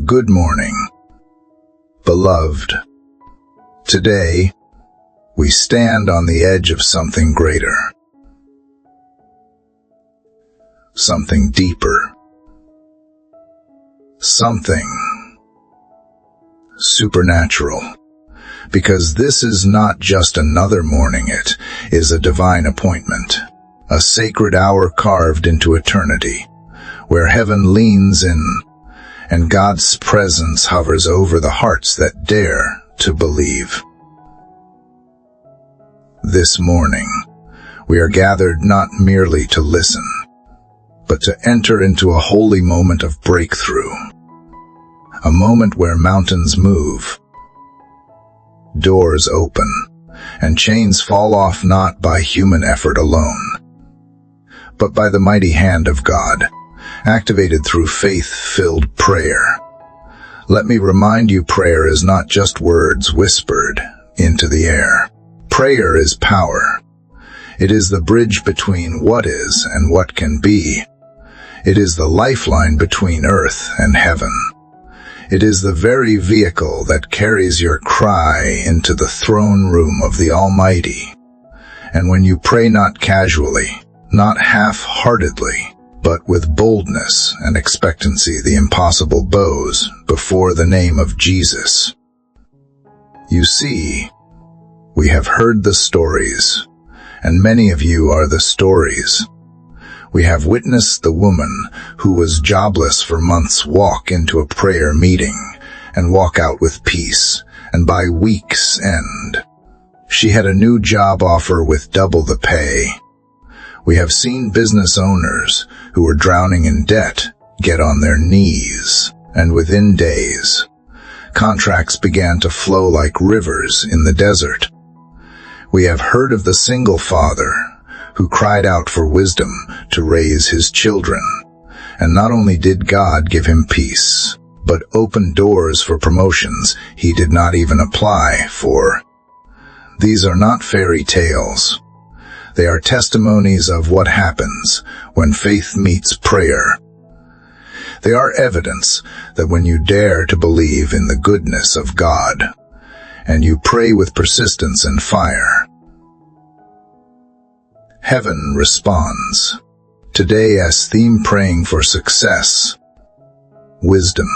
Good morning, beloved. Today, we stand on the edge of something greater, something deeper, something supernatural. Because this is not just another morning, it is a divine appointment, a sacred hour carved into eternity, where heaven leans in and God's presence hovers over the hearts that dare to believe. This morning, we are gathered not merely to listen, but to enter into a holy moment of breakthrough, a moment where mountains move, doors open, and chains fall off not by human effort alone, but by the mighty hand of God, activated through faith-filled prayer. Let me remind you, prayer is not just words whispered into the air. Prayer is power. It is the bridge between what is and what can be. It is the lifeline between earth and heaven. It is the very vehicle that carries your cry into the throne room of the Almighty. And when you pray not casually, not half-heartedly, but with boldness and expectancy, the impossible bows before the name of Jesus. You see, we have heard the stories, and many of you are the stories. We have witnessed the woman who was jobless for months walk into a prayer meeting and walk out with peace, and by week's end, she had a new job offer with double the pay. We have seen business owners who were drowning in debt get on their knees, and within days, contracts began to flow like rivers in the desert. We have heard of the single father who cried out for wisdom to raise his children, and not only did God give him peace, but opened doors for promotions he did not even apply for. These are not fairy tales. They are testimonies of what happens when faith meets prayer. They are evidence that when you dare to believe in the goodness of God, and you pray with persistence and fire, heaven responds. Today as theme, praying for success, wisdom,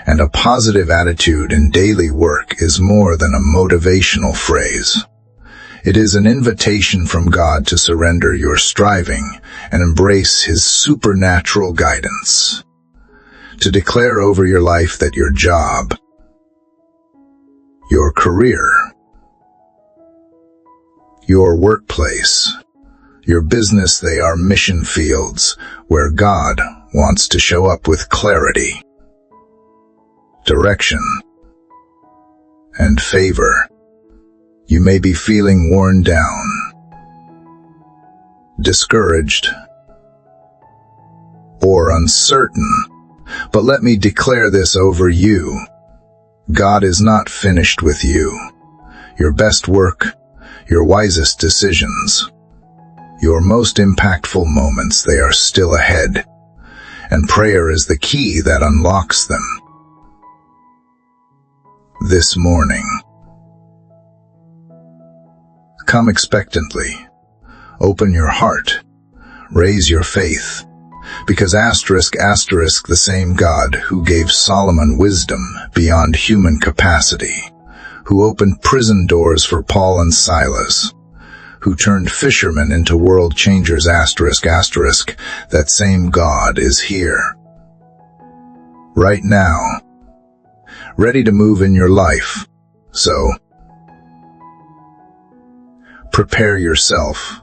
and a positive attitude in daily work is more than a motivational phrase. It is an invitation from God to surrender your striving and embrace His supernatural guidance. To declare over your life that your job, your career, your workplace, your business, they are mission fields where God wants to show up with clarity, direction, and favor. You may be feeling worn down, discouraged, or uncertain, but let me declare this over you. God is not finished with you. Your best work, your wisest decisions, your most impactful moments, they are still ahead, and prayer is the key that unlocks them. This morning, come expectantly, open your heart, raise your faith, because the same God who gave Solomon wisdom beyond human capacity, who opened prison doors for Paul and Silas, who turned fishermen into world changers, that same God is here, right now, ready to move in your life. So, prepare yourself.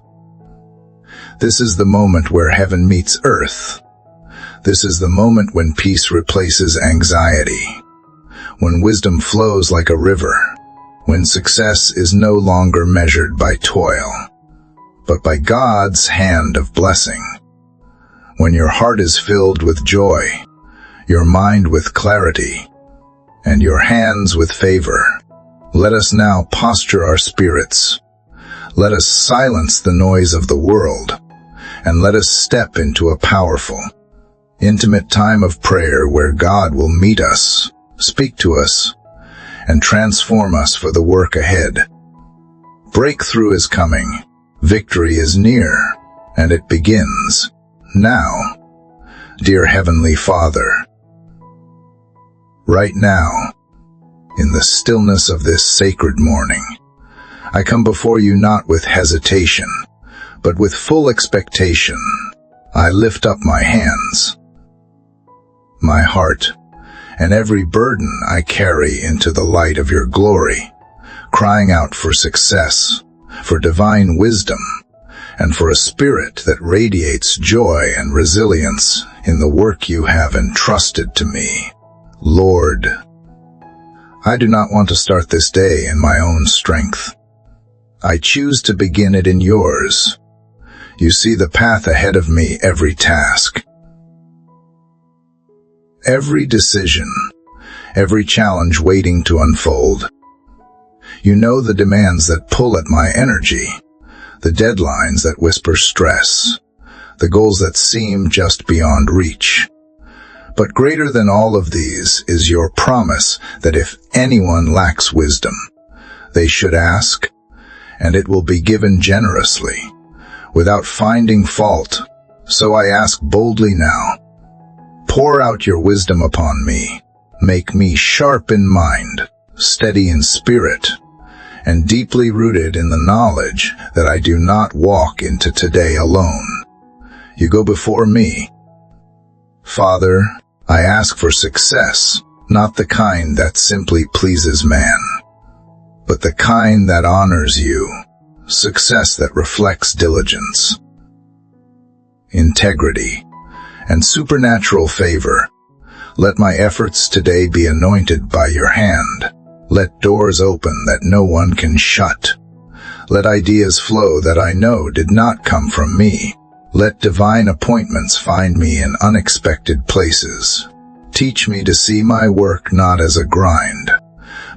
This is the moment where heaven meets earth. This is the moment when peace replaces anxiety, when wisdom flows like a river, when success is no longer measured by toil, but by God's hand of blessing. When your heart is filled with joy, your mind with clarity, and your hands with favor. Let us now posture our spirits. Let us silence the noise of the world, and let us step into a powerful, Intimate time of prayer where God will meet us, speak to us, and transform us for the work ahead. Breakthrough is coming, victory is near, and it begins now. Dear Heavenly Father, right now, in the stillness of this sacred morning, I come before you not with hesitation, but with full expectation. I lift up my hands, my heart, and every burden I carry into the light of your glory, crying out for success, for divine wisdom, and for a spirit that radiates joy and resilience in the work you have entrusted to me. Lord, I do not want to start this day in my own strength. I choose to begin it in yours. You see the path ahead of me, every task, every decision, every challenge waiting to unfold. You know the demands that pull at my energy, the deadlines that whisper stress, the goals that seem just beyond reach. But greater than all of these is your promise that if anyone lacks wisdom, they should ask, and it will be given generously, without finding fault. So I ask boldly now, pour out your wisdom upon me. Make me sharp in mind, steady in spirit, and deeply rooted in the knowledge that I do not walk into today alone. You go before me. Father, I ask for success, not the kind that simply pleases man, but the kind that honors you, success that reflects diligence, integrity, and supernatural favor. Let my efforts today be anointed by your hand. Let doors open that no one can shut. Let ideas flow that I know did not come from me. Let divine appointments find me in unexpected places. Teach me to see my work not as a grind,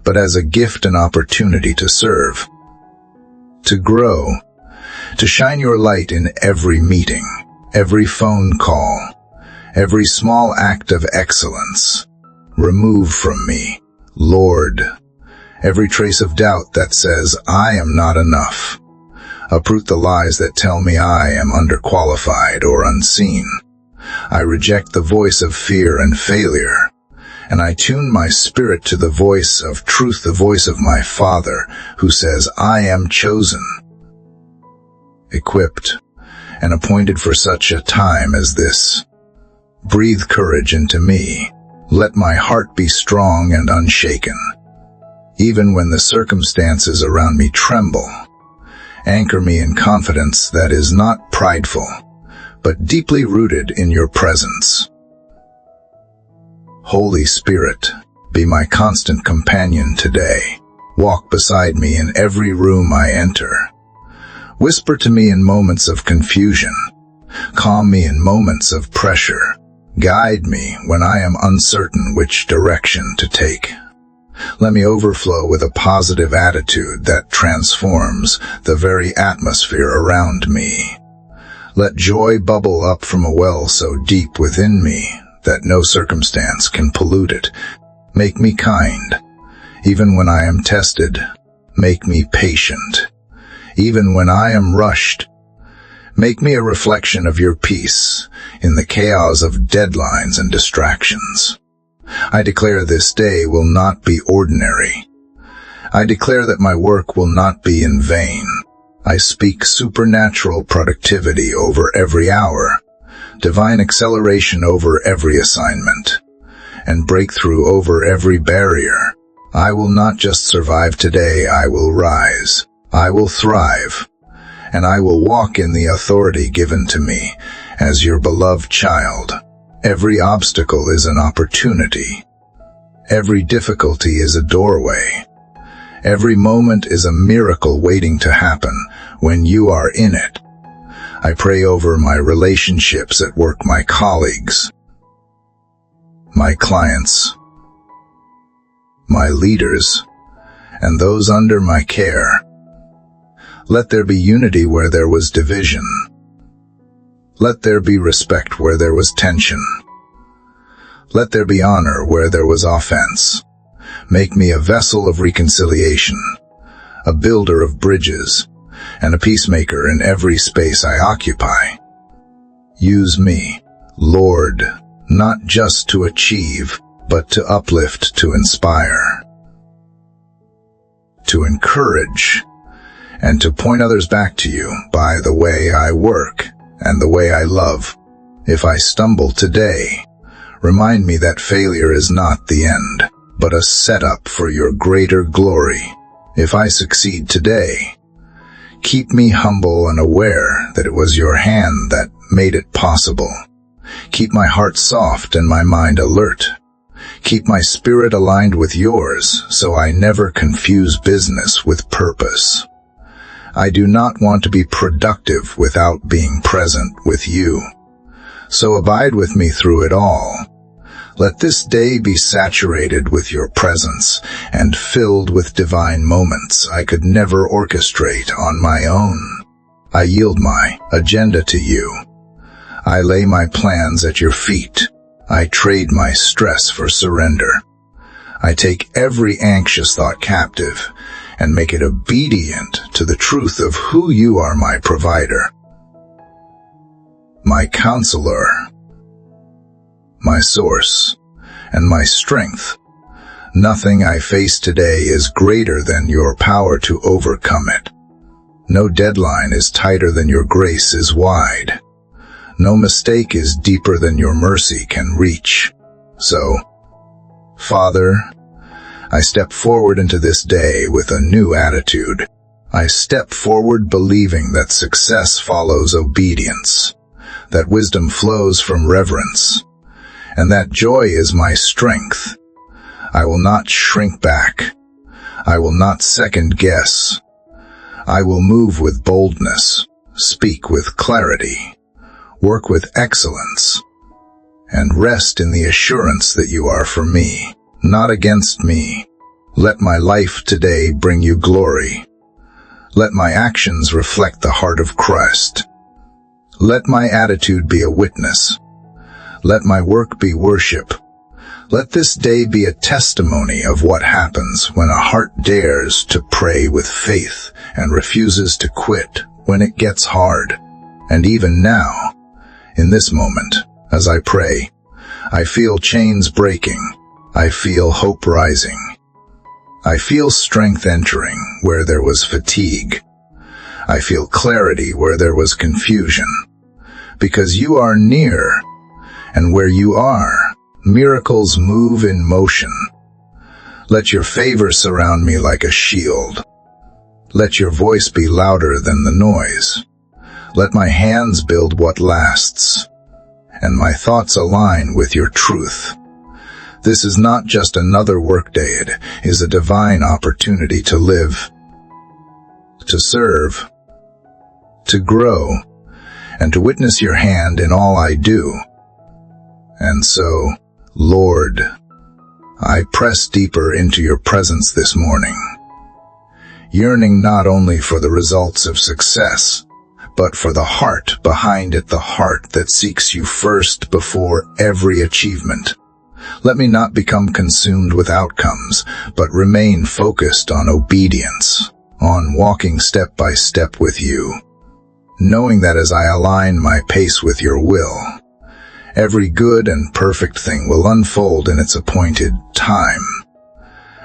but as a gift and opportunity to serve, to grow, to shine your light in every meeting, every phone call, every small act of excellence. Remove from me, Lord, every trace of doubt that says I am not enough. Uproot the lies that tell me I am underqualified or unseen. I reject the voice of fear and failure, and I tune my spirit to the voice of truth, the voice of my Father, who says I am chosen, equipped, and appointed for such a time as this. Breathe courage into me. Let my heart be strong and unshaken, even when the circumstances around me tremble. Anchor me in confidence that is not prideful, but deeply rooted in your presence. Holy Spirit, be my constant companion today. Walk beside me in every room I enter. Whisper to me in moments of confusion. Calm me in moments of pressure. Guide me when I am uncertain which direction to take. Let me overflow with a positive attitude that transforms the very atmosphere around me. Let joy bubble up from a well so deep within me that no circumstance can pollute it. Make me kind, even when I am tested. Make me patient, even when I am rushed. Make me a reflection of your peace in the chaos of deadlines and distractions. I declare this day will not be ordinary. I declare that my work will not be in vain. I speak supernatural productivity over every hour, divine acceleration over every assignment, and breakthrough over every barrier. I will not just survive today, I will rise. I will thrive, and I will walk in the authority given to me as your beloved child. Every obstacle is an opportunity. Every difficulty is a doorway. Every moment is a miracle waiting to happen when you are in it. I pray over my relationships at work, my colleagues, my clients, my leaders, and those under my care. Let there be unity where there was division. Let there be respect where there was tension. Let there be honor where there was offense. Make me a vessel of reconciliation, a builder of bridges, and a peacemaker in every space I occupy. Use me, Lord, not just to achieve, but to uplift, to inspire, to encourage, and to point others back to you by the way I work and the way I love. If I stumble today, remind me that failure is not the end, but a setup for your greater glory. If I succeed today, keep me humble and aware that it was your hand that made it possible. Keep my heart soft and my mind alert. Keep my spirit aligned with yours so I never confuse business with purpose. I do not want to be productive without being present with you. So abide with me through it all. Let this day be saturated with your presence and filled with divine moments I could never orchestrate on my own. I yield my agenda to you. I lay my plans at your feet. I trade my stress for surrender. I take every anxious thought captive and make it obedient to the truth of who you are, my provider, my counselor, my source, and my strength. Nothing I face today is greater than your power to overcome it. No deadline is tighter than your grace is wide. No mistake is deeper than your mercy can reach. So, Father, I step forward into this day with a new attitude. I step forward believing that success follows obedience, that wisdom flows from reverence, and that joy is my strength. I will not shrink back. I will not second guess. I will move with boldness, speak with clarity, work with excellence, and rest in the assurance that you are for me, not against me. Let my life today bring you glory. Let my actions reflect the heart of Christ. Let my attitude be a witness. Let my work be worship. Let this day be a testimony of what happens when a heart dares to pray with faith and refuses to quit when it gets hard. And even now, in this moment, as I pray, I feel chains breaking. I feel hope rising. I feel strength entering where there was fatigue. I feel clarity where there was confusion. Because you are near, and where you are, miracles move in motion. Let your favor surround me like a shield. Let your voice be louder than the noise. Let my hands build what lasts, and my thoughts align with your truth. This is not just another workday, it is a divine opportunity to live, to serve, to grow, and to witness your hand in all I do. And so, Lord, I press deeper into your presence this morning, yearning not only for the results of success, but for the heart behind it, the heart that seeks you first before every achievement. Let me not become consumed with outcomes, but remain focused on obedience, on walking step by step with you, knowing that as I align my pace with your will, every good and perfect thing will unfold in its appointed time.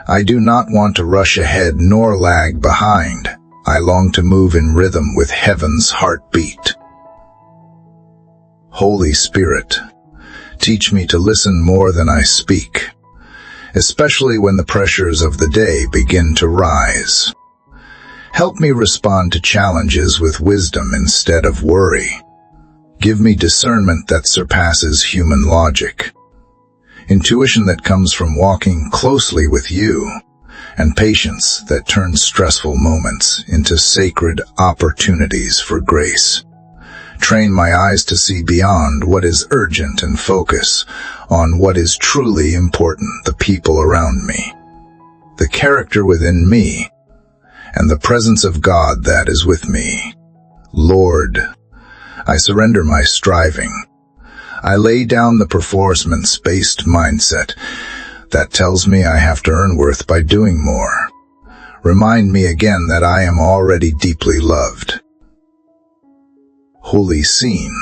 I do not want to rush ahead nor lag behind. I long to move in rhythm with heaven's heartbeat. Holy Spirit, teach me to listen more than I speak, especially when the pressures of the day begin to rise. Help me respond to challenges with wisdom instead of worry. Give me discernment that surpasses human logic, intuition that comes from walking closely with you, and patience that turns stressful moments into sacred opportunities for grace. Train my eyes to see beyond what is urgent and focus on what is truly important, the people around me, the character within me, and the presence of God that is with me. Lord, I surrender my striving. I lay down the performance-based mindset that tells me I have to earn worth by doing more. Remind me again that I am already deeply loved, wholly seen,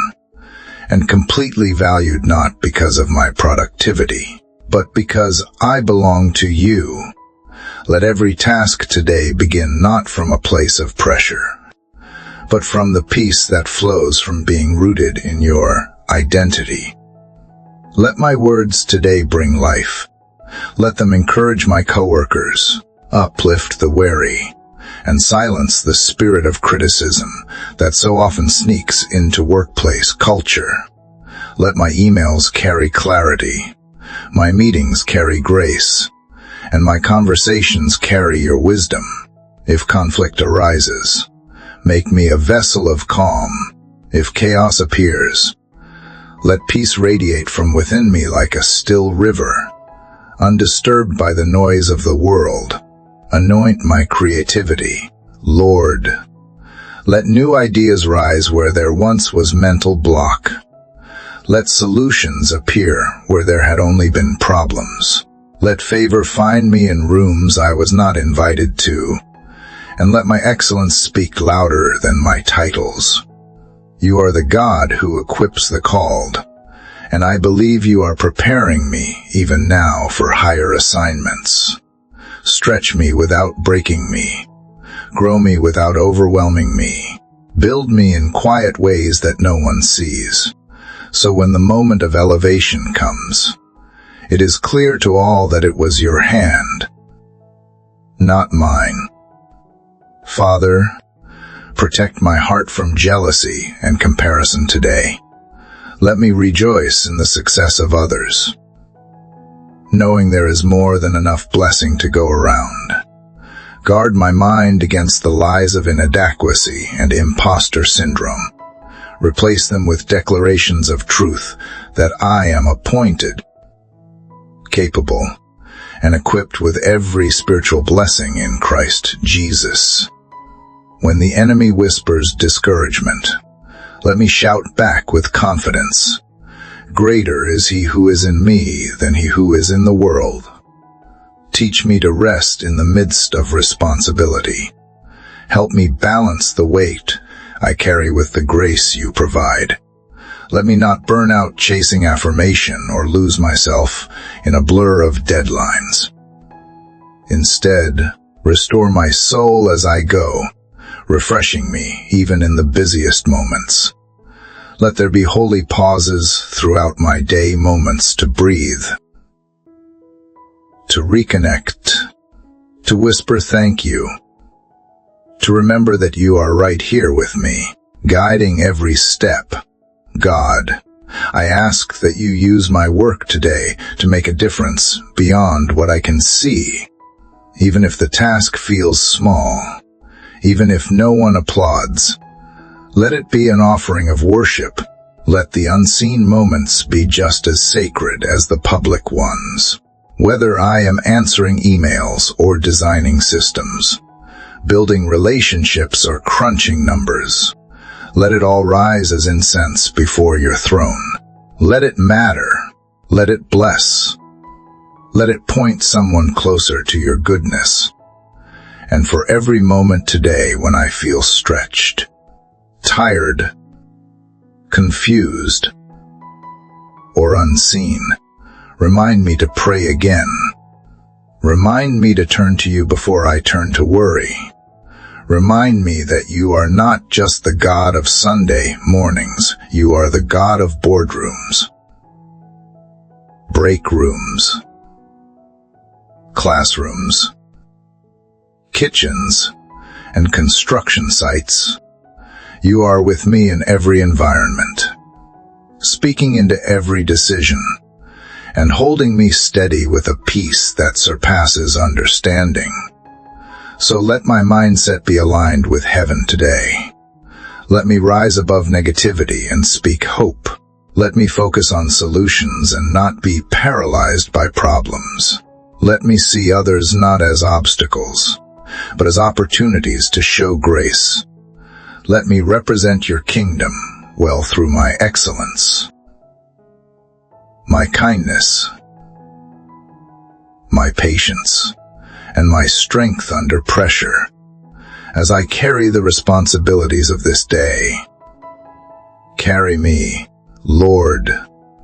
and completely valued, not because of my productivity, but because I belong to you. Let every task today begin not from a place of pressure, but from the peace that flows from being rooted in your identity. Let my words today bring life. Let them encourage my coworkers, uplift the weary, and silence the spirit of criticism that so often sneaks into workplace culture. Let my emails carry clarity, my meetings carry grace, and my conversations carry your wisdom. If conflict arises, make me a vessel of calm. If chaos appears, let peace radiate from within me like a still river, undisturbed by the noise of the world. Anoint my creativity, Lord. Let new ideas rise where there once was mental block. Let solutions appear where there had only been problems. Let favor find me in rooms I was not invited to, and let my excellence speak louder than my titles. You are the God who equips the called, and I believe you are preparing me even now for higher assignments. Stretch me without breaking me. Grow me without overwhelming me. Build me in quiet ways that no one sees. So when the moment of elevation comes, it is clear to all that it was your hand, not mine. Father, protect my heart from jealousy and comparison today. Let me rejoice in the success of others, knowing there is more than enough blessing to go around. Guard my mind against the lies of inadequacy and imposter syndrome. Replace them with declarations of truth that I am appointed, capable, and equipped with every spiritual blessing in Christ Jesus. When the enemy whispers discouragement, let me shout back with confidence. Greater is he who is in me than he who is in the world. Teach me to rest in the midst of responsibility. Help me balance the weight I carry with the grace you provide. Let me not burn out chasing affirmation or lose myself in a blur of deadlines. Instead, restore my soul as I go, refreshing me even in the busiest moments. Let there be holy pauses throughout my day, moments to breathe, to reconnect, to whisper thank you, to remember that you are right here with me, guiding every step. God, I ask that you use my work today to make a difference beyond what I can see, even if the task feels small, even if no one applauds. Let it be an offering of worship. Let the unseen moments be just as sacred as the public ones. Whether I am answering emails or designing systems, building relationships or crunching numbers, let it all rise as incense before your throne. Let it matter. Let it bless. Let it point someone closer to your goodness. And for every moment today when I feel stretched, tired, confused, or unseen, remind me to pray again. Remind me to turn to you before I turn to worry. Remind me that you are not just the God of Sunday mornings, you are the God of boardrooms, break rooms, classrooms, kitchens, and construction sites. You are with me in every environment, speaking into every decision, and holding me steady with a peace that surpasses understanding. So let my mindset be aligned with heaven today. Let me rise above negativity and speak hope. Let me focus on solutions and not be paralyzed by problems. Let me see others not as obstacles, but as opportunities to show grace. Let me represent your kingdom well through my excellence. my kindness, my patience, and my strength under pressure, as I carry the responsibilities of this day. Carry me, Lord,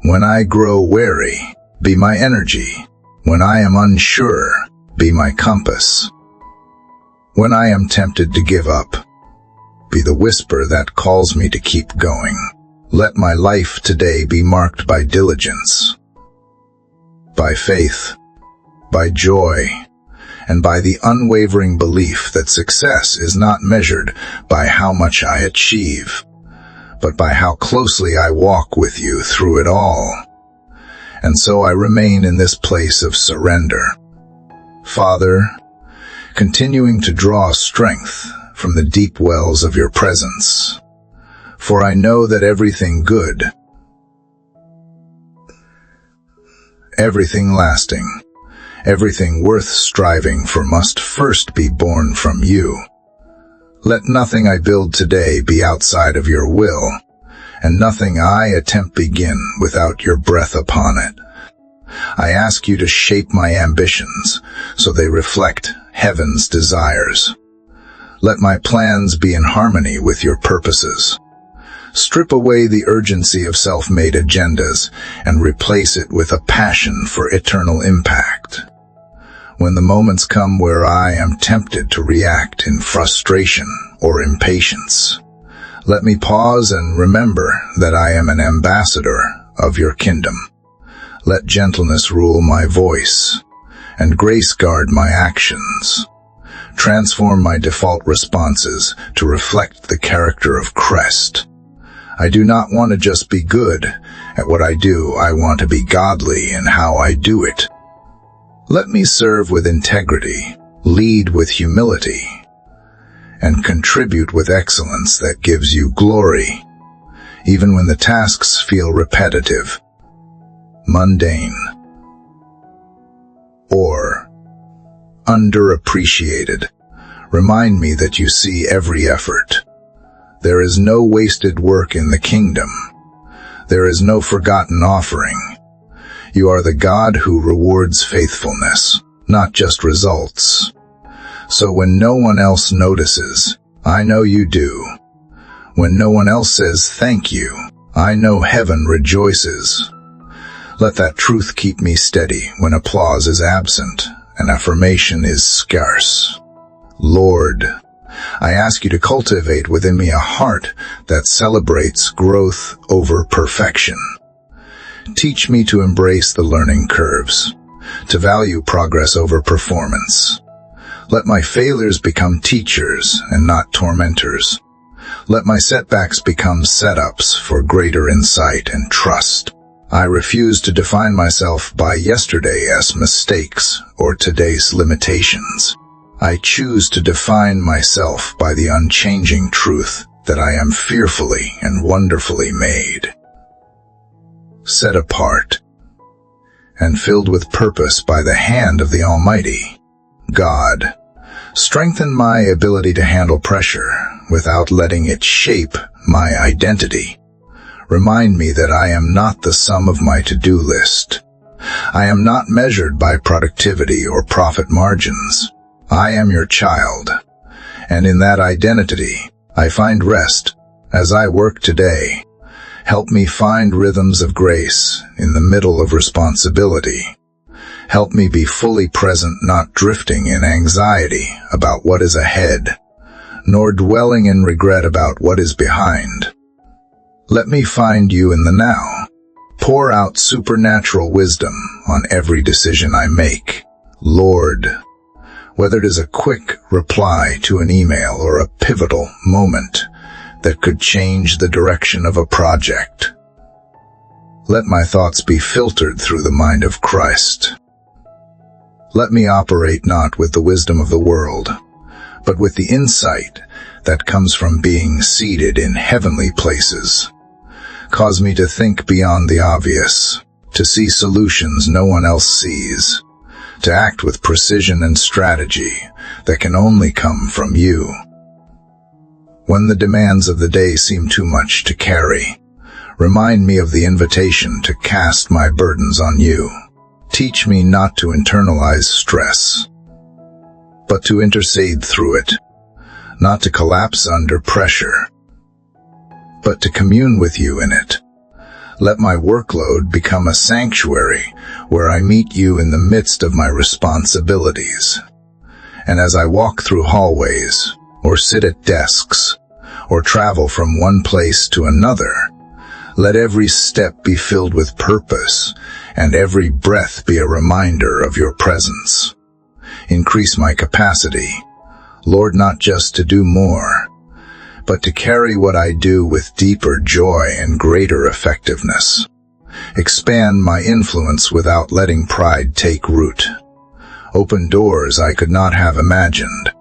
when I grow weary, be my energy. When I am unsure, be my compass. When I am tempted to give up, be the whisper that calls me to keep going. Let my life today be marked by diligence, by faith, by joy, and by the unwavering belief that success is not measured by how much I achieve, but by how closely I walk with you through it all. And so I remain in this place of surrender. Father, continuing to draw strength from the deep wells of your presence, for I know that everything good, everything lasting, everything worth striving for must first be born from you. Let nothing I build today be outside of your will, and nothing I attempt begin without your breath upon it. I ask you to shape my ambitions so they reflect heaven's desires. Let my plans be in harmony with your purposes. Strip away the urgency of self-made agendas and replace it with a passion for eternal impact. When the moments come where I am tempted to react in frustration or impatience, let me pause and remember that I am an ambassador of your kingdom. Let gentleness rule my voice, and grace guard my actions. Transform my default responses to reflect the character of Christ. I do not want to just be good at what I do. I want to be godly in how I do it. Let me serve with integrity, lead with humility, and contribute with excellence that gives you glory, even when the tasks feel repetitive, mundane, or underappreciated. Remind me that you see every effort. There is no wasted work in the kingdom. There is no forgotten offering. You are the God who rewards faithfulness, not just results. So when no one else notices, I know you do. When no one else says thank you, I know heaven rejoices. Let that truth keep me steady when applause is absent and affirmation is scarce. Lord, I ask you to cultivate within me a heart that celebrates growth over perfection. Teach me to embrace the learning curves, to value progress over performance. Let my failures become teachers and not tormentors. Let my setbacks become setups for greater insight and trust. I refuse to define myself by yesterday's mistakes or today's limitations. I choose to define myself by the unchanging truth that I am fearfully and wonderfully made, set apart, and filled with purpose by the hand of the Almighty. God, strengthen my ability to handle pressure without letting it shape my identity. Remind me that I am not the sum of my to-do list. I am not measured by productivity or profit margins. I am your child, and in that identity, I find rest as I work today. Help me find rhythms of grace in the middle of responsibility. Help me be fully present, not drifting in anxiety about what is ahead, nor dwelling in regret about what is behind. Let me find you in the now. Pour out supernatural wisdom on every decision I make. Lord, whether it is a quick reply to an email or a pivotal moment that could change the direction of a project, let my thoughts be filtered through the mind of Christ. Let me operate not with the wisdom of the world, but with the insight that comes from being seated in heavenly places. Cause me to think beyond the obvious, to see solutions no one else sees, to act with precision and strategy that can only come from you. When the demands of the day seem too much to carry, Remind me of the invitation to cast my burdens on you. Teach me not to internalize stress, but to intercede through it, not to collapse under pressure, but to commune with you in it. Let my workload become a sanctuary where I meet you in the midst of my responsibilities. And as I walk through hallways, or sit at desks, or travel from one place to another, let every step be filled with purpose, and every breath be a reminder of your presence. Increase my capacity, Lord, not just to do more, but to carry what I do with deeper joy and greater effectiveness. Expand my influence without letting pride take root. Open doors I could not have imagined,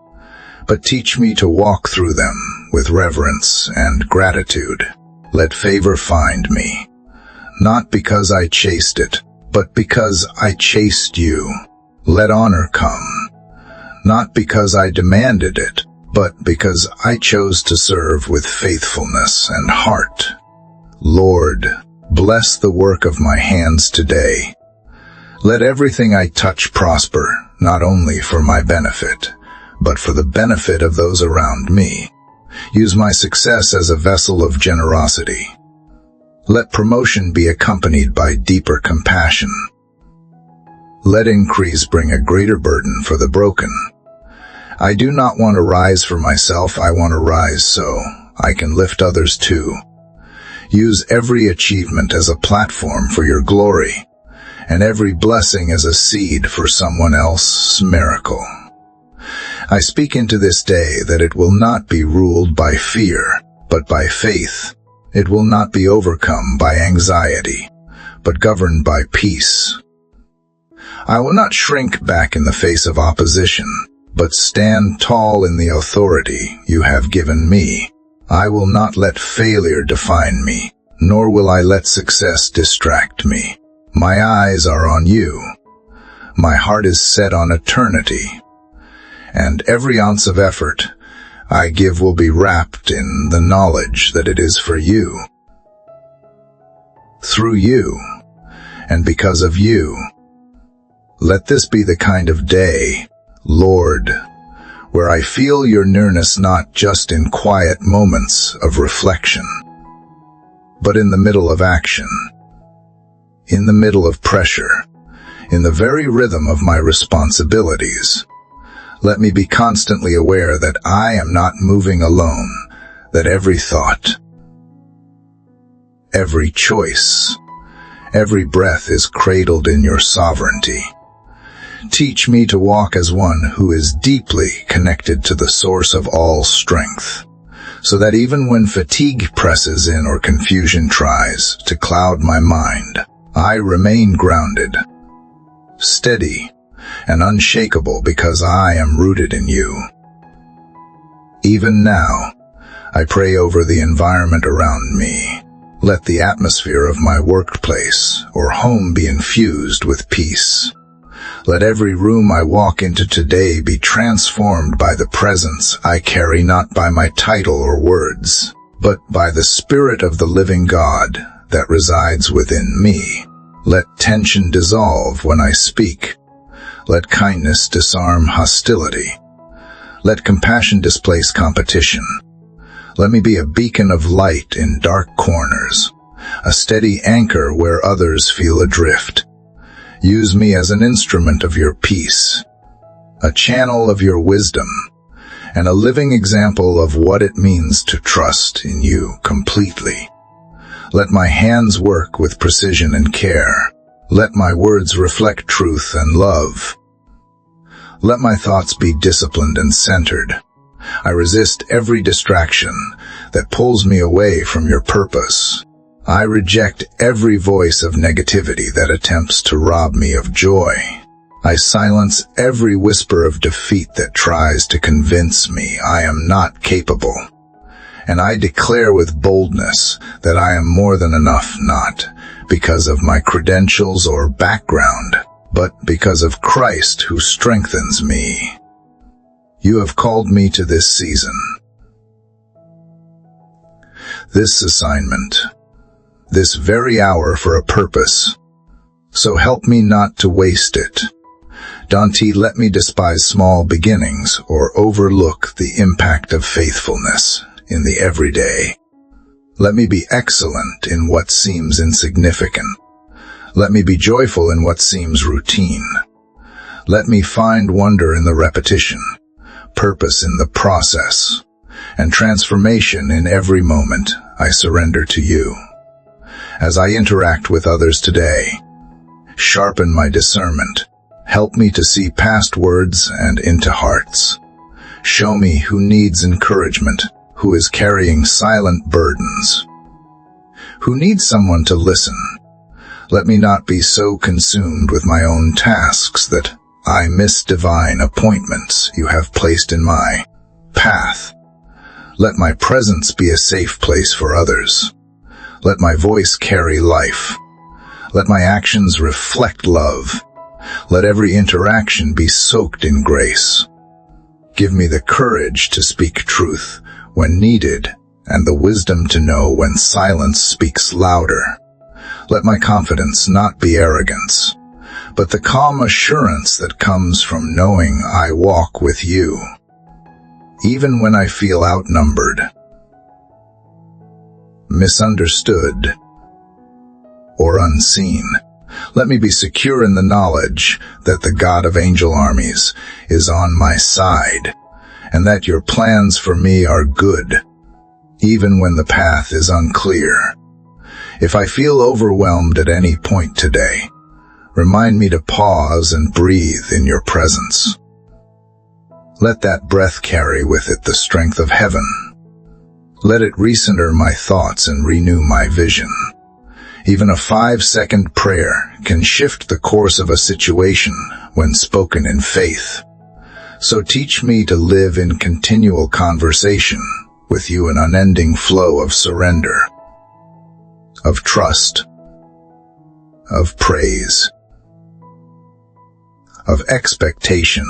but teach me to walk through them with reverence and gratitude. Let favor find me, not because I chased it, but because I chased you. Let honor come, not because I demanded it, but because I chose to serve with faithfulness and heart. Lord, bless the work of my hands today. Let everything I touch prosper, not only for my benefit, but for the benefit of those around me. Use my success as a vessel of generosity. Let promotion be accompanied by deeper compassion. Let increase bring a greater burden for the broken. I do not want to rise for myself, I want to rise so I can lift others too. Use every achievement as a platform for your glory, and every blessing as a seed for someone else's miracle. I speak into this day that it will not be ruled by fear, but by faith. It will not be overcome by anxiety, but governed by peace. I will not shrink back in the face of opposition, but stand tall in the authority you have given me. I will not let failure define me, nor will I let success distract me. My eyes are on you. My heart is set on eternity, and every ounce of effort I give will be wrapped in the knowledge that it is for you, through you, and because of you. Let this be the kind of day, Lord, where I feel your nearness not just in quiet moments of reflection, but in the middle of action, in the middle of pressure, in the very rhythm of my responsibilities. Let me be constantly aware that I am not moving alone, that every thought, every choice, every breath is cradled in your sovereignty. Teach me to walk as one who is deeply connected to the source of all strength, so that even when fatigue presses in or confusion tries to cloud my mind, I remain grounded, steady, and unshakable because I am rooted in you. Even now, I pray over the environment around me. Let the atmosphere of my workplace or home be infused with peace. Let every room I walk into today be transformed by the presence I carry, not by my title or words, but by the Spirit of the living God that resides within me. Let tension dissolve when I speak. Let kindness disarm hostility. Let compassion displace competition. Let me be a beacon of light in dark corners, a steady anchor where others feel adrift. Use me as an instrument of your peace, a channel of your wisdom, and a living example of what it means to trust in you completely. Let my hands work with precision and care. Let my words reflect truth and love. Let my thoughts be disciplined and centered. I resist every distraction that pulls me away from your purpose. I reject every voice of negativity that attempts to rob me of joy. I silence every whisper of defeat that tries to convince me I am not capable. And I declare with boldness that I am more than enough, not because of my credentials or background, but because of Christ who strengthens me. You have called me to this season, this assignment, this very hour for a purpose. So help me not to waste it. Don't let me despise small beginnings or overlook the impact of faithfulness in the everyday. Let me be excellent in what seems insignificant. Let me be joyful in what seems routine. Let me find wonder in the repetition, purpose in the process, and transformation in every moment I surrender to you. As I interact with others today, sharpen my discernment. Help me to see past words and into hearts. Show me who needs encouragement, who is carrying silent burdens, who needs someone to listen. Let me not be so consumed with my own tasks that I miss divine appointments you have placed in my path. Let my presence be a safe place for others. Let my voice carry life. Let my actions reflect love. Let every interaction be soaked in grace. Give me the courage to speak truth when needed and the wisdom to know when silence speaks louder. Let my confidence not be arrogance, but the calm assurance that comes from knowing I walk with you, even when I feel outnumbered, misunderstood, or unseen. Let me be secure in the knowledge that the God of angel armies is on my side, and that your plans for me are good, even when the path is unclear. If I feel overwhelmed at any point today, remind me to pause and breathe in your presence. Let that breath carry with it the strength of heaven. Let it recenter my thoughts and renew my vision. Even a 5-second prayer can shift the course of a situation when spoken in faith. So teach me to live in continual conversation with you, an unending flow of surrender, of trust, of praise, of expectation.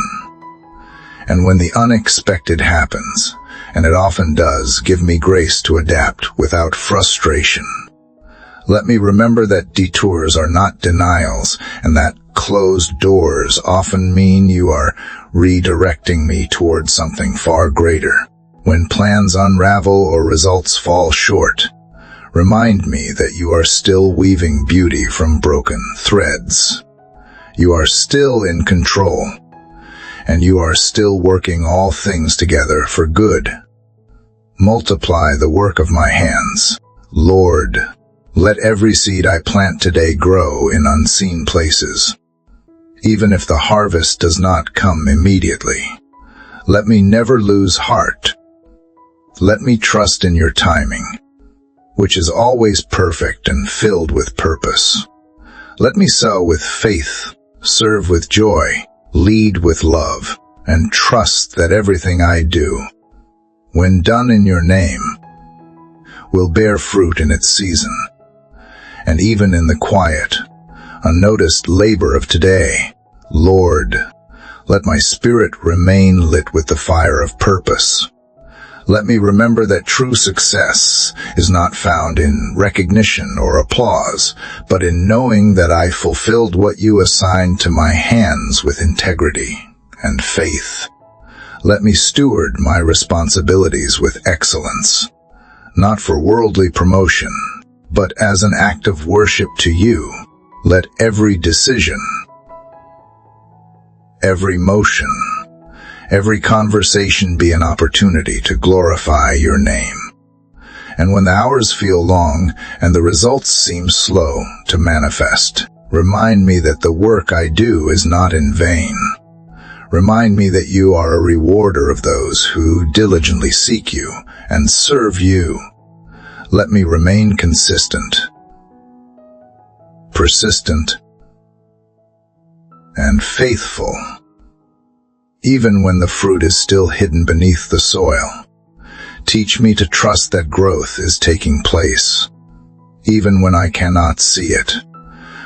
And when the unexpected happens, and it often does, give me grace to adapt without frustration. Let me remember that detours are not denials, and that closed doors often mean you are redirecting me toward something far greater. When plans unravel or results fall short, remind me that you are still weaving beauty from broken threads. You are still in control, and you are still working all things together for good. Multiply the work of my hands, Lord. Let every seed I plant today grow in unseen places. Even if the harvest does not come immediately, let me never lose heart. Let me trust in your timing, which is always perfect and filled with purpose. Let me sow with faith, serve with joy, lead with love, and trust that everything I do, when done in your name, will bear fruit in its season. And even in the quiet, unnoticed labor of today, Lord, let my spirit remain lit with the fire of purpose. Let me remember that true success is not found in recognition or applause, but in knowing that I fulfilled what you assigned to my hands with integrity and faith. Let me steward my responsibilities with excellence, not for worldly promotion, but as an act of worship to you. Let every decision, every motion, every conversation be an opportunity to glorify your name. And when the hours feel long and the results seem slow to manifest, remind me that the work I do is not in vain. Remind me that you are a rewarder of those who diligently seek you and serve you. Let me remain consistent, persistent, and faithful, even when the fruit is still hidden beneath the soil. Teach me to trust that growth is taking place, even when I cannot see it.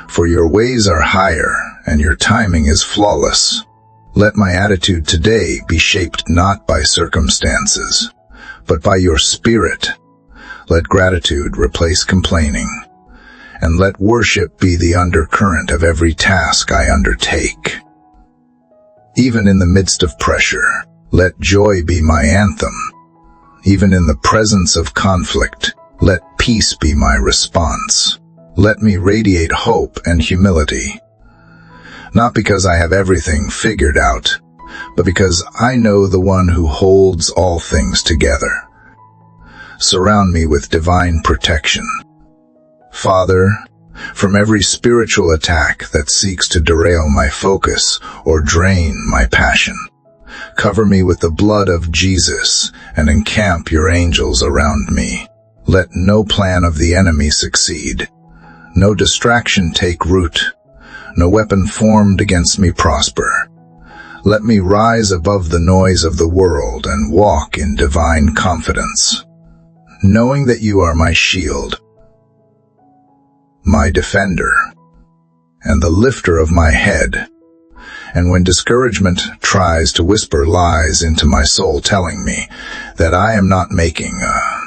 For your ways are higher, and your timing is flawless. Let my attitude today be shaped not by circumstances, but by your spirit. Let gratitude replace complaining. and let worship be the undercurrent of every task I undertake. Even in the midst of pressure, let joy be my anthem. Even in the presence of conflict, let peace be my response. Let me radiate hope and humility. Not because I have everything figured out, but because I know the one who holds all things together. Surround me with divine protection. Father, from every spiritual attack that seeks to derail my focus or drain my passion, cover me with the blood of Jesus and encamp your angels around me. Let no plan of the enemy succeed. No distraction take root. No weapon formed against me prosper. Let me rise above the noise of the world and walk in divine confidence, knowing that you are my shield, my defender, and the lifter of my head. And when discouragement tries to whisper lies into my soul telling me that I am not making a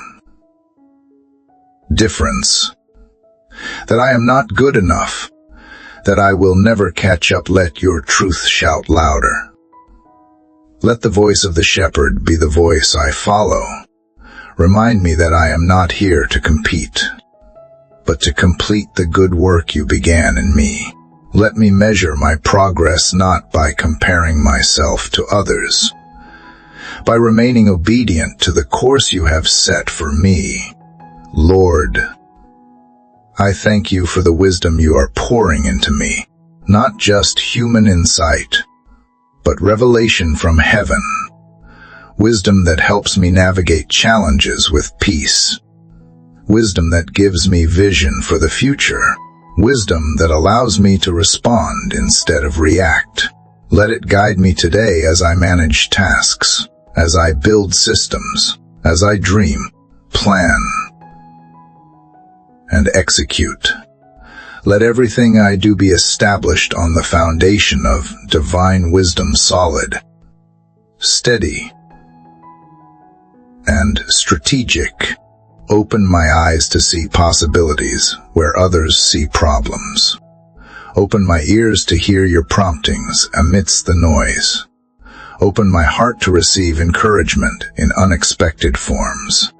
difference, that I am not good enough, that I will never catch up, let your truth shout louder. Let the voice of the shepherd be the voice I follow. Remind me that I am not here to compete, but to complete the good work you began in me. Let me measure my progress not by comparing myself to others, by remaining obedient to the course you have set for me. Lord, I thank you for the wisdom you are pouring into me, not just human insight, but revelation from heaven, wisdom that helps me navigate challenges with peace, wisdom that gives me vision for the future, wisdom that allows me to respond instead of react. Let it guide me today as I manage tasks, as I build systems, as I dream, plan, and execute. Let everything I do be established on the foundation of divine wisdom, solid, steady, and strategic. Open my eyes to see possibilities where others see problems. Open my ears to hear your promptings amidst the noise. Open my heart to receive encouragement in unexpected forms.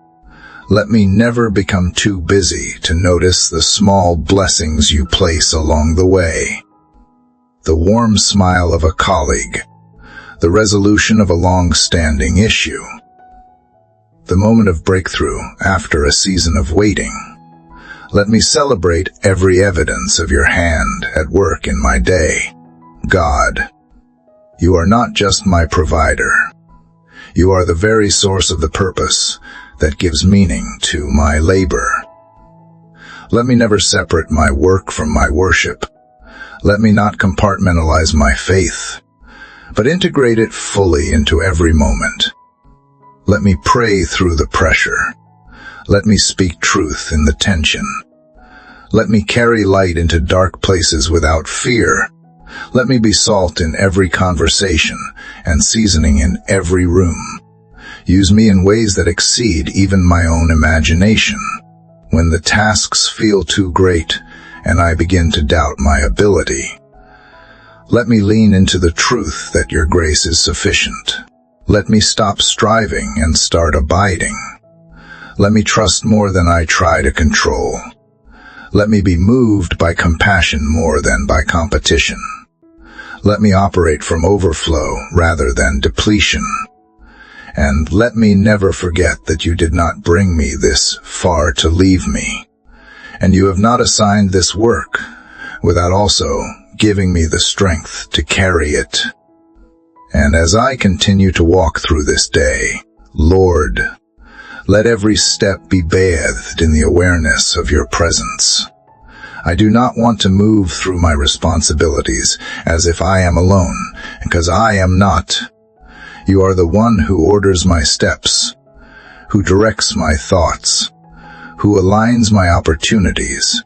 Let me never become too busy to notice the small blessings you place along the way. The warm smile of a colleague, the resolution of a long-standing issue, the moment of breakthrough after a season of waiting. Let me celebrate every evidence of your hand at work in my day. God, you are not just my provider. You are the very source of the purpose that gives meaning to my labor. Let me never separate my work from my worship. Let me not compartmentalize my faith, but integrate it fully into every moment. Let me pray through the pressure. Let me speak truth in the tension. Let me carry light into dark places without fear. Let me be salt in every conversation and seasoning in every room. Use me in ways that exceed even my own imagination. When the tasks feel too great and I begin to doubt my ability, let me lean into the truth that your grace is sufficient. Let me stop striving and start abiding. Let me trust more than I try to control. Let me be moved by compassion more than by competition. Let me operate from overflow rather than depletion. And let me never forget that you did not bring me this far to leave me, and you have not assigned this work without also giving me the strength to carry it. And as I continue to walk through this day, Lord, let every step be bathed in the awareness of your presence. I do not want to move through my responsibilities as if I am alone, because I am not. You are the one who orders my steps, who directs my thoughts, who aligns my opportunities.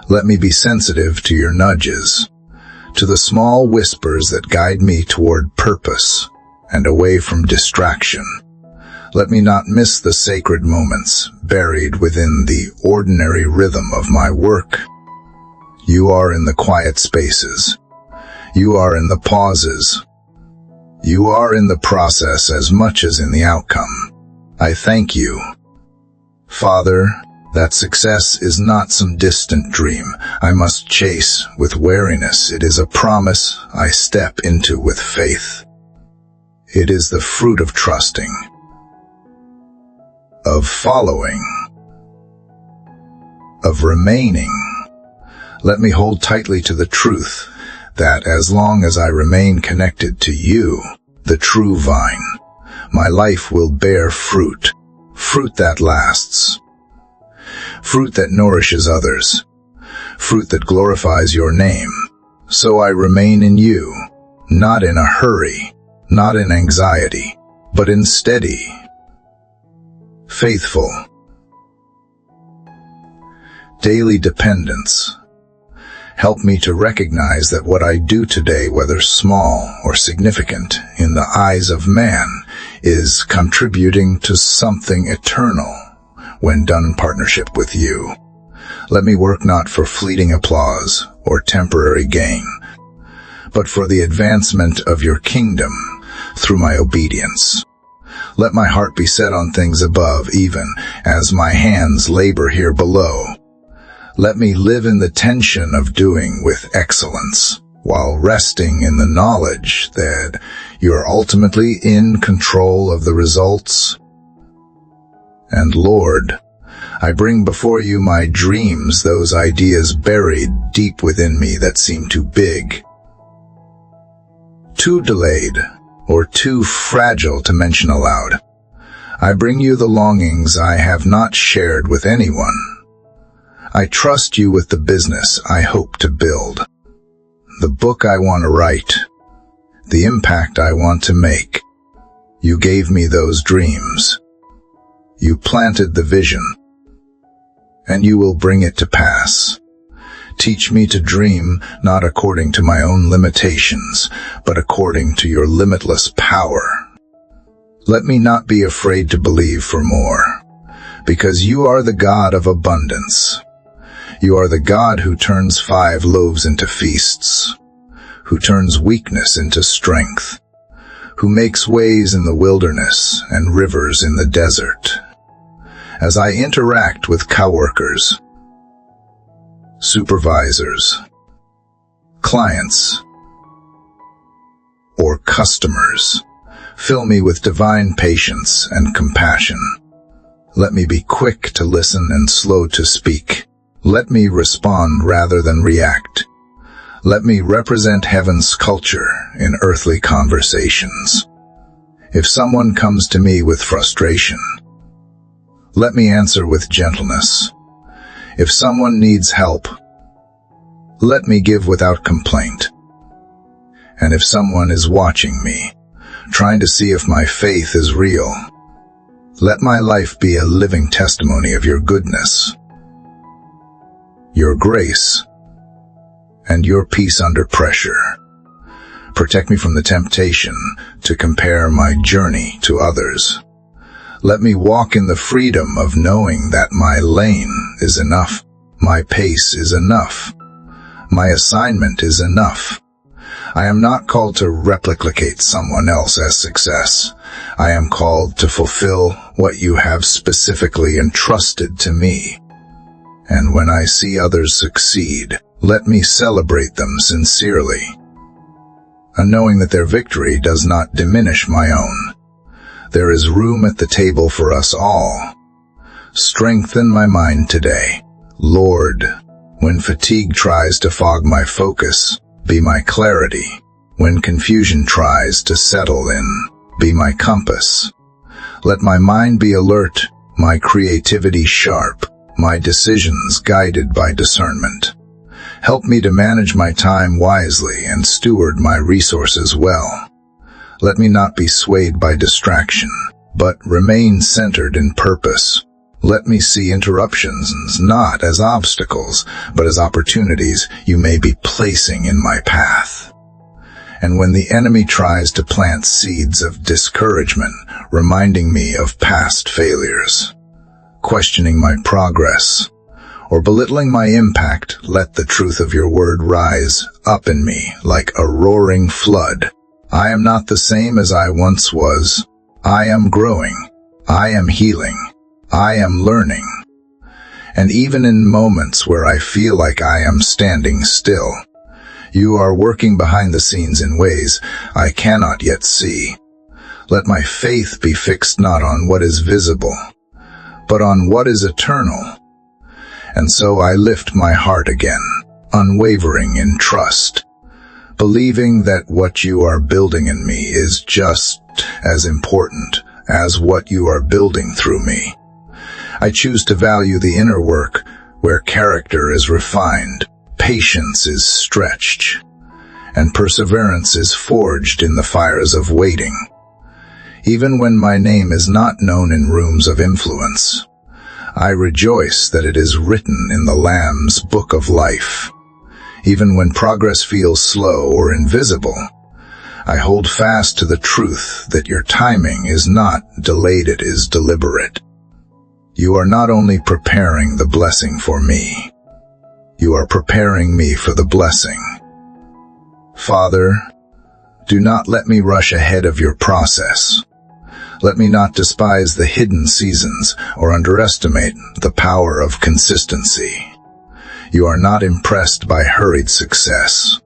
Let me be sensitive to your nudges, to the small whispers that guide me toward purpose and away from distraction. Let me not miss the sacred moments buried within the ordinary rhythm of my work. You are in the quiet spaces. You are in the pauses. You are in the process as much as in the outcome. I thank you, Father, that success is not some distant dream I must chase with wariness. It is a promise I step into with faith. It is the fruit of trusting, of following, of remaining. Let me hold tightly to the truth that as long as I remain connected to you, the true vine, my life will bear fruit, fruit that lasts, fruit that nourishes others, fruit that glorifies your name. So I remain in you, not in a hurry, not in anxiety, but in steady, faithful, daily dependence. Help me to recognize that what I do today, whether small or significant in the eyes of man, is contributing to something eternal when done in partnership with you. Let me work not for fleeting applause or temporary gain, but for the advancement of your kingdom through my obedience. Let my heart be set on things above, even as my hands labor here below. Let me live in the tension of doing with excellence, while resting in the knowledge that you are ultimately in control of the results. And Lord, I bring before you my dreams, those ideas buried deep within me that seem too big, too delayed, or too fragile to mention aloud. I bring you the longings I have not shared with anyone. I trust you with the business I hope to build, the book I want to write, the impact I want to make. You gave me those dreams. You planted the vision, and you will bring it to pass. Teach me to dream not according to my own limitations, but according to your limitless power. Let me not be afraid to believe for more, because you are the God of abundance. You are the God who turns 5 loaves into feasts, who turns weakness into strength, who makes ways in the wilderness and rivers in the desert. As I interact with coworkers, supervisors, clients, or customers, fill me with divine patience and compassion. Let me be quick to listen and slow to speak. Let me respond rather than react. Let me represent heaven's culture in earthly conversations. If someone comes to me with frustration, let me answer with gentleness. If someone needs help, let me give without complaint. And if someone is watching me, trying to see if my faith is real, let my life be a living testimony of your goodness, your grace, and your peace under pressure. Protect me from the temptation to compare my journey to others. Let me walk in the freedom of knowing that my lane is enough, my pace is enough, my assignment is enough. I am not called to replicate someone else's success. I am called to fulfill what you have specifically entrusted to me. And when I see others succeed, let me celebrate them sincerely, and knowing that their victory does not diminish my own. There is room at the table for us all. Strengthen my mind today, Lord. When fatigue tries to fog my focus, be my clarity. When confusion tries to settle in, be my compass. Let my mind be alert, my creativity sharp, my decisions guided by discernment. Help me to manage my time wisely and steward my resources well. Let me not be swayed by distraction, but remain centered in purpose. Let me see interruptions not as obstacles, but as opportunities you may be placing in my path. And when the enemy tries to plant seeds of discouragement, reminding me of past failures, questioning my progress, or belittling my impact, let the truth of your word rise up in me like a roaring flood. I am not the same as I once was. I am growing. I am healing. I am learning. And even in moments where I feel like I am standing still, you are working behind the scenes in ways I cannot yet see. Let my faith be fixed not on what is visible, but on what is eternal. And so I lift my heart again, unwavering in trust, believing that what you are building in me is just as important as what you are building through me. I choose to value the inner work where character is refined, patience is stretched, and perseverance is forged in the fires of waiting. Even when my name is not known in rooms of influence, I rejoice that it is written in the Lamb's book of life. Even when progress feels slow or invisible, I hold fast to the truth that your timing is not delayed, it is deliberate. You are not only preparing the blessing for me, you are preparing me for the blessing. Father, do not let me rush ahead of your process. Let me not despise the hidden seasons or underestimate the power of consistency. You are not impressed by hurried success.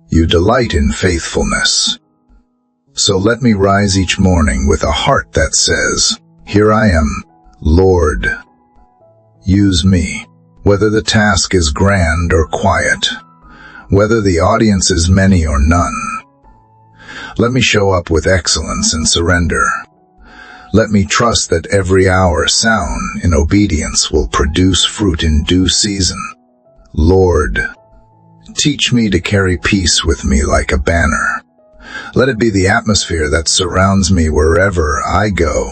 You delight in faithfulness. So let me rise each morning with a heart that says, "Here I am, Lord. Use me." Whether the task is grand or quiet, whether the audience is many or none, let me show up with excellence and surrender. Let me trust that every hour sown in obedience will produce fruit in due season. Lord, teach me to carry peace with me like a banner. Let it be the atmosphere that surrounds me wherever I go.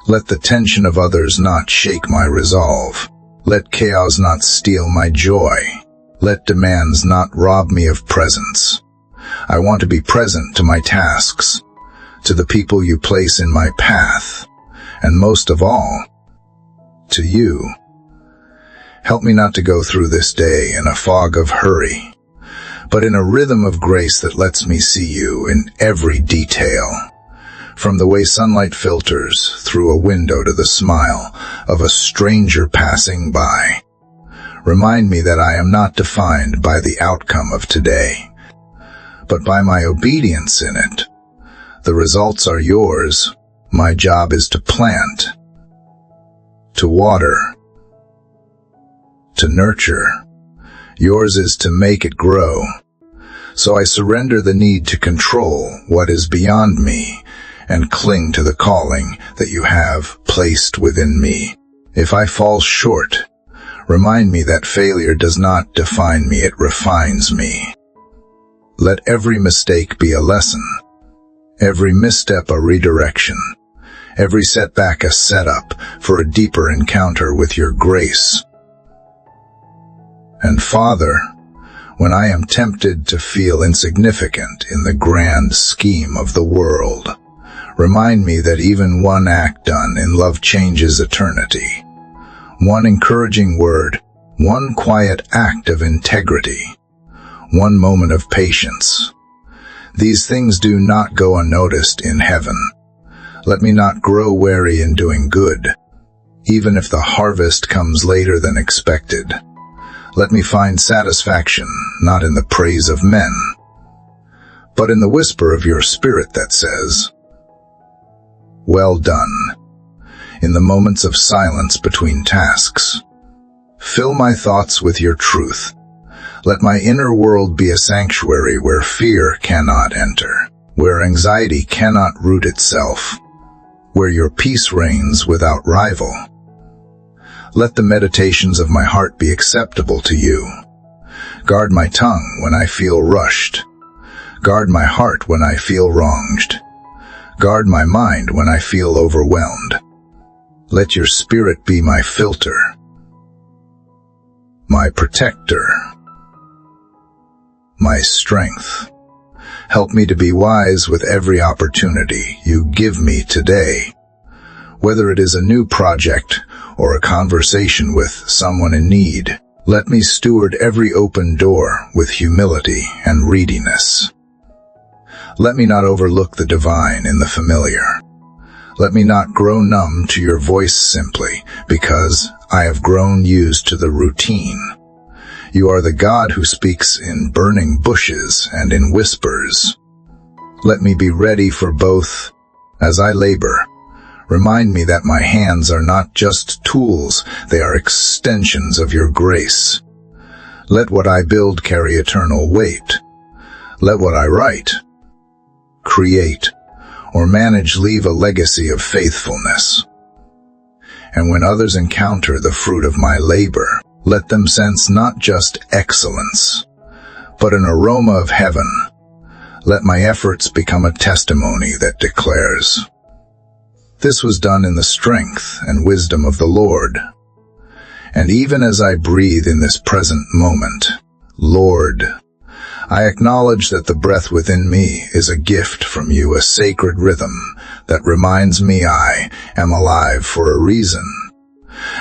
Let the tension of others not shake my resolve. Let chaos not steal my joy. Let demands not rob me of presence. I want to be present to my tasks, to the people you place in my path, and most of all, to you. Help me not to go through this day in a fog of hurry, but in a rhythm of grace that lets me see you in every detail, from the way sunlight filters through a window to the smile of a stranger passing by. Remind me that I am not defined by the outcome of today, but by my obedience in it. The results are yours. My job is to plant, to water, to nurture. Yours is to make it grow. So I surrender the need to control what is beyond me and cling to the calling that you have placed within me. If I fall short, remind me that failure does not define me, it refines me. Let every mistake be a lesson, every misstep a redirection, every setback a setup for a deeper encounter with your grace. And Father, when I am tempted to feel insignificant in the grand scheme of the world, remind me that even one act done in love changes eternity. One encouraging word, one quiet act of integrity, one moment of patience. These things do not go unnoticed in heaven. Let me not grow weary in doing good, even if the harvest comes later than expected. Let me find satisfaction not in the praise of men, but in the whisper of your Spirit that says, "Well done." In the moments of silence between tasks, fill my thoughts with your truth. Let my inner world be a sanctuary where fear cannot enter, where anxiety cannot root itself, where your peace reigns without rival. Let the meditations of my heart be acceptable to you. Guard my tongue when I feel rushed. Guard my heart when I feel wronged. Guard my mind when I feel overwhelmed. Let your Spirit be my filter, my protector, my strength. Help me to be wise with every opportunity you give me today, whether it is a new project or a conversation with someone in need. Let me steward every open door with humility and readiness. Let me not overlook the divine in the familiar. Let me not grow numb to your voice simply because I have grown used to the routine. You are the God who speaks in burning bushes and in whispers. Let me be ready for both as I labor. Remind me that my hands are not just tools, they are extensions of your grace. Let what I build carry eternal weight. Let what I write, create, or manage leave a legacy of faithfulness. And when others encounter the fruit of my labor, let them sense not just excellence, but an aroma of heaven. Let my efforts become a testimony that declares, "This was done in the strength and wisdom of the Lord." And even as I breathe in this present moment, Lord, I acknowledge that the breath within me is a gift from you, a sacred rhythm that reminds me I am alive for a reason,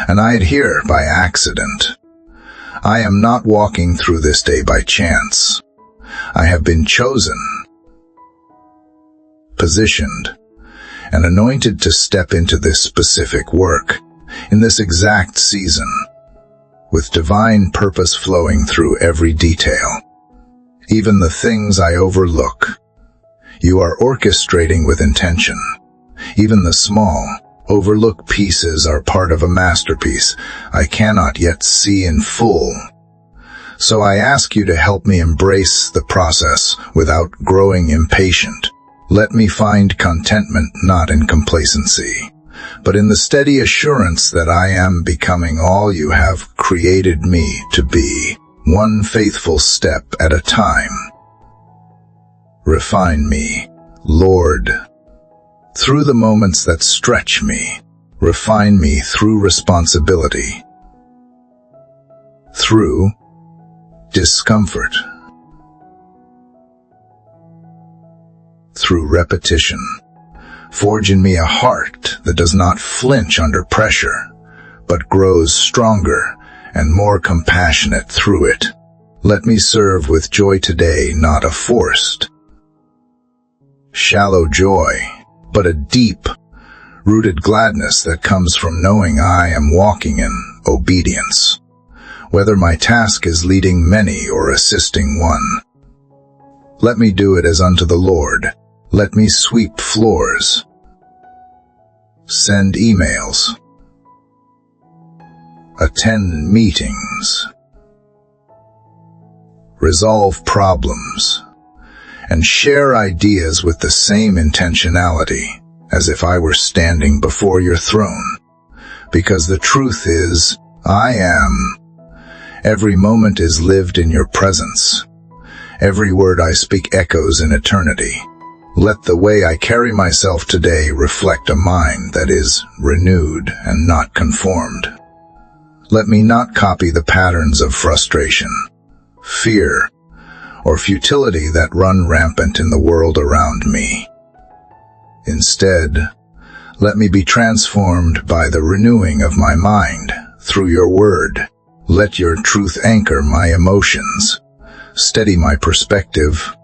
and I adhere by accident. I am not walking through this day by chance. I have been chosen, positioned, and anointed to step into this specific work, in this exact season, with divine purpose flowing through every detail. Even the things I overlook, you are orchestrating with intention. Even the small, overlooked pieces are part of a masterpiece I cannot yet see in full. So I ask you to help me embrace the process without growing impatient. Let me find contentment not in complacency, but in the steady assurance that I am becoming all you have created me to be, one faithful step at a time. Refine me, Lord, through the moments that stretch me. Refine me through responsibility, through discomfort, through repetition. Forge in me a heart that does not flinch under pressure, but grows stronger and more compassionate through it. Let me serve with joy today, not a forced, shallow joy, but a deep, rooted gladness that comes from knowing I am walking in obedience, whether my task is leading many or assisting one. Let me do it as unto the Lord. Let me sweep floors, send emails, attend meetings, resolve problems, and share ideas with the same intentionality as if I were standing before your throne. Because the truth is, I am. Every moment is lived in your presence. Every word I speak echoes in eternity. Let the way I carry myself today reflect a mind that is renewed and not conformed. Let me not copy the patterns of frustration, fear, or futility that run rampant in the world around me. Instead, let me be transformed by the renewing of my mind through your word. Let your truth anchor my emotions, steady my perspective,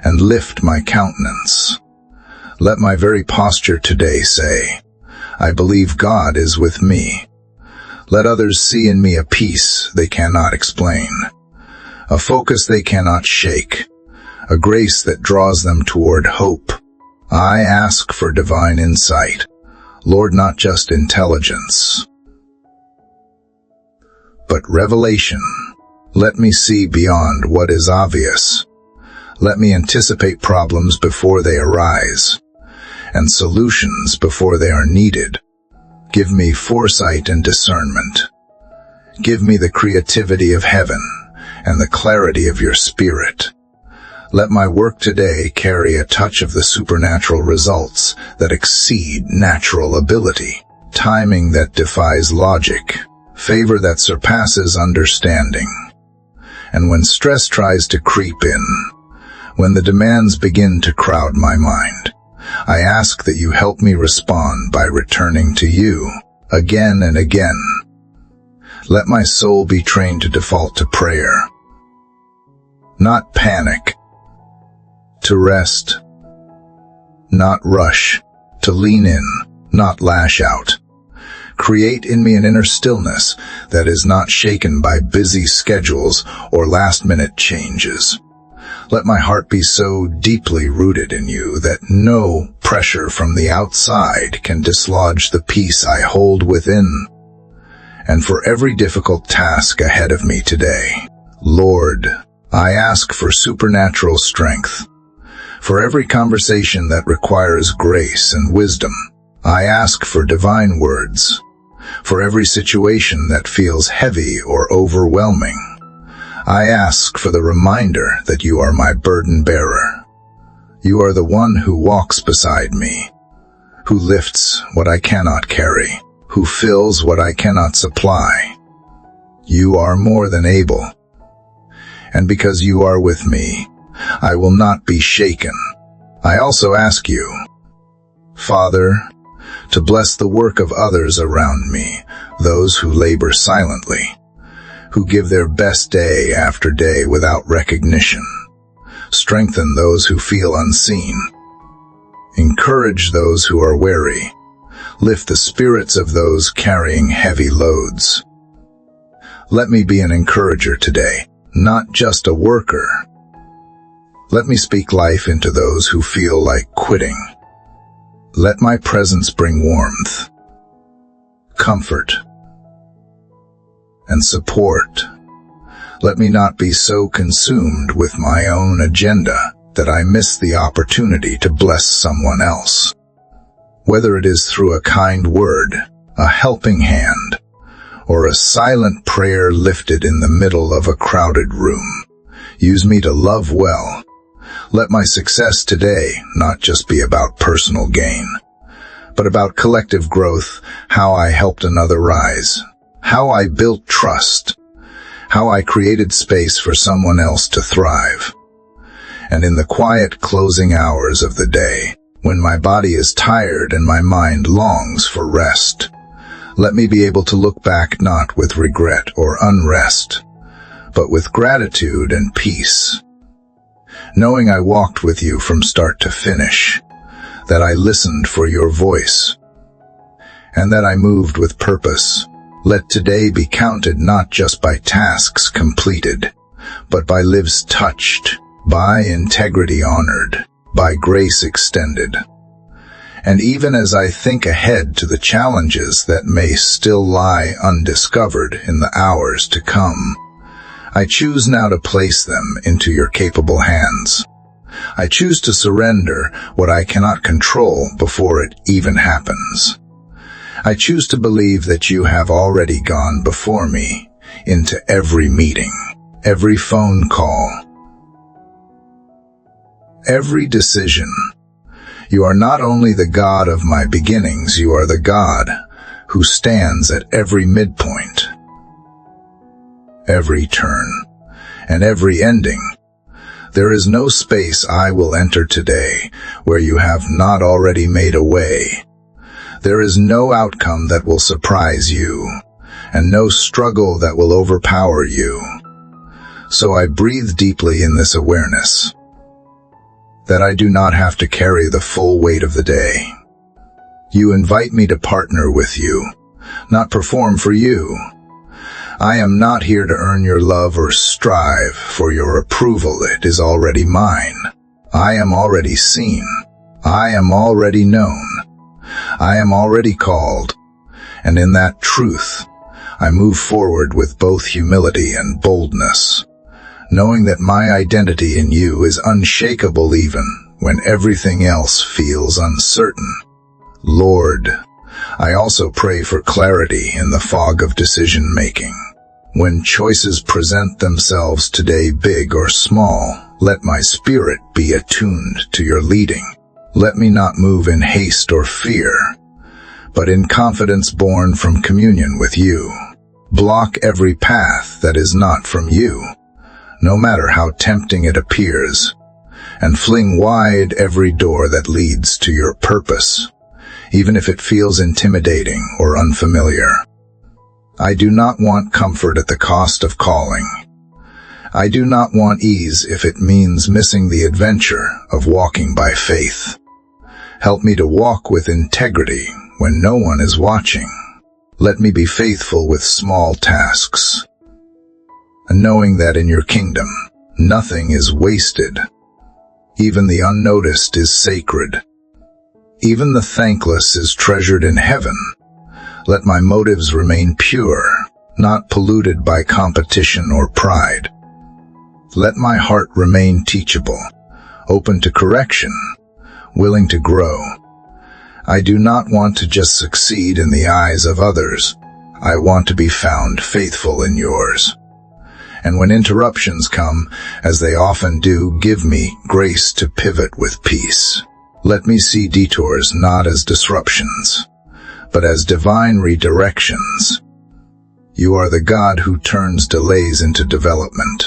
and lift my countenance. Let my very posture today say, I believe God is with me. Let others see in me a peace they cannot explain, a focus they cannot shake, a grace that draws them toward hope. I ask for divine insight, Lord, not just intelligence, but revelation. Let me see beyond what is obvious. Let me anticipate problems before they arise, and solutions before they are needed. Give me foresight and discernment. Give me the creativity of heaven and the clarity of your spirit. Let my work today carry a touch of the supernatural results that exceed natural ability, timing that defies logic, favor that surpasses understanding. And when stress tries to creep in, when the demands begin to crowd my mind, I ask that you help me respond by returning to you, again and again. Let my soul be trained to default to prayer, not panic, to rest, not rush, to lean in, not lash out. Create in me an inner stillness that is not shaken by busy schedules or last-minute changes. Let my heart be so deeply rooted in you that no pressure from the outside can dislodge the peace I hold within. And for every difficult task ahead of me today, Lord, I ask for supernatural strength. For every conversation that requires grace and wisdom, I ask for divine words. For every situation that feels heavy or overwhelming, I ask for the reminder that you are my burden bearer. You are the one who walks beside me, who lifts what I cannot carry, who fills what I cannot supply. You are more than able. And because you are with me, I will not be shaken. I also ask you, Father, to bless the work of others around me, those who labor silently, who give their best day after day without recognition. Strengthen those who feel unseen. Encourage those who are weary. Lift the spirits of those carrying heavy loads. Let me be an encourager today, not just a worker. Let me speak life into those who feel like quitting. Let my presence bring warmth, comfort, and support. Let me not be so consumed with my own agenda that I miss the opportunity to bless someone else. Whether it is through a kind word, a helping hand, or a silent prayer lifted in the middle of a crowded room, use me to love well. Let my success today not just be about personal gain, but about collective growth, how I helped another rise, how I built trust, how I created space for someone else to thrive. And in the quiet closing hours of the day, when my body is tired and my mind longs for rest, let me be able to look back not with regret or unrest, but with gratitude and peace, knowing I walked with you from start to finish, that I listened for your voice, and that I moved with purpose. Let today be counted not just by tasks completed, but by lives touched, by integrity honored, by grace extended. And even as I think ahead to the challenges that may still lie undiscovered in the hours to come, I choose now to place them into your capable hands. I choose to surrender what I cannot control before it even happens. I choose to believe that you have already gone before me into every meeting, every phone call, every decision. You are not only the God of my beginnings, you are the God who stands at every midpoint, every turn, and every ending. There is no space I will enter today where you have not already made a way. There is no outcome that will surprise you, and no struggle that will overpower you. So I breathe deeply in this awareness that I do not have to carry the full weight of the day. You invite me to partner with you, not perform for you. I am not here to earn your love or strive for your approval. It is already mine. I am already seen. I am already known. I am already called. And in that truth, I move forward with both humility and boldness, knowing that my identity in you is unshakable even when everything else feels uncertain. Lord, I also pray for clarity in the fog of decision-making. When choices present themselves today, big or small, let my spirit be attuned to your leading. Let me not move in haste or fear, but in confidence born from communion with you. Block every path that is not from you, no matter how tempting it appears, and fling wide every door that leads to your purpose. even if it feels intimidating or unfamiliar. I do not want comfort at the cost of calling. I do not want ease if it means missing the adventure of walking by faith. Help me to walk with integrity when no one is watching. Let me be faithful with small tasks, and knowing that in your kingdom, nothing is wasted. Even the unnoticed is sacred. Even the thankless is treasured in heaven. Let my motives remain pure, not polluted by competition or pride. Let my heart remain teachable, open to correction, willing to grow. I do not want to just succeed in the eyes of others. I want to be found faithful in yours. And when interruptions come, as they often do, give me grace to pivot with peace. Let me see detours not as disruptions, but as divine redirections. You are the God who turns delays into development,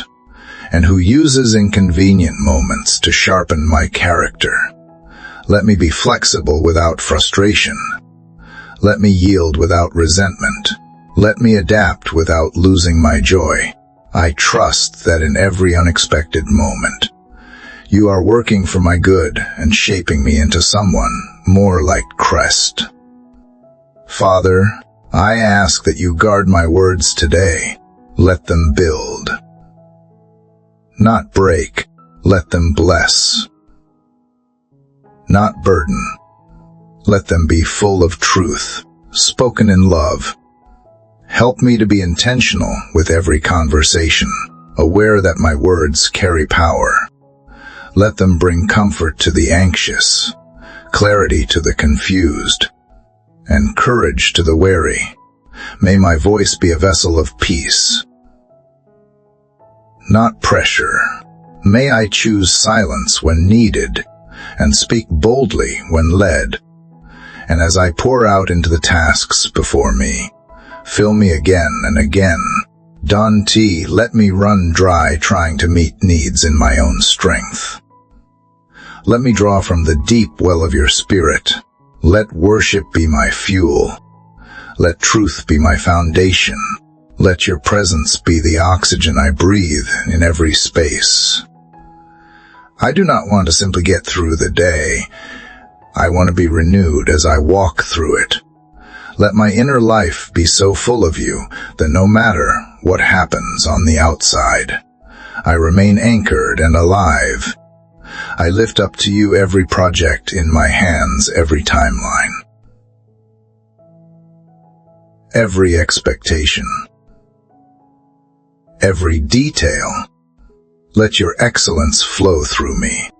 and who uses inconvenient moments to sharpen my character. Let me be flexible without frustration. Let me yield without resentment. Let me adapt without losing my joy. I trust that in every unexpected moment, you are working for my good and shaping me into someone more like Christ. Father, I ask that you guard my words today. Let them build, not break. Let them bless, not burden. Let them be full of truth, spoken in love. Help me to be intentional with every conversation, aware that my words carry power. Let them bring comfort to the anxious, clarity to the confused, and courage to the wary. May my voice be a vessel of peace, not pressure. May I choose silence when needed and speak boldly when led. And as I pour out into the tasks before me, fill me again and again. Don T, let me run dry trying to meet needs in my own strength. Let me draw from the deep well of your spirit. Let worship be my fuel. Let truth be my foundation. Let your presence be the oxygen I breathe in every space. I do not want to simply get through the day. I want to be renewed as I walk through it. Let my inner life be so full of you that no matter what happens on the outside, I remain anchored and alive. I lift up to you every project in my hands, every timeline, every expectation, every detail. Let your excellence flow through me.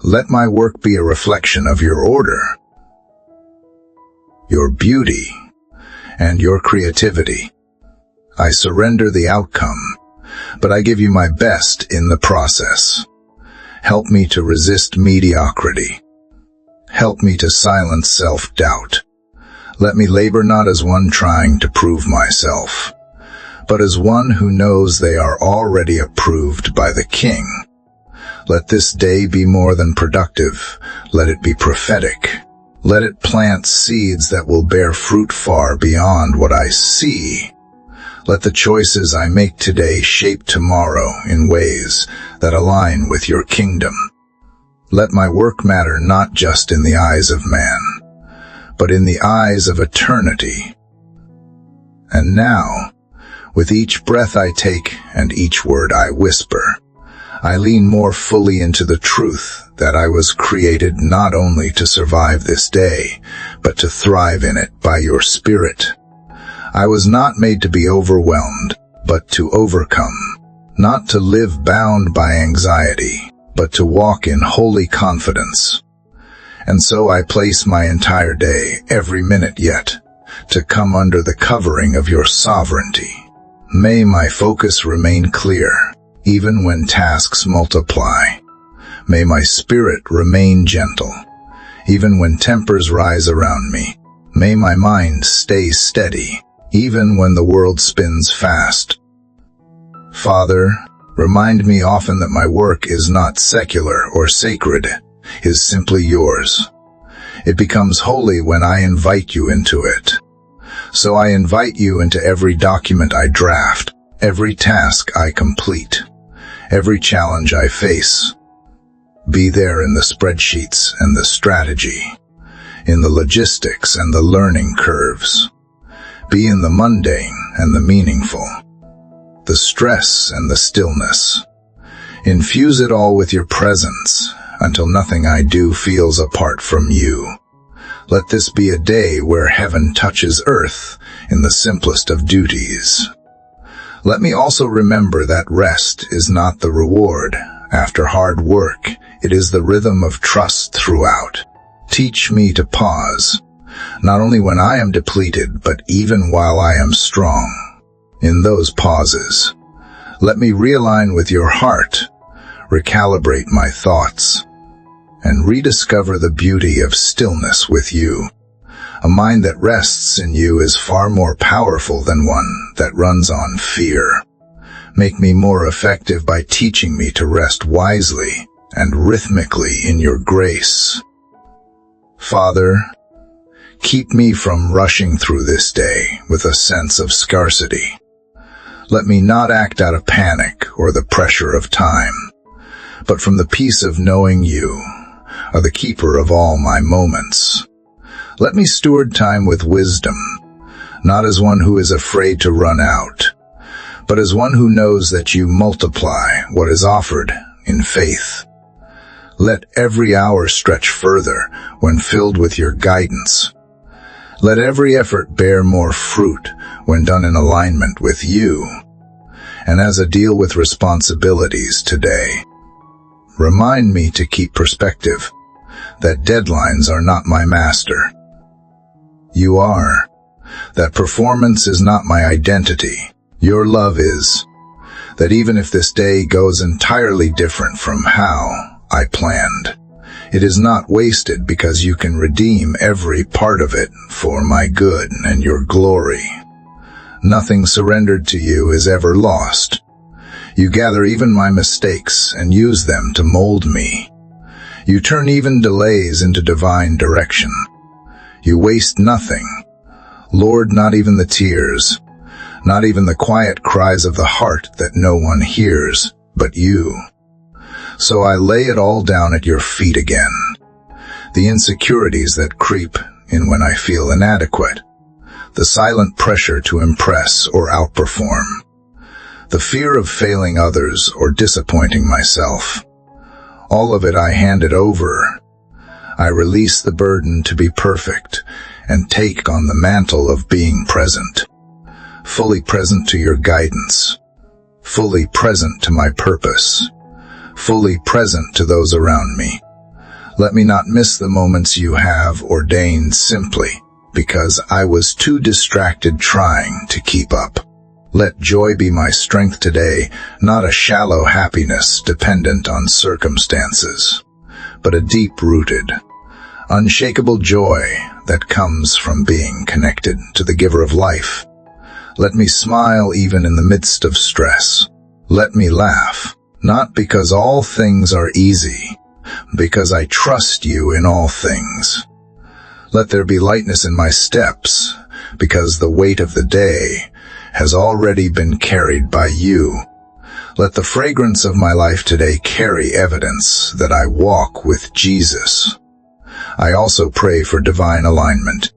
Let my work be a reflection of your order, your beauty, and your creativity. I surrender the outcome, but I give you my best in the process. Help me to resist mediocrity. Help me to silence self-doubt. Let me labor not as one trying to prove myself, but as one who knows they are already approved by the King. Let this day be more than productive. Let it be prophetic. Let it plant seeds that will bear fruit far beyond what I see. Let the choices I make today shape tomorrow in ways that align with your kingdom. Let my work matter not just in the eyes of man, but in the eyes of eternity. And now, with each breath I take and each word I whisper, I lean more fully into the truth that I was created not only to survive this day, but to thrive in it by your Spirit. I was not made to be overwhelmed, but to overcome, not to live bound by anxiety, but to walk in holy confidence. And so I place my entire day, every minute yet, to come under the covering of your sovereignty. May my focus remain clear, even when tasks multiply. May my spirit remain gentle, even when tempers rise around me. May my mind stay steady, even when the world spins fast. Father, remind me often that my work is not secular or sacred, is simply yours. It becomes holy when I invite you into it. So I invite you into every document I draft, every task I complete, every challenge I face. Be there in the spreadsheets and the strategy, in the logistics and the learning curves. Be in the mundane and the meaningful, the stress and the stillness. Infuse it all with your presence until nothing I do feels apart from you. Let this be a day where heaven touches earth in the simplest of duties. Let me also remember that rest is not the reward after hard work. It is the rhythm of trust throughout. Teach me to pause, not only when I am depleted, but even while I am strong. In those pauses, let me realign with your heart, recalibrate my thoughts, and rediscover the beauty of stillness with you. A mind that rests in you is far more powerful than one that runs on fear. Make me more effective by teaching me to rest wisely and rhythmically in your grace. Father, keep me from rushing through this day with a sense of scarcity. Let me not act out of panic or the pressure of time, but from the peace of knowing you are the keeper of all my moments. Let me steward time with wisdom, not as one who is afraid to run out, but as one who knows that you multiply what is offered in faith. Let every hour stretch further when filled with your guidance. Let every effort bear more fruit when done in alignment with you. And as I deal with responsibilities today, remind me to keep perspective, that deadlines are not my master. You are. That performance is not my identity. Your love is. That even if this day goes entirely different from how I planned, it is not wasted because you can redeem every part of it for my good and your glory. Nothing surrendered to you is ever lost. You gather even my mistakes and use them to mold me. You turn even delays into divine direction. You waste nothing. Lord, not even the tears, not even the quiet cries of the heart that no one hears but you. So I lay it all down at your feet again. The insecurities that creep in when I feel inadequate, the silent pressure to impress or outperform, the fear of failing others or disappointing myself. All of it I hand it over. I release the burden to be perfect and take on the mantle of being present, fully present to your guidance, fully present to my purpose, fully present to those around me. Let me not miss the moments you have ordained simply because I was too distracted trying to keep up. Let joy be my strength today, not a shallow happiness dependent on circumstances, but a deep-rooted, unshakable joy that comes from being connected to the giver of life. Let me smile even in the midst of stress. Let me laugh, not because all things are easy, because I trust you in all things. Let there be lightness in my steps, because the weight of the day has already been carried by you. Let the fragrance of my life today carry evidence that I walk with Jesus. I also pray for divine alignment,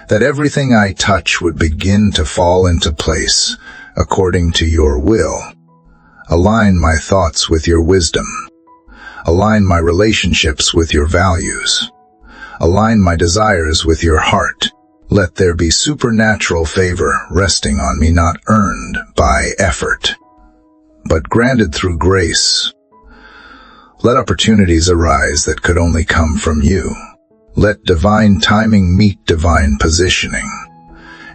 that everything I touch would begin to fall into place according to your will. Align my thoughts with your wisdom. Align my relationships with your values. Align my desires with your heart. Let there be supernatural favor resting on me, not earned by effort, but granted through grace. Let opportunities arise that could only come from you. Let divine timing meet divine positioning,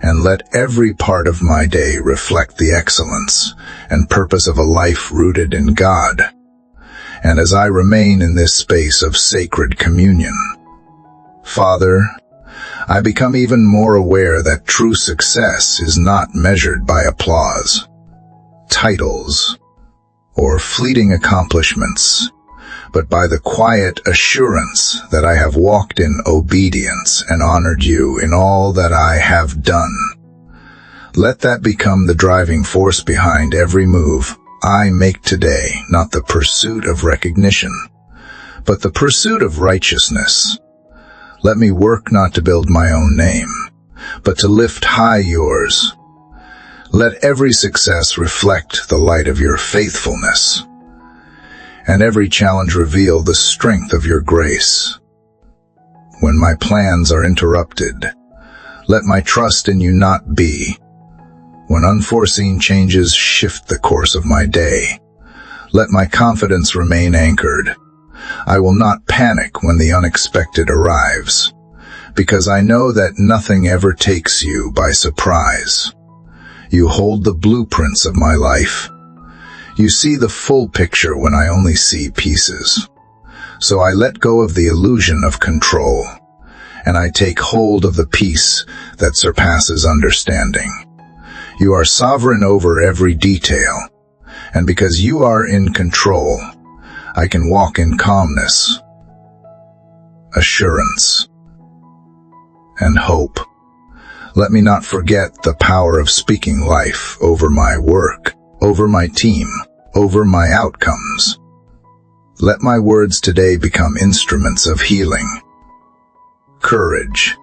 and let every part of my day reflect the excellence and purpose of a life rooted in God. And as I remain in this space of sacred communion, Father, I become even more aware that true success is not measured by applause, titles, or fleeting accomplishments, but by the quiet assurance that I have walked in obedience and honored you in all that I have done. Let that become the driving force behind every move I make today, not the pursuit of recognition, but the pursuit of righteousness. Let me work not to build my own name, but to lift high yours. Let every success reflect the light of your faithfulness, and every challenge reveal the strength of your grace. When my plans are interrupted, let my trust in you not be. When unforeseen changes shift the course of my day, let my confidence remain anchored. I will not panic when the unexpected arrives, because I know that nothing ever takes you by surprise. You hold the blueprints of my life. You see the full picture when I only see pieces. So I let go of the illusion of control, and I take hold of the peace that surpasses understanding. You are sovereign over every detail, and because you are in control, I can walk in calmness, assurance, and hope. Let me not forget the power of speaking life over my work, over my team, over my outcomes. Let my words today become instruments of healing, courage,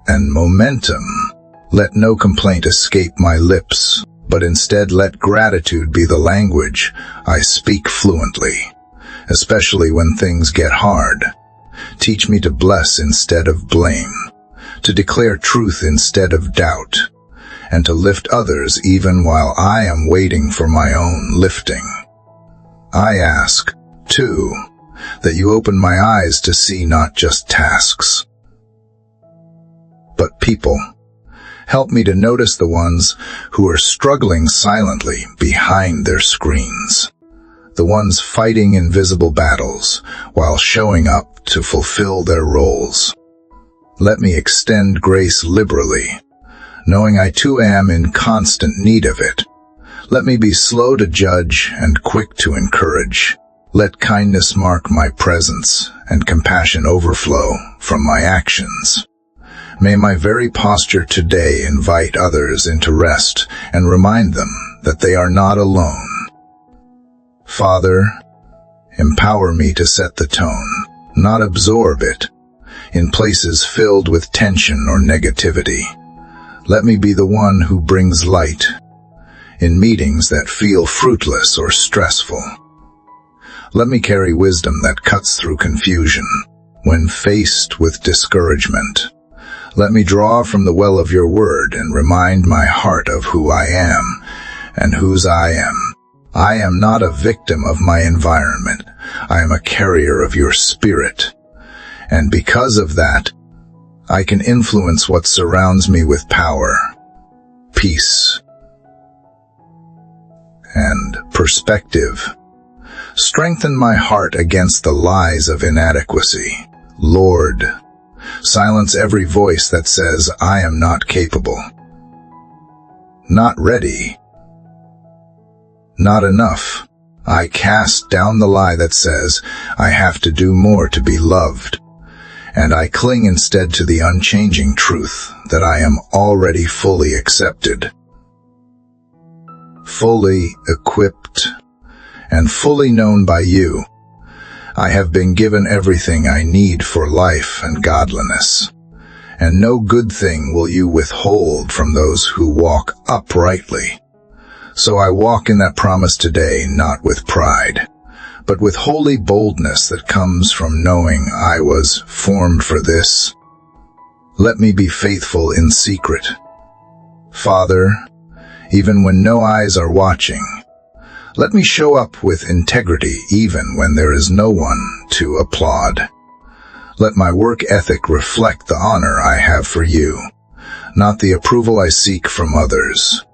and momentum. Let no complaint escape my lips, but instead let gratitude be the language I speak fluently, especially when things get hard. Teach me to bless instead of blame, to declare truth instead of doubt, and to lift others even while I am waiting for my own lifting. I ask, too, that you open my eyes to see not just tasks, but people. Help me to notice the ones who are struggling silently behind their screens, the ones fighting invisible battles while showing up to fulfill their roles. Let me extend grace liberally, knowing I too am in constant need of it. Let me be slow to judge and quick to encourage. Let kindness mark my presence and compassion overflow from my actions. May my very posture today invite others into rest and remind them that they are not alone. Father, empower me to set the tone, not absorb it, in places filled with tension or negativity. Let me be the one who brings light in meetings that feel fruitless or stressful. Let me carry wisdom that cuts through confusion when faced with discouragement. Let me draw from the well of your word and remind my heart of who I am and whose I am. I am not a victim of my environment. I am a carrier of your spirit. And because of that, I can influence what surrounds me with power, peace, and perspective. Strengthen my heart against the lies of inadequacy. Lord, silence every voice that says I am not capable, not ready, not enough. I cast down the lie that says I have to do more to be loved, and I cling instead to the unchanging truth that I am already fully accepted, fully equipped, and fully known by you. I have been given everything I need for life and godliness, and no good thing will you withhold from those who walk uprightly. So I walk in that promise today, not with pride, but with holy boldness that comes from knowing I was formed for this. Let me be faithful in secret, Father, even when no eyes are watching. Let me show up with integrity even when there is no one to applaud. Let my work ethic reflect the honor I have for you, not the approval I seek from others.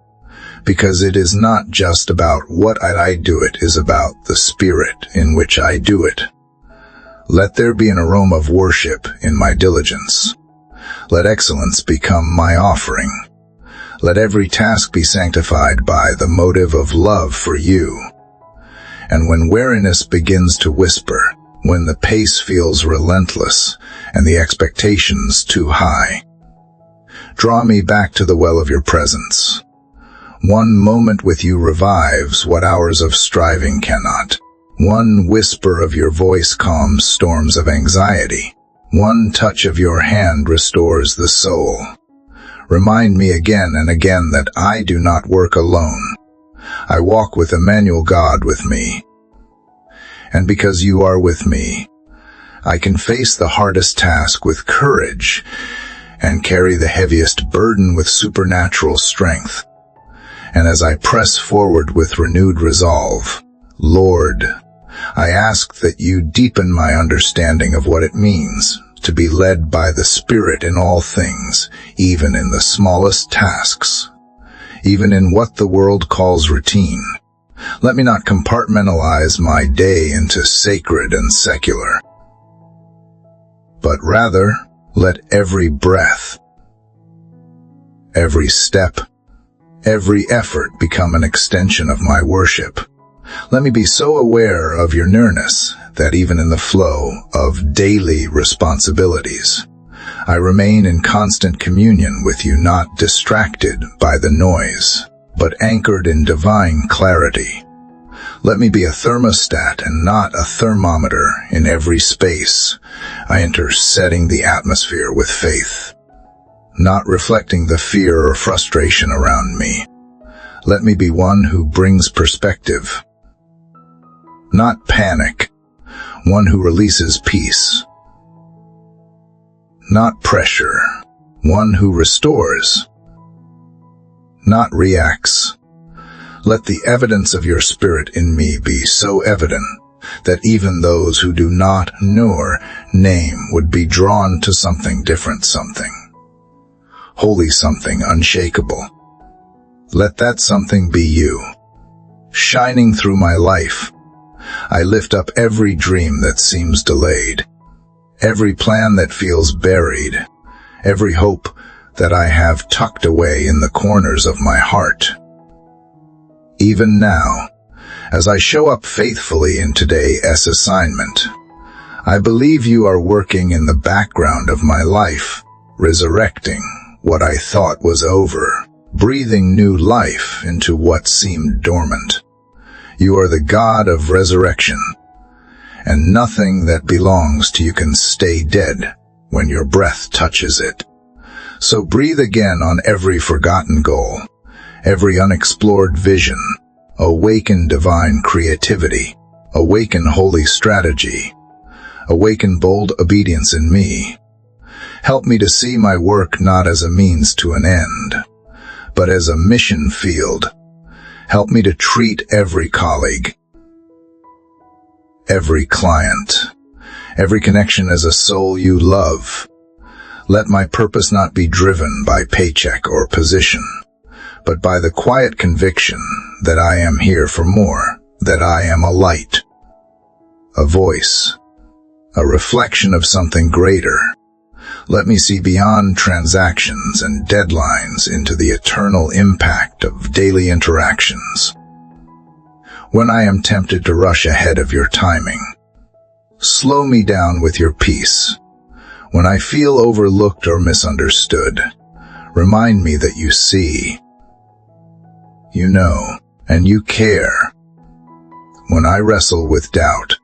Because it is not just about what I do, it is about the spirit in which I do it. Let there be an aroma of worship in my diligence. Let excellence become my offering. Let every task be sanctified by the motive of love for you. And when weariness begins to whisper, when the pace feels relentless and the expectations too high, draw me back to the well of your presence. One moment with you revives what hours of striving cannot. One whisper of your voice calms storms of anxiety. One touch of your hand restores the soul. Remind me again and again that I do not work alone. I walk with Emmanuel, God with me. And because you are with me, I can face the hardest task with courage and carry the heaviest burden with supernatural strength. And as I press forward with renewed resolve, Lord, I ask that you deepen my understanding of what it means to be led by the Spirit in all things, even in the smallest tasks, even in what the world calls routine. Let me not compartmentalize my day into sacred and secular, but rather let every breath, every step, every effort become an extension of my worship. Let me be so aware of your nearness that even in the flow of daily responsibilities, I remain in constant communion with you, not distracted by the noise, but anchored in divine clarity. Let me be a thermostat and not a thermometer in every space I enter, setting the atmosphere with faith, not reflecting the fear or frustration around me. Let me be one who brings perspective, not panic, one who releases peace, not pressure, one who restores, not reacts. Let the evidence of your Spirit in me be so evident that even those who do not nor name would be drawn to something different, something holy, something unshakable. Let that something be you, shining through my life. I lift up every dream that seems delayed, every plan that feels buried, every hope that I have tucked away in the corners of my heart. Even now, as I show up faithfully in today's assignment, I believe you are working in the background of my life, resurrecting what I thought was over, breathing new life into what seemed dormant. You are the God of resurrection, and nothing that belongs to you can stay dead when your breath touches it. So breathe again on every forgotten goal, every unexplored vision. Awaken divine creativity, awaken holy strategy, awaken bold obedience in me. Help me to see my work not as a means to an end, but as a mission field. Help me to treat every colleague, every client, every connection as a soul you love. Let my purpose not be driven by paycheck or position, but by the quiet conviction that I am here for more, that I am a light, a voice, a reflection of something greater. Let me see beyond transactions and deadlines into the eternal impact of daily interactions. When I am tempted to rush ahead of your timing, slow me down with your peace. When I feel overlooked or misunderstood, remind me that you see, you know, and you care. When I wrestle with doubt,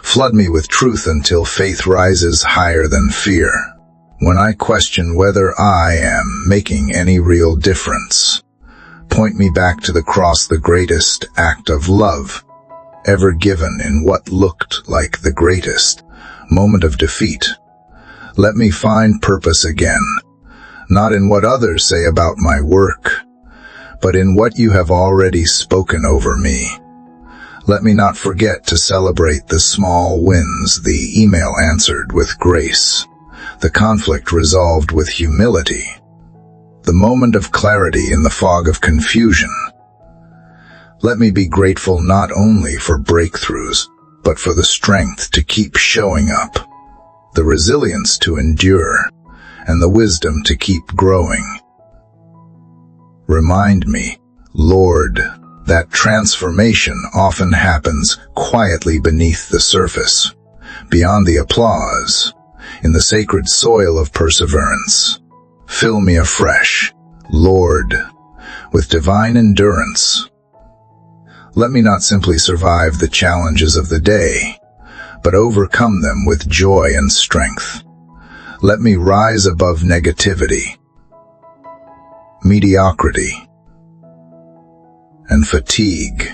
flood me with truth until faith rises higher than fear. When I question whether I am making any real difference, point me back to the cross, the greatest act of love ever given in what looked like the greatest moment of defeat. Let me find purpose again, not in what others say about my work, but in what you have already spoken over me. Let me not forget to celebrate the small wins, the email answered with grace, the conflict resolved with humility, the moment of clarity in the fog of confusion. Let me be grateful not only for breakthroughs, but for the strength to keep showing up, the resilience to endure, and the wisdom to keep growing. Remind me, Lord, That transformation often happens quietly beneath the surface, beyond the applause, in the sacred soil of perseverance. Fill me afresh, Lord, with divine endurance. Let me not simply survive the challenges of the day, but overcome them with joy and strength. Let me rise above negativity, mediocrity, and fatigue,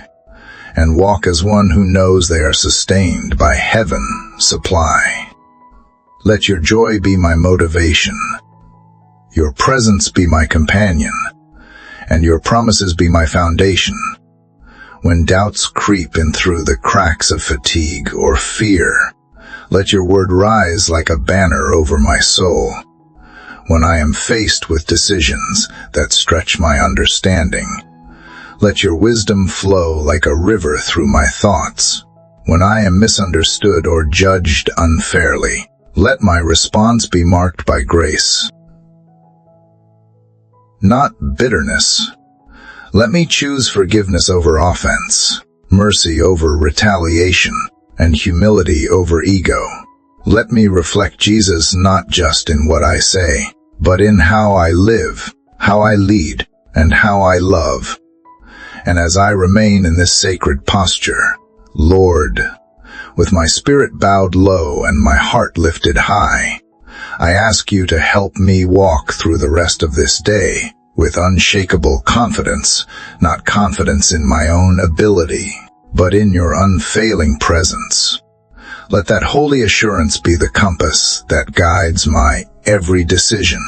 and walk as one who knows they are sustained by heaven's supply. Let your joy be my motivation, your presence be my companion, and your promises be my foundation. When doubts creep in through the cracks of fatigue or fear, let your word rise like a banner over my soul. When I am faced with decisions that stretch my understanding, let your wisdom flow like a river through my thoughts. When I am misunderstood or judged unfairly, let my response be marked by grace, not bitterness. Let me choose forgiveness over offense, mercy over retaliation, and humility over ego. Let me reflect Jesus not just in what I say, but in how I live, how I lead, and how I love. And as I remain in this sacred posture, Lord, with my spirit bowed low and my heart lifted high, I ask you to help me walk through the rest of this day with unshakable confidence, not confidence in my own ability, but in your unfailing presence. Let that holy assurance be the compass that guides my every decision,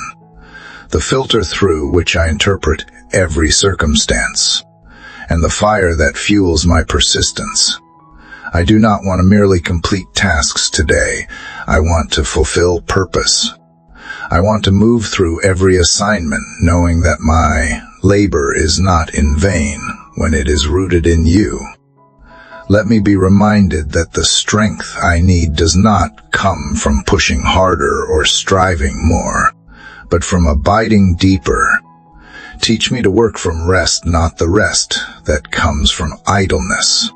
the filter through which I interpret every circumstance, and the fire that fuels my persistence. I do not want to merely complete tasks today. I want to fulfill purpose. I want to move through every assignment knowing that my labor is not in vain when it is rooted in you. Let me be reminded that the strength I need does not come from pushing harder or striving more, but from abiding deeper. Teach me to work from rest, not the rest that comes from idleness,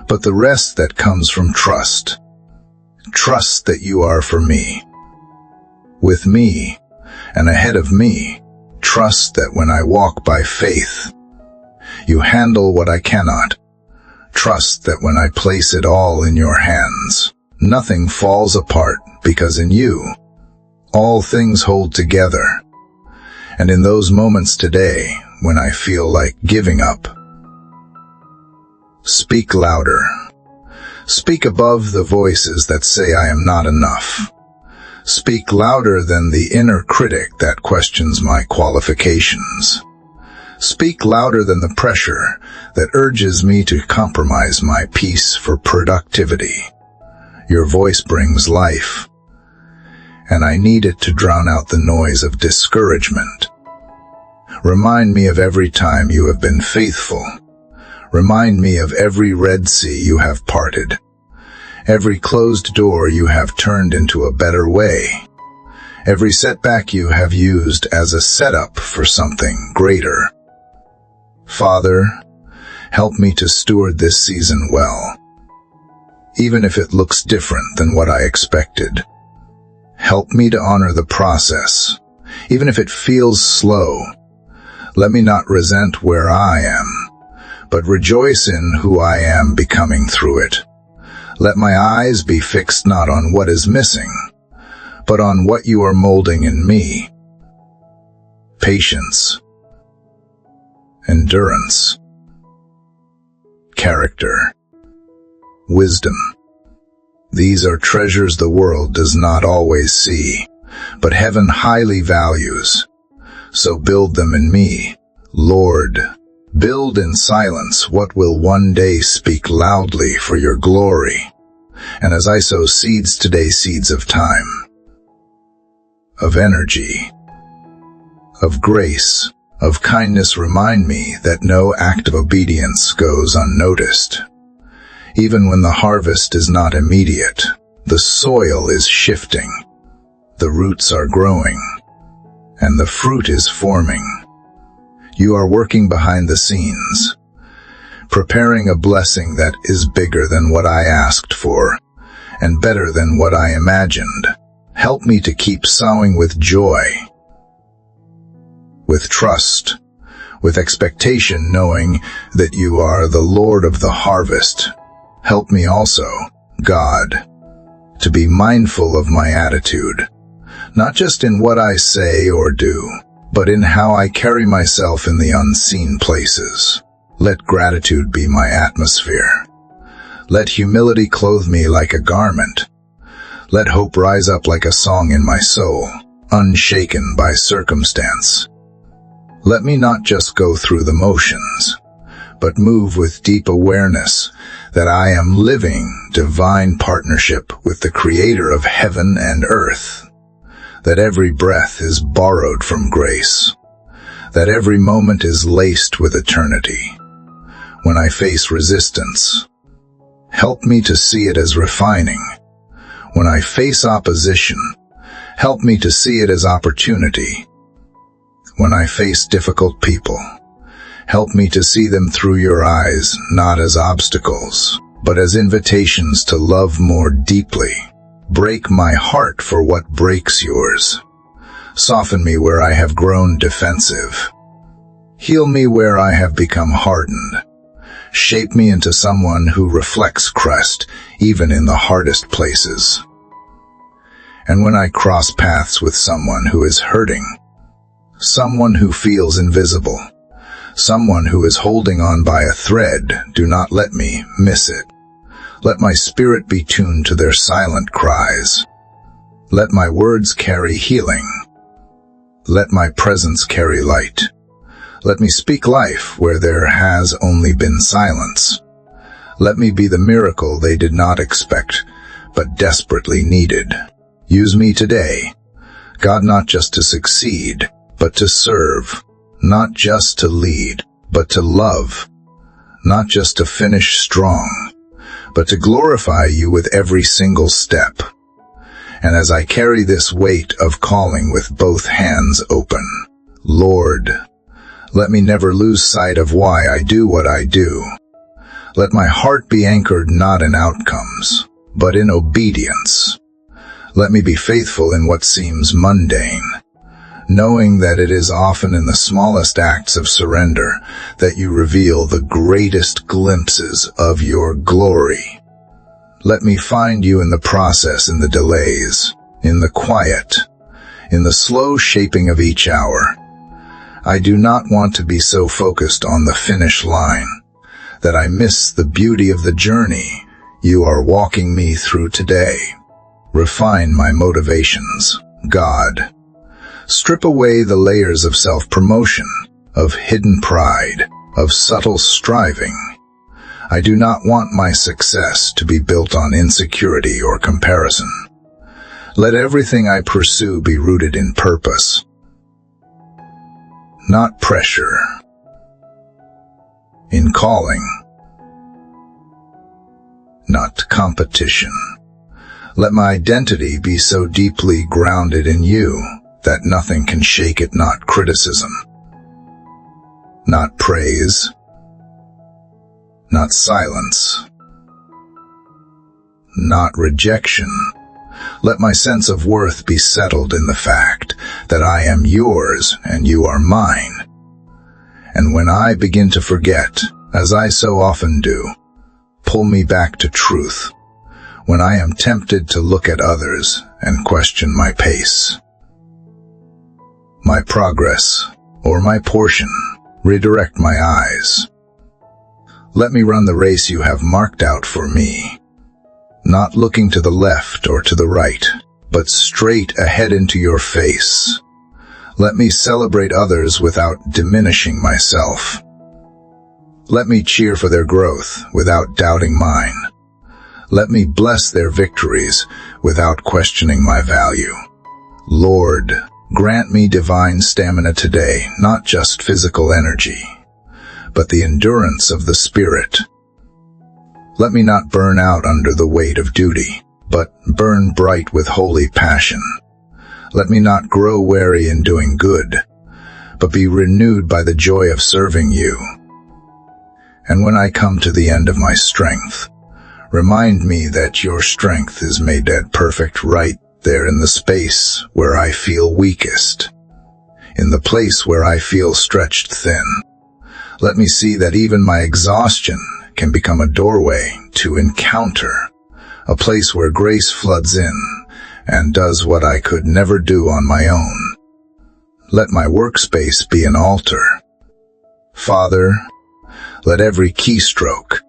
but the rest that comes from trust. Trust that you are for me, with me, and ahead of me. Trust that when I walk by faith, you handle what I cannot. Trust that when I place it all in your hands, nothing falls apart, because in you, all things hold together. And in those moments today, when I feel like giving up, speak louder. Speak above the voices that say I am not enough. Speak louder than the inner critic that questions my qualifications. Speak louder than the pressure that urges me to compromise my peace for productivity. Your voice brings life, and I need it to drown out the noise of discouragement. Remind me of every time you have been faithful. Remind me of every Red Sea you have parted, every closed door you have turned into a better way, every setback you have used as a setup for something greater. Father, help me to steward this season well, even if it looks different than what I expected. Help me to honor the process, even if it feels slow. Let me not resent where I am, but rejoice in who I am becoming through it. Let my eyes be fixed not on what is missing, but on what you are molding in me. Patience, endurance, character, wisdom. These are treasures the world does not always see, but heaven highly values. So build them in me, Lord. Build in silence what will one day speak loudly for your glory. And as I sow seeds today, seeds of time, of energy, of grace, of kindness, remind me that no act of obedience goes unnoticed. Even when the harvest is not immediate, the soil is shifting, the roots are growing, and the fruit is forming. You are working behind the scenes, preparing a blessing that is bigger than what I asked for and better than what I imagined. Help me to keep sowing with joy, with trust, with expectation, knowing that you are the Lord of the harvest. Help me also, God, to be mindful of my attitude, not just in what I say or do, but in how I carry myself in the unseen places. Let gratitude be my atmosphere. Let humility clothe me like a garment. Let hope rise up like a song in my soul, unshaken by circumstance. Let me not just go through the motions, but move with deep awareness that I am living divine partnership with the Creator of heaven and earth, that every breath is borrowed from grace, that every moment is laced with eternity. When I face resistance, help me to see it as refining. When I face opposition, help me to see it as opportunity. When I face difficult people, help me to see them through your eyes, not as obstacles, but as invitations to love more deeply. Break my heart for what breaks yours. Soften me where I have grown defensive. Heal me where I have become hardened. Shape me into someone who reflects Christ, even in the hardest places. And when I cross paths with someone who is hurting, someone who feels invisible, someone who is holding on by a thread, do not let me miss it. Let my spirit be tuned to their silent cries. Let my words carry healing. Let my presence carry light. Let me speak life where there has only been silence. Let me be the miracle they did not expect, but desperately needed. Use me today, God, not just to succeed, but to serve, not just to lead, but to love, not just to finish strong, but to glorify you with every single step. And as I carry this weight of calling with both hands open, Lord, let me never lose sight of why I do what I do. Let my heart be anchored not in outcomes, but in obedience. Let me be faithful in what seems mundane, knowing that it is often in the smallest acts of surrender that you reveal the greatest glimpses of your glory. Let me find you in the process, in the delays, in the quiet, in the slow shaping of each hour. I do not want to be so focused on the finish line that I miss the beauty of the journey you are walking me through today. Refine my motivations, God. Strip away the layers of self-promotion, of hidden pride, of subtle striving. I do not want my success to be built on insecurity or comparison. Let everything I pursue be rooted in purpose, not pressure, in calling, not competition. Let my identity be so deeply grounded in you that nothing can shake it, not criticism, not praise, not silence, not rejection. Let my sense of worth be settled in the fact that I am yours and you are mine. And when I begin to forget, as I so often do, pull me back to truth. When I am tempted to look at others and question my pace, my progress, or my portion, redirect my eyes. Let me run the race you have marked out for me, not looking to the left or to the right, but straight ahead into your face. Let me celebrate others without diminishing myself. Let me cheer for their growth without doubting mine. Let me bless their victories without questioning my value. Lord, grant me divine stamina today, not just physical energy, but the endurance of the Spirit. Let me not burn out under the weight of duty, but burn bright with holy passion. Let me not grow weary in doing good, but be renewed by the joy of serving you. And when I come to the end of my strength, remind me that your strength is made perfect right there in the space where I feel weakest, in the place where I feel stretched thin. Let me see that even my exhaustion can become a doorway to encounter, a place where grace floods in and does what I could never do on my own. Let my workspace be an altar. Father, let every keystroke,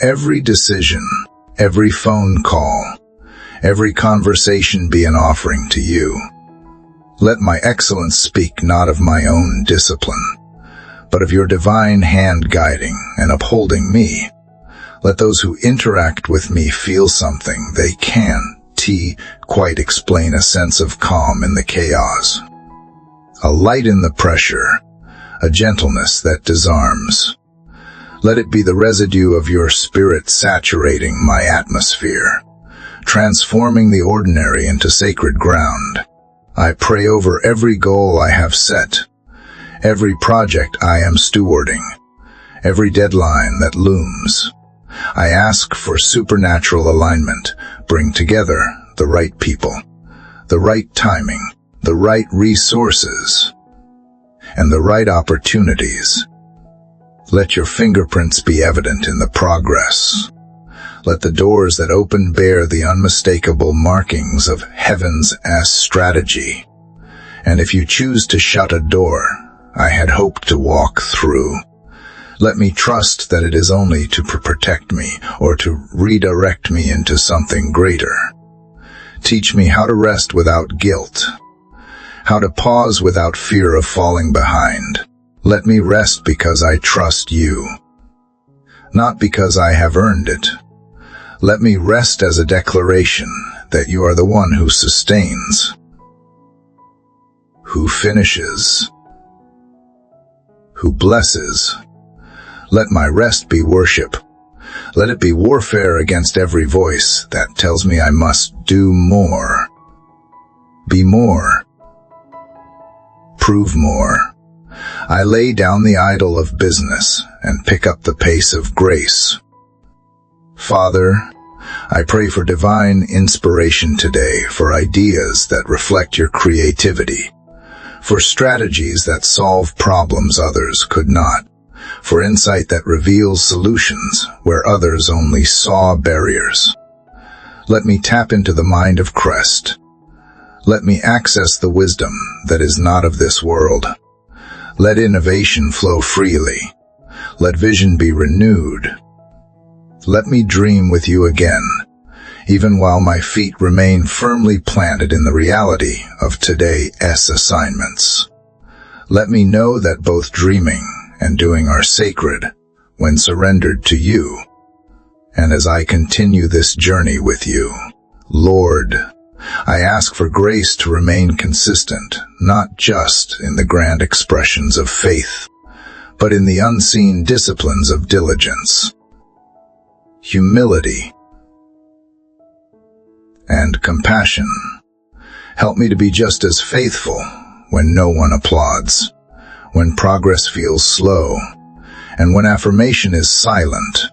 every decision, every phone call, every conversation be an offering to you. Let my excellence speak not of my own discipline, but of your divine hand guiding and upholding me. Let those who interact with me feel something they can't quite explain, a sense of calm in the chaos, a light in the pressure, a gentleness that disarms. Let it be the residue of your spirit saturating my atmosphere, transforming the ordinary into sacred ground. I pray over every goal I have set, every project I am stewarding, every deadline that looms. I ask for supernatural alignment. Bring together the right people, the right timing, the right resources, and the right opportunities. Let your fingerprints be evident in the progress. Let the doors that open bear the unmistakable markings of heaven's strategy. And if you choose to shut a door I had hoped to walk through, let me trust that it is only to protect me or to redirect me into something greater. Teach me how to rest without guilt, how to pause without fear of falling behind. Let me rest because I trust you, not because I have earned it. Let me rest as a declaration that you are the one who sustains, who finishes, who blesses. Let my rest be worship. Let it be warfare against every voice that tells me I must do more, be more, prove more. I lay down the idol of business and pick up the pace of grace. Father, I pray for divine inspiration today, for ideas that reflect your creativity, for strategies that solve problems others could not, for insight that reveals solutions where others only saw barriers. Let me tap into the mind of Christ. Let me access the wisdom that is not of this world. Let innovation flow freely. Let vision be renewed. Let me dream with you again, even while my feet remain firmly planted in the reality of today's assignments. Let me know that both dreaming and doing are sacred when surrendered to you. And as I continue this journey with you, Lord, I ask for grace to remain consistent, not just in the grand expressions of faith, but in the unseen disciplines of diligence, humility, and compassion. Help me to be just as faithful when no one applauds, when progress feels slow, and when affirmation is silent.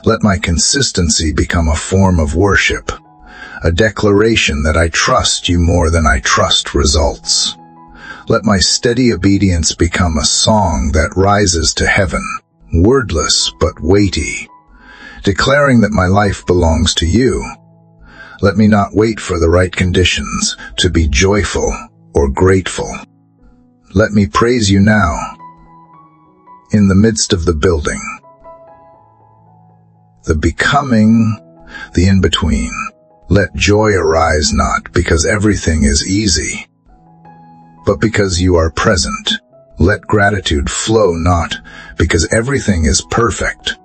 Let my consistency become a form of worship, a declaration that I trust you more than I trust results. Let my steady obedience become a song that rises to heaven, wordless but weighty, declaring that my life belongs to you. Let me not wait for the right conditions to be joyful or grateful. Let me praise you now, in the midst of the building, the becoming, the in-between. Let joy arise not because everything is easy, but because you are present. Let gratitude flow not because everything is perfect,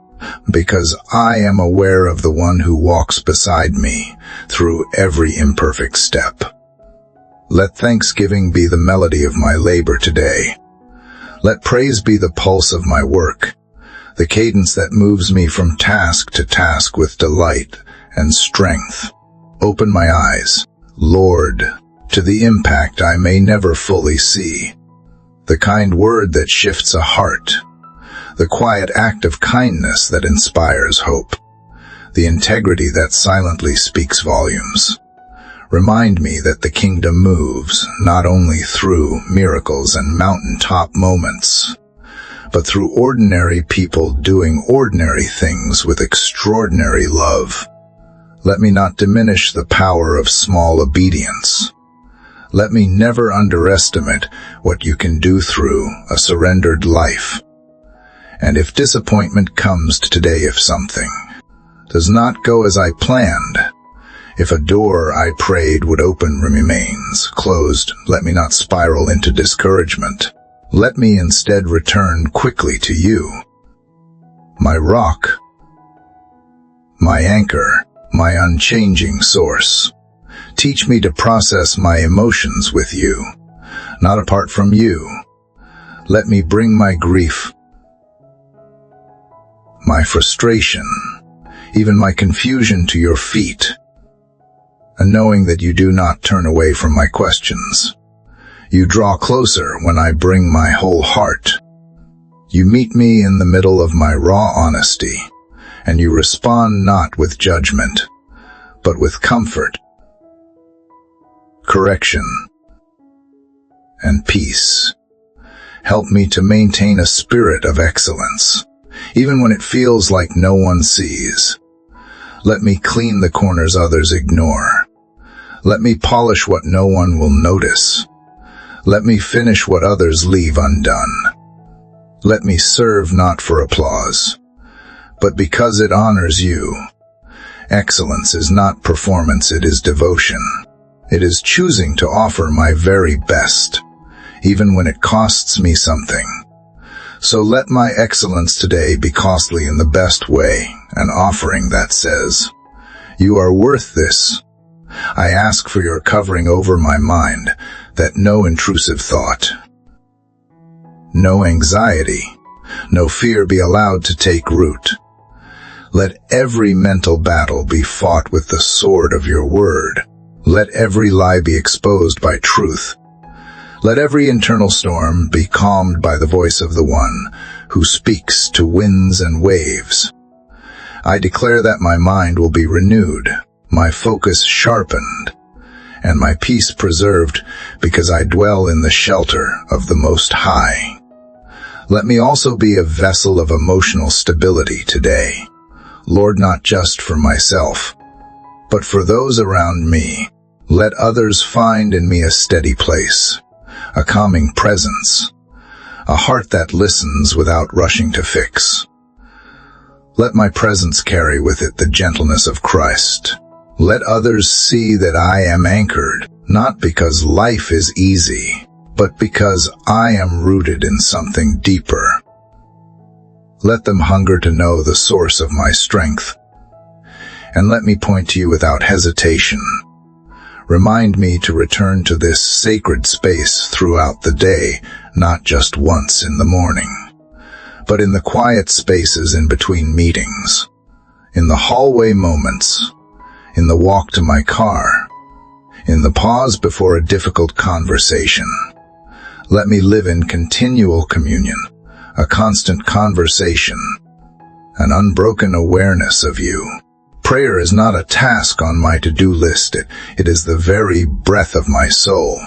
because I am aware of the one who walks beside me through every imperfect step. Let thanksgiving be the melody of my labor today. Let praise be the pulse of my work, the cadence that moves me from task to task with delight and strength. Open my eyes, Lord, to the impact I may never fully see, the kind word that shifts a heart, the quiet act of kindness that inspires hope, the integrity that silently speaks volumes. Remind me that the kingdom moves not only through miracles and mountaintop moments, but through ordinary people doing ordinary things with extraordinary love. Let me not diminish the power of small obedience. Let me never underestimate what you can do through a surrendered life. And if disappointment comes today, if something does not go as I planned, if a door I prayed would open remains closed, let me not spiral into discouragement. Let me instead return quickly to you, my rock, my anchor, my unchanging source. Teach me to process my emotions with you, not apart from you. Let me bring my grief, my frustration, even my confusion to your feet, and knowing that you do not turn away from my questions. You draw closer when I bring my whole heart. You meet me in the middle of my raw honesty, and you respond not with judgment, but with comfort, correction, and peace. Help me to maintain a spirit of excellence, even when it feels like no one sees. Let me clean the corners others ignore. Let me polish what no one will notice. Let me finish what others leave undone. Let me serve not for applause, but because it honors you. Excellence is not performance, it is devotion. It is choosing to offer my very best, even when it costs me something. So let my excellence today be costly in the best way, an offering that says, "You are worth this." I ask for your covering over my mind, that no intrusive thought, no anxiety, no fear be allowed to take root. Let every mental battle be fought with the sword of your word. Let every lie be exposed by truth. Let every internal storm be calmed by the voice of the one who speaks to winds and waves. I declare that my mind will be renewed, my focus sharpened, and my peace preserved, because I dwell in the shelter of the Most High. Let me also be a vessel of emotional stability today, Lord, not just for myself, but for those around me. Let others find in me a steady place, a calming presence, a heart that listens without rushing to fix. Let my presence carry with it the gentleness of Christ. Let others see that I am anchored, not because life is easy, but because I am rooted in something deeper. Let them hunger to know the source of my strength. And let me point to you without hesitation. Remind me to return to this sacred space throughout the day, not just once in the morning, but in the quiet spaces in between meetings, in the hallway moments, in the walk to my car, in the pause before a difficult conversation. Let me live in continual communion, a constant conversation, an unbroken awareness of you. Prayer is not a task on my to-do list. It is the very breath of my soul.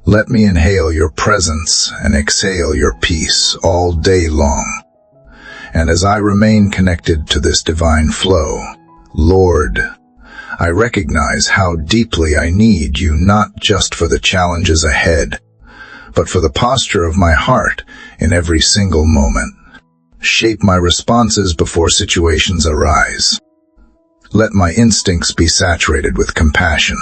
Let me inhale your presence and exhale your peace all day long. And as I remain connected to this divine flow, Lord, I recognize how deeply I need you, not just for the challenges ahead, but for the posture of my heart in every single moment. Shape my responses before situations arise. Let my instincts be saturated with compassion.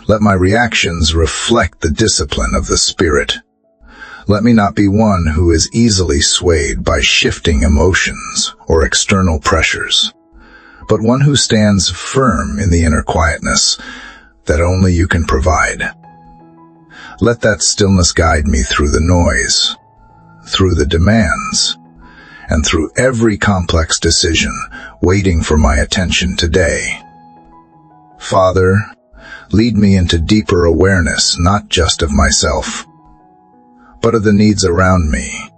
Let my reactions reflect the discipline of the Spirit. Let me not be one who is easily swayed by shifting emotions or external pressures, but one who stands firm in the inner quietness that only you can provide. Let that stillness guide me through the noise, through the demands, and through every complex decision waiting for my attention today. Father, lead me into deeper awareness, not just of myself, but of the needs around me.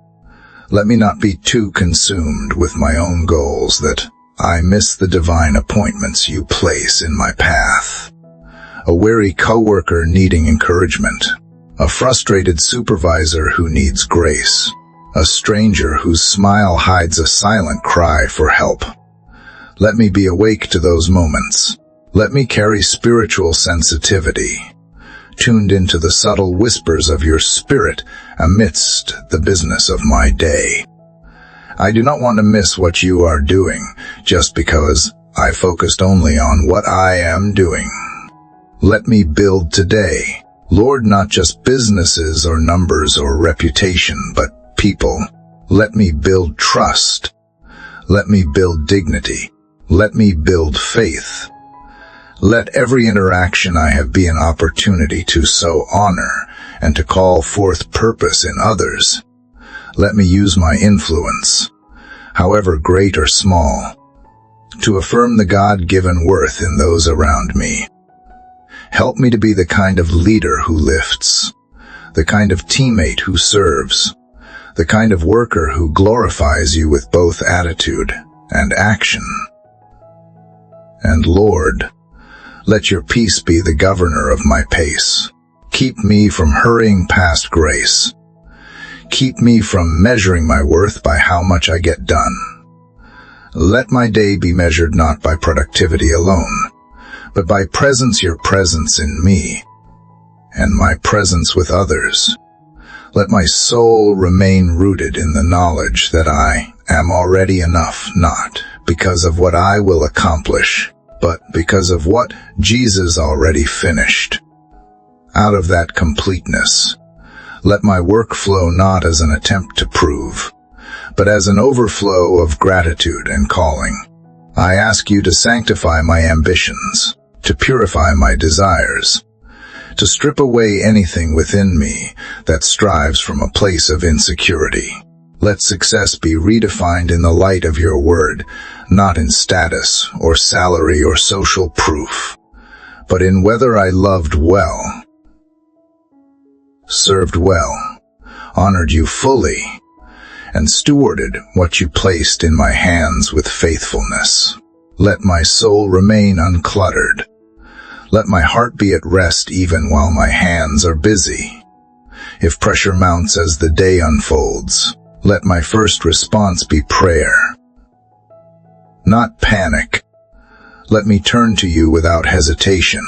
Let me not be too consumed with my own goals that I miss the divine appointments you place in my path. A weary coworker needing encouragement, a frustrated supervisor who needs grace, a stranger whose smile hides a silent cry for help. Let me be awake to those moments. Let me carry spiritual sensitivity, tuned into the subtle whispers of your spirit amidst the business of my day. I do not want to miss what you are doing just because I focused only on what I am doing. Let me build today, Lord, not just businesses or numbers or reputation, but people. Let me build trust. Let me build dignity. Let me build faith. Let every interaction I have be an opportunity to sow honor and to call forth purpose in others. Let me use my influence, however great or small, to affirm the God-given worth in those around me. Help me to be the kind of leader who lifts, the kind of teammate who serves, the kind of worker who glorifies you with both attitude and action. And Lord, let your peace be the governor of my pace. Keep me from hurrying past grace. Keep me from measuring my worth by how much I get done. Let my day be measured not by productivity alone, but by your presence in me, and my presence with others. Let my soul remain rooted in the knowledge that I am already enough, not because of what I will accomplish, but because of what Jesus already finished. Out of that completeness, let my work flow not as an attempt to prove, but as an overflow of gratitude and calling. I ask you to sanctify my ambitions, to purify my desires, to strip away anything within me that strives from a place of insecurity. Let success be redefined in the light of your word, not in status or salary or social proof, but in whether I loved well, served well, honored you fully, and stewarded what you placed in my hands with faithfulness. Let my soul remain uncluttered. Let my heart be at rest even while my hands are busy. If pressure mounts as the day unfolds, let my first response be prayer, not panic. Let me turn to you without hesitation.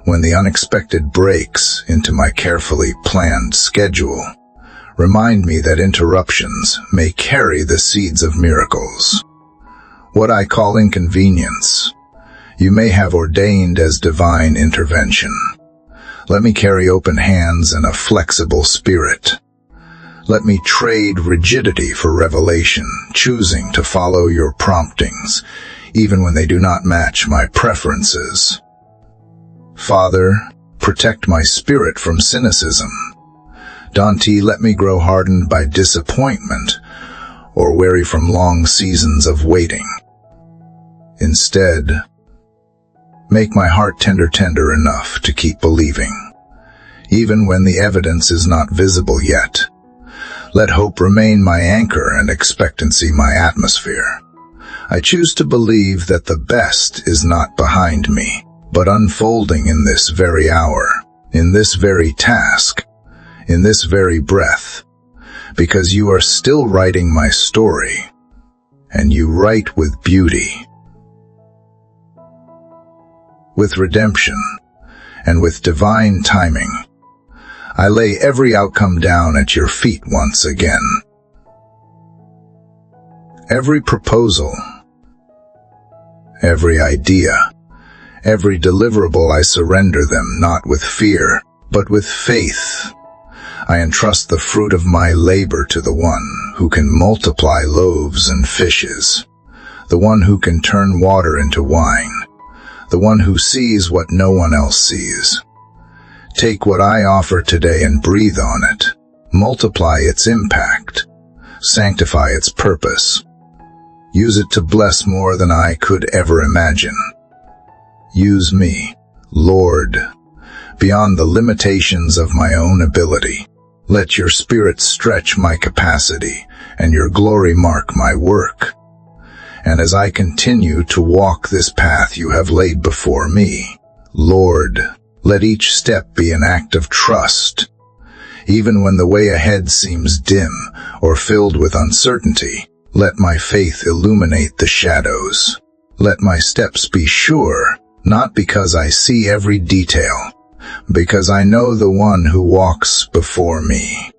When the unexpected breaks into my carefully planned schedule, remind me that interruptions may carry the seeds of miracles. What I call inconvenience, you may have ordained as divine intervention. Let me carry open hands and a flexible spirit. Let me trade rigidity for revelation, choosing to follow your promptings, even when they do not match my preferences. Father, protect my spirit from cynicism. Dante, let me grow hardened by disappointment or weary from long seasons of waiting. Instead, make my heart tender enough to keep believing, even when the evidence is not visible yet. Let hope remain my anchor and expectancy my atmosphere. I choose to believe that the best is not behind me, but unfolding in this very hour, in this very task, in this very breath, because you are still writing my story, and you write with beauty, with redemption, and with divine timing. I lay every outcome down at your feet once again. Every proposal, every idea, every deliverable, I surrender them not with fear, but with faith. I entrust the fruit of my labor to the one who can multiply loaves and fishes, the one who can turn water into wine, the one who sees what no one else sees. Take what I offer today and breathe on it. Multiply its impact. Sanctify its purpose. Use it to bless more than I could ever imagine. Use me, Lord, beyond the limitations of my own ability. Let your Spirit stretch my capacity, and your glory mark my work. And as I continue to walk this path you have laid before me, Lord, let each step be an act of trust. Even when the way ahead seems dim or filled with uncertainty, let my faith illuminate the shadows. Let my steps be sure, not because I see every detail, because I know the one who walks before me.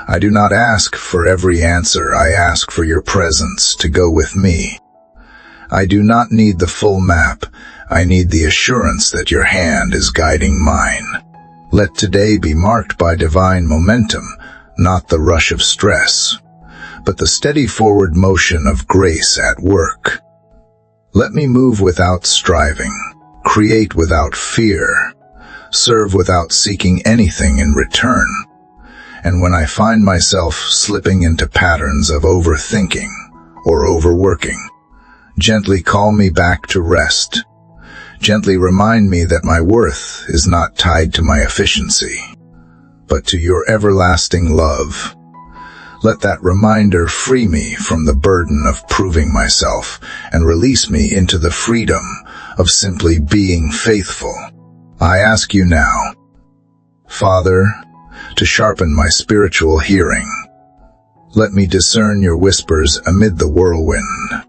I do not ask for every answer, I ask for your presence to go with me. I do not need the full map, I need the assurance that your hand is guiding mine. Let today be marked by divine momentum, not the rush of stress, but the steady forward motion of grace at work. Let me move without striving, create without fear, serve without seeking anything in return. And when I find myself slipping into patterns of overthinking or overworking, gently call me back to rest. Gently remind me that my worth is not tied to my efficiency, but to your everlasting love. Let that reminder free me from the burden of proving myself and release me into the freedom of simply being faithful. I ask you now, Father, to sharpen my spiritual hearing. Let me discern your whispers amid the whirlwind.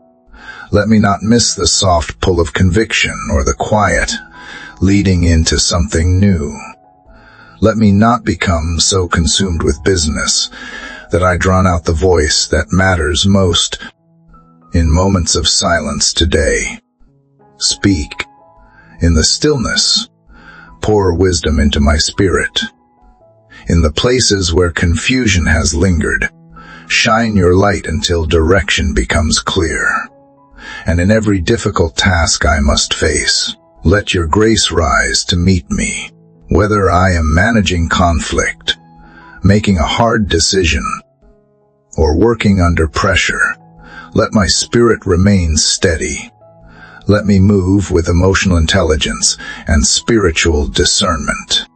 Let me not miss the soft pull of conviction or the quiet, leading into something new. Let me not become so consumed with business that I drown out the voice that matters most. In moments of silence today, speak. In the stillness, pour wisdom into my spirit. In the places where confusion has lingered, shine your light until direction becomes clear. And in every difficult task I must face, let your grace rise to meet me. Whether I am managing conflict, making a hard decision, or working under pressure, let my spirit remain steady. Let me move with emotional intelligence and spiritual discernment.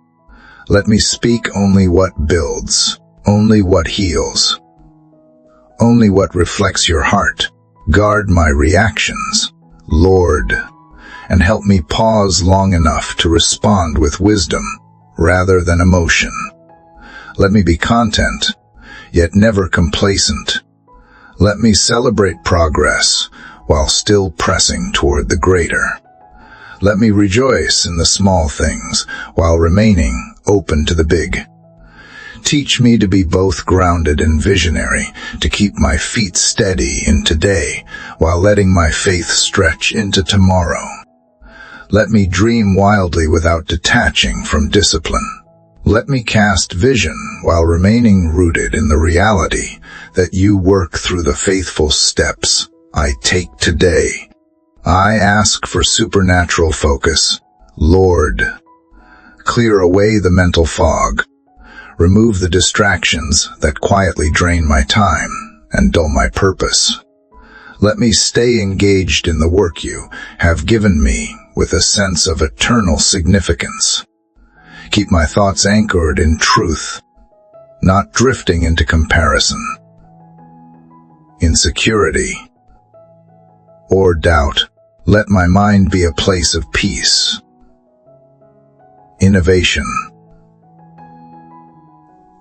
Let me speak only what builds, only what heals, only what reflects your heart. Guard my reactions, Lord, and help me pause long enough to respond with wisdom rather than emotion. Let me be content, yet never complacent. Let me celebrate progress while still pressing toward the greater. Let me rejoice in the small things while remaining open to the big. Teach me to be both grounded and visionary, to keep my feet steady in today while letting my faith stretch into tomorrow. Let me dream wildly without detaching from discipline. Let me cast vision while remaining rooted in the reality that you work through the faithful steps I take today. I ask for supernatural focus. Lord, clear away the mental fog. Remove the distractions that quietly drain my time and dull my purpose. Let me stay engaged in the work you have given me with a sense of eternal significance. Keep my thoughts anchored in truth, not drifting into comparison, insecurity, or doubt. Let my mind be a place of peace, innovation,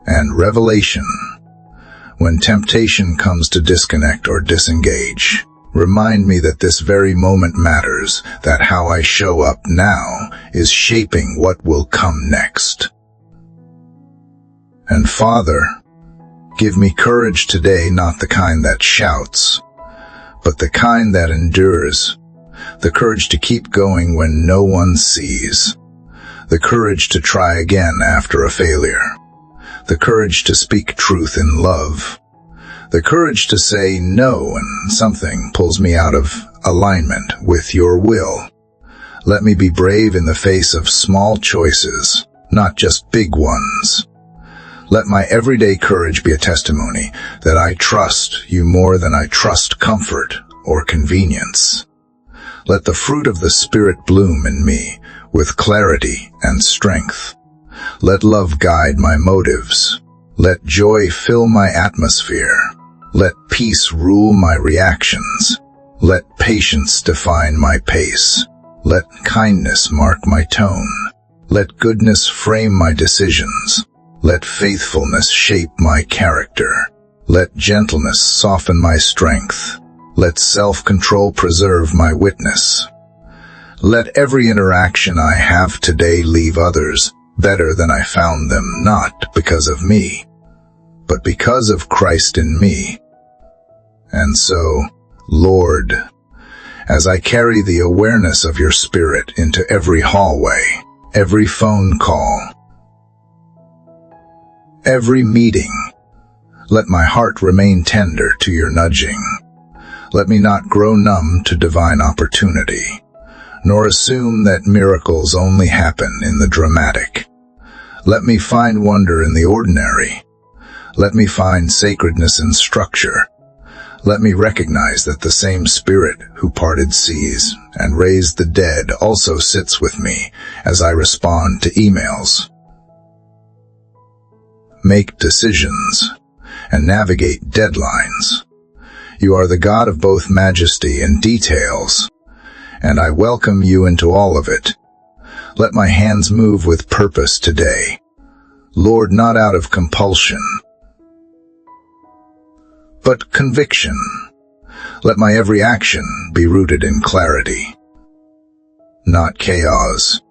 and revelation. When temptation comes to disconnect or disengage, remind me that this very moment matters, that how I show up now is shaping what will come next. And Father, give me courage today, not the kind that shouts, but the kind that endures, the courage to keep going when no one sees, the courage to try again after a failure, the courage to speak truth in love, the courage to say no when something pulls me out of alignment with your will. Let me be brave in the face of small choices, not just big ones. Let my everyday courage be a testimony that I trust you more than I trust comfort or convenience. Let the fruit of the Spirit bloom in me with clarity and strength. Let love guide my motives, Let joy fill my atmosphere. Let peace rule my reactions. Let patience define my pace. Let kindness mark my tone. Let goodness frame my decisions. Let faithfulness shape my character. Let gentleness soften my strength. Let self-control preserve my witness. Let every interaction I have today leave others better than I found them, not because of me, but because of Christ in me. And so, Lord, as I carry the awareness of your Spirit into every hallway, every phone call, every meeting, let my heart remain tender to your nudging. Let me not grow numb to divine opportunity, nor assume that miracles only happen in the dramatic. Let me find wonder in the ordinary. Let me find sacredness in structure. Let me recognize that the same Spirit who parted seas and raised the dead also sits with me as I respond to emails, make decisions, and navigate deadlines. You are the God of both majesty and details, and I welcome you into all of it. Let my hands move with purpose today, Lord, not out of compulsion, but conviction. Let my every action be rooted in clarity, not chaos.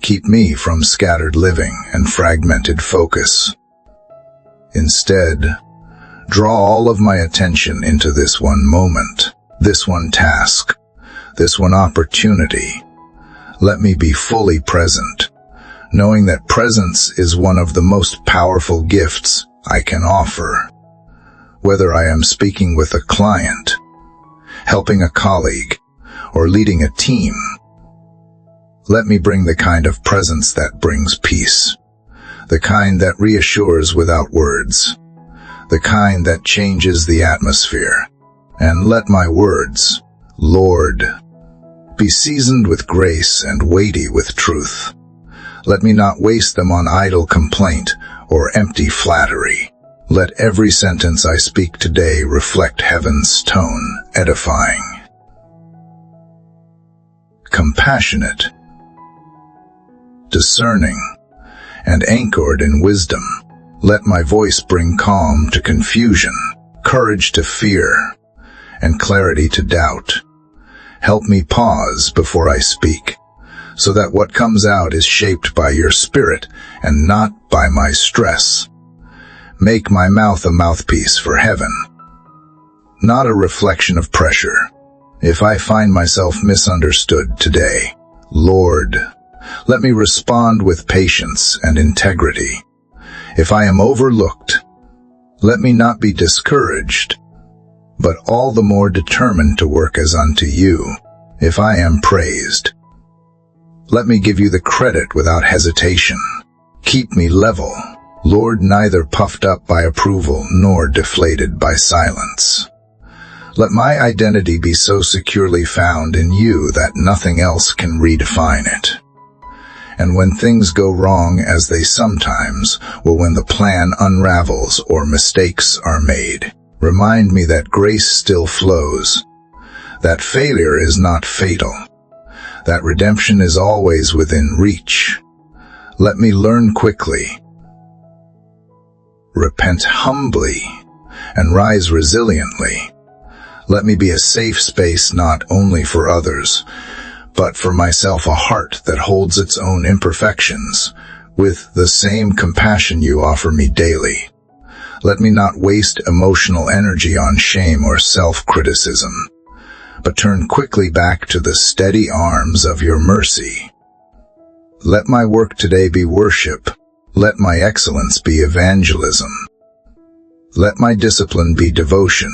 Keep me from scattered living and fragmented focus. Instead, draw all of my attention into this one moment, this one task, this one opportunity. Let me be fully present, knowing that presence is one of the most powerful gifts I can offer. Whether I am speaking with a client, helping a colleague, or leading a team, let me bring the kind of presence that brings peace, the kind that reassures without words, the kind that changes the atmosphere. And let my words, Lord, be seasoned with grace and weighty with truth. Let me not waste them on idle complaint or empty flattery. Let every sentence I speak today reflect heaven's tone, edifying, compassionate, discerning, and anchored in wisdom. Let my voice bring calm to confusion, courage to fear, and clarity to doubt. Help me pause before I speak, so that what comes out is shaped by your Spirit and not by my stress. Make my mouth a mouthpiece for heaven, not a reflection of pressure. If I find myself misunderstood today, Lord, let me respond with patience and integrity. If I am overlooked, let me not be discouraged, but all the more determined to work as unto you. If I am praised, let me give you the credit without hesitation. Keep me level, Lord, neither puffed up by approval nor deflated by silence. Let my identity be so securely found in you that nothing else can redefine it. And when things go wrong, as they sometimes will, when the plan unravels or mistakes are made, remind me that grace still flows, that failure is not fatal, that redemption is always within reach. Let me learn quickly, repent humbly, and rise resiliently. Let me be a safe space not only for others, but for myself, a heart that holds its own imperfections with the same compassion you offer me daily. Let me not waste emotional energy on shame or self-criticism, but turn quickly back to the steady arms of your mercy. Let my work today be worship. Let my excellence be evangelism. Let my discipline be devotion.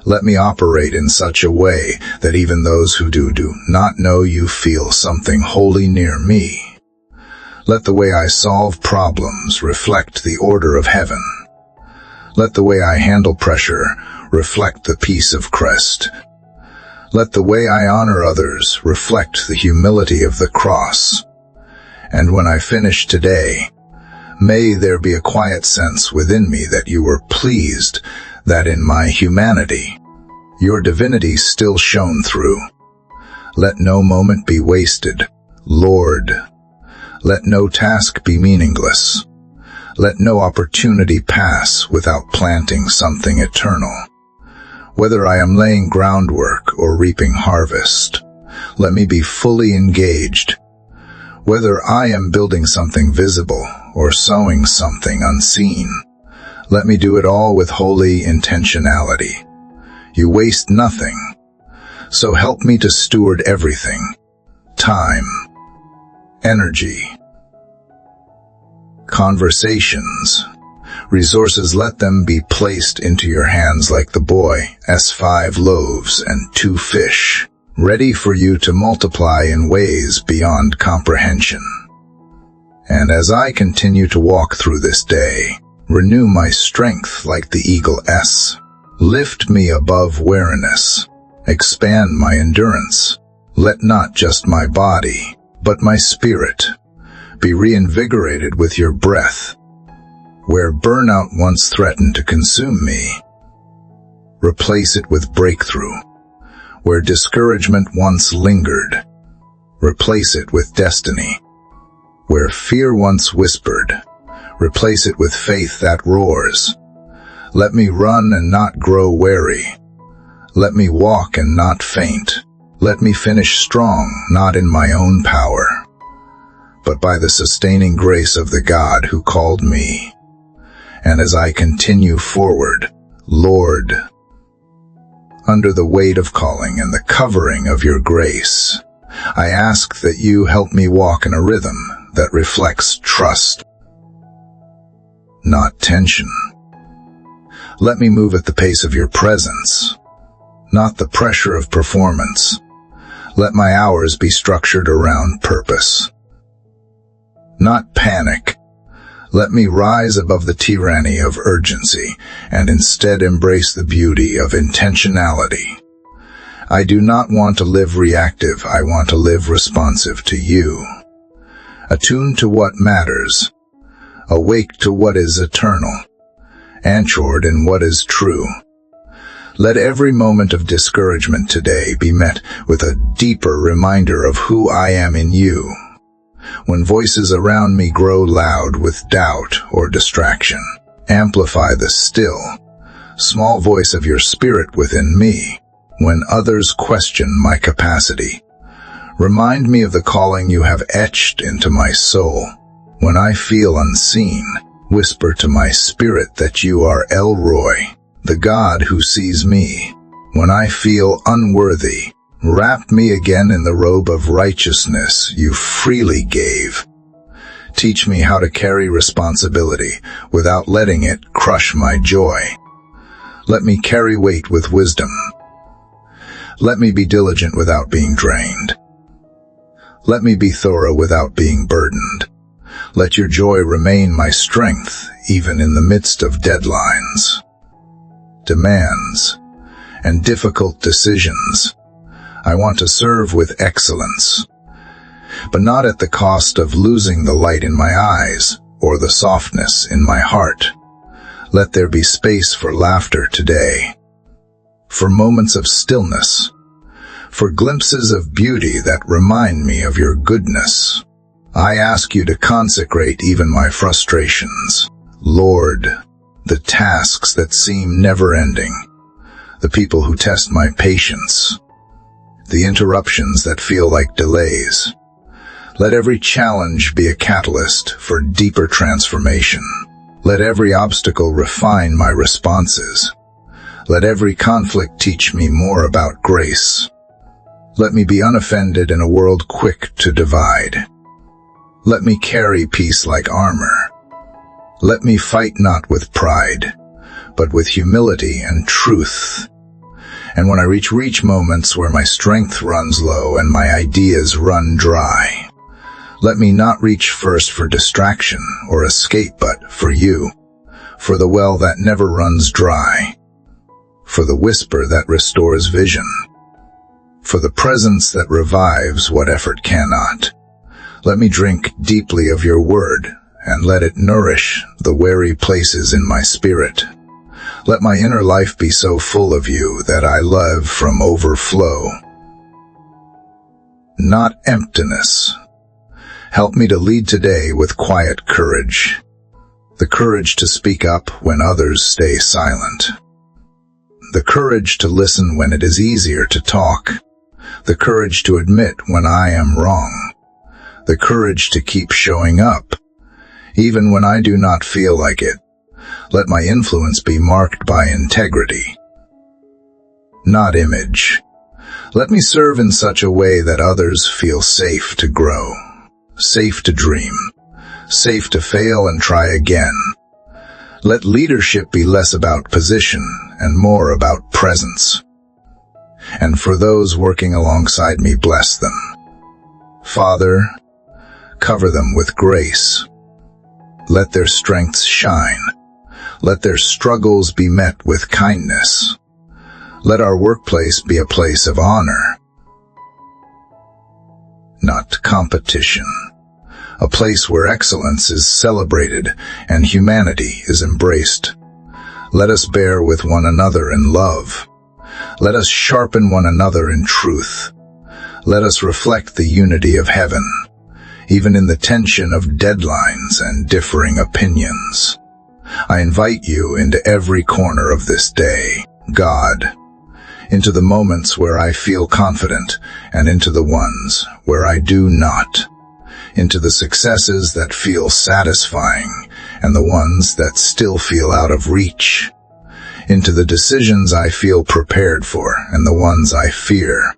Let me operate in such a way that even those who do not know you feel something wholly near me. Let the way I solve problems reflect the order of heaven. Let the way I handle pressure reflect the peace of Christ. Let the way I honor others reflect the humility of the cross. And when I finish today, May there be a quiet sense within me that you were pleased that in my humanity, your divinity still shone through. Let no moment be wasted, Lord. Let no task be meaningless. Let no opportunity pass without planting something eternal. Whether I am laying groundwork or reaping harvest, let me be fully engaged. Whether I am building something visible or sowing something unseen, let me do it all with holy intentionality. You waste nothing, so help me to steward everything: time, energy, conversations, resources. Let them be placed into your hands like the boy's 5 loaves and 2 fish, ready for you to multiply in ways beyond comprehension. And as I continue to walk through this day, renew my strength like the eagle's. Lift me above weariness. Expand my endurance. Let not just my body, but my spirit be reinvigorated with your breath. Where burnout once threatened to consume me, replace it with breakthrough. Where discouragement once lingered, replace it with destiny. Where fear once whispered, replace it with faith that roars. Let me run and not grow weary. Let me walk and not faint. Let me finish strong, not in my own power, but by the sustaining grace of the God who called me. And as I continue forward, Lord, under the weight of calling and the covering of your grace, I ask that you help me walk in a rhythm that reflects trust, not tension. Let me move at the pace of your presence, not the pressure of performance. Let my hours be structured around purpose, not panic. Let me rise above the tyranny of urgency and instead embrace the beauty of intentionality. I do not want to live reactive. I want to live responsive to you, attuned to what matters, awake to what is eternal, anchored in what is true. Let every moment of discouragement today be met with a deeper reminder of who I am in you. When voices around me grow loud with doubt or distraction, amplify the still, small voice of your spirit within me. When others question my capacity, remind me of the calling you have etched into my soul. When I feel unseen, whisper to my spirit that you are El Roy, the God who sees me. When I feel unworthy, wrap me again in the robe of righteousness you freely gave. Teach me how to carry responsibility without letting it crush my joy. Let me carry weight with wisdom. Let me be diligent without being drained. Let me be thorough without being burdened. Let your joy remain my strength, even in the midst of deadlines, demands, and difficult decisions. I want to serve with excellence, but not at the cost of losing the light in my eyes or the softness in my heart. Let there be space for laughter today, for moments of stillness, for glimpses of beauty that remind me of your goodness. I ask you to consecrate even my frustrations, Lord, the tasks that seem never-ending, the people who test my patience, the interruptions that feel like delays. Let every challenge be a catalyst for deeper transformation. Let every obstacle refine my responses. Let every conflict teach me more about grace. Let me be unoffended in a world quick to divide. Let me carry peace like armor. Let me fight not with pride, but with humility and truth. And when I reach moments where my strength runs low and my ideas run dry, let me not reach first for distraction or escape, but for you, for the well that never runs dry, for the whisper that restores vision, for the presence that revives what effort cannot. Let me drink deeply of your word and let it nourish the weary places in my spirit. Let my inner life be so full of you that I live from overflow, not emptiness. Help me to lead today with quiet courage, the courage to speak up when others stay silent, the courage to listen when it is easier to talk, the courage to admit when I am wrong, the courage to keep showing up, even when I do not feel like it. Let my influence be marked by integrity, not image. Let me serve in such a way that others feel safe to grow, safe to dream, safe to fail and try again. Let leadership be less about position and more about presence. And for those working alongside me, bless them. Father, cover them with grace. Let their strengths shine. Let their struggles be met with kindness. Let our workplace be a place of honor, not competition. A place where excellence is celebrated and humanity is embraced. Let us bear with one another in love. Let us sharpen one another in truth. Let us reflect the unity of heaven, even in the tension of deadlines and differing opinions. I invite you into every corner of this day, God, into the moments where I feel confident and into the ones where I do not, into the successes that feel satisfying and the ones that still feel out of reach, into the decisions I feel prepared for and the ones I fear,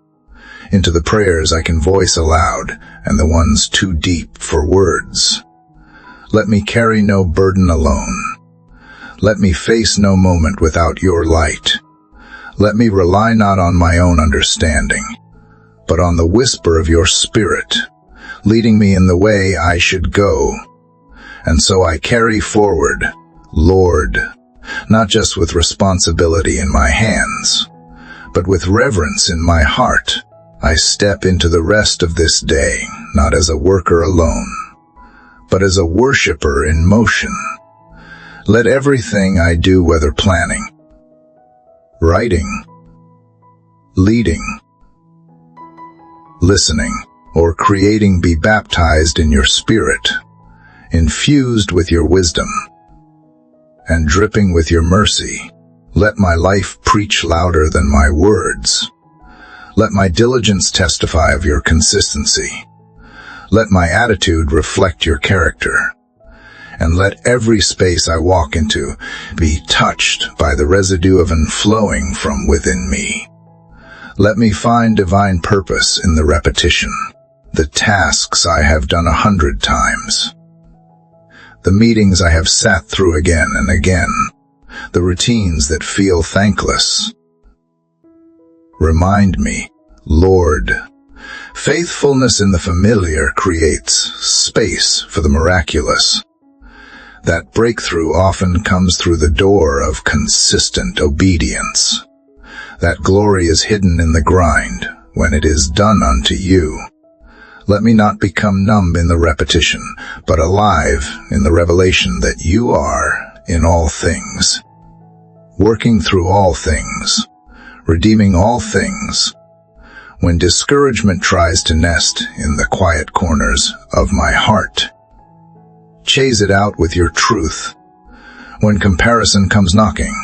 into the prayers I can voice aloud and the ones too deep for words. Let me carry no burden alone. Let me face no moment without your light. Let me rely not on my own understanding, but on the whisper of your Spirit, leading me in the way I should go. And so I carry forward, Lord, not just with responsibility in my hands, but with reverence in my heart. I step into the rest of this day, not as a worker alone, but as a worshiper in motion. Let everything I do, whether planning, writing, leading, listening, or creating, be baptized in your Spirit, infused with your wisdom, and dripping with your mercy. Let my life preach louder than my words. Let my diligence testify of your consistency. Let my attitude reflect your character. And let every space I walk into be touched by the residue of and flowing from within me. Let me find divine purpose in the repetition, the tasks I have done 100 times, the meetings I have sat through again and again, the routines that feel thankless. Remind me, Lord, faithfulness in the familiar creates space for the miraculous. That breakthrough often comes through the door of consistent obedience. That glory is hidden in the grind when it is done unto you. Let me not become numb in the repetition, but alive in the revelation that you are in all things, working through all things, redeeming all things. When discouragement tries to nest in the quiet corners of my heart, chase it out with your truth. When comparison comes knocking,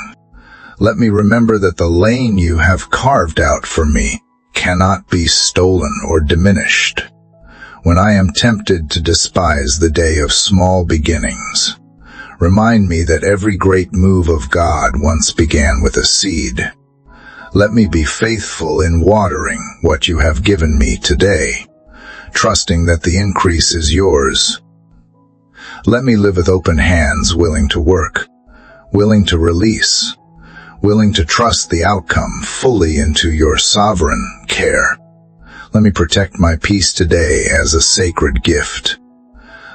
let me remember that the lane you have carved out for me cannot be stolen or diminished. When I am tempted to despise the day of small beginnings, remind me that every great move of God once began with a seed. Let me be faithful in watering what you have given me today, trusting that the increase is yours. Let me live with open hands, willing to work, willing to release, willing to trust the outcome fully into your sovereign care. Let me protect my peace today as a sacred gift.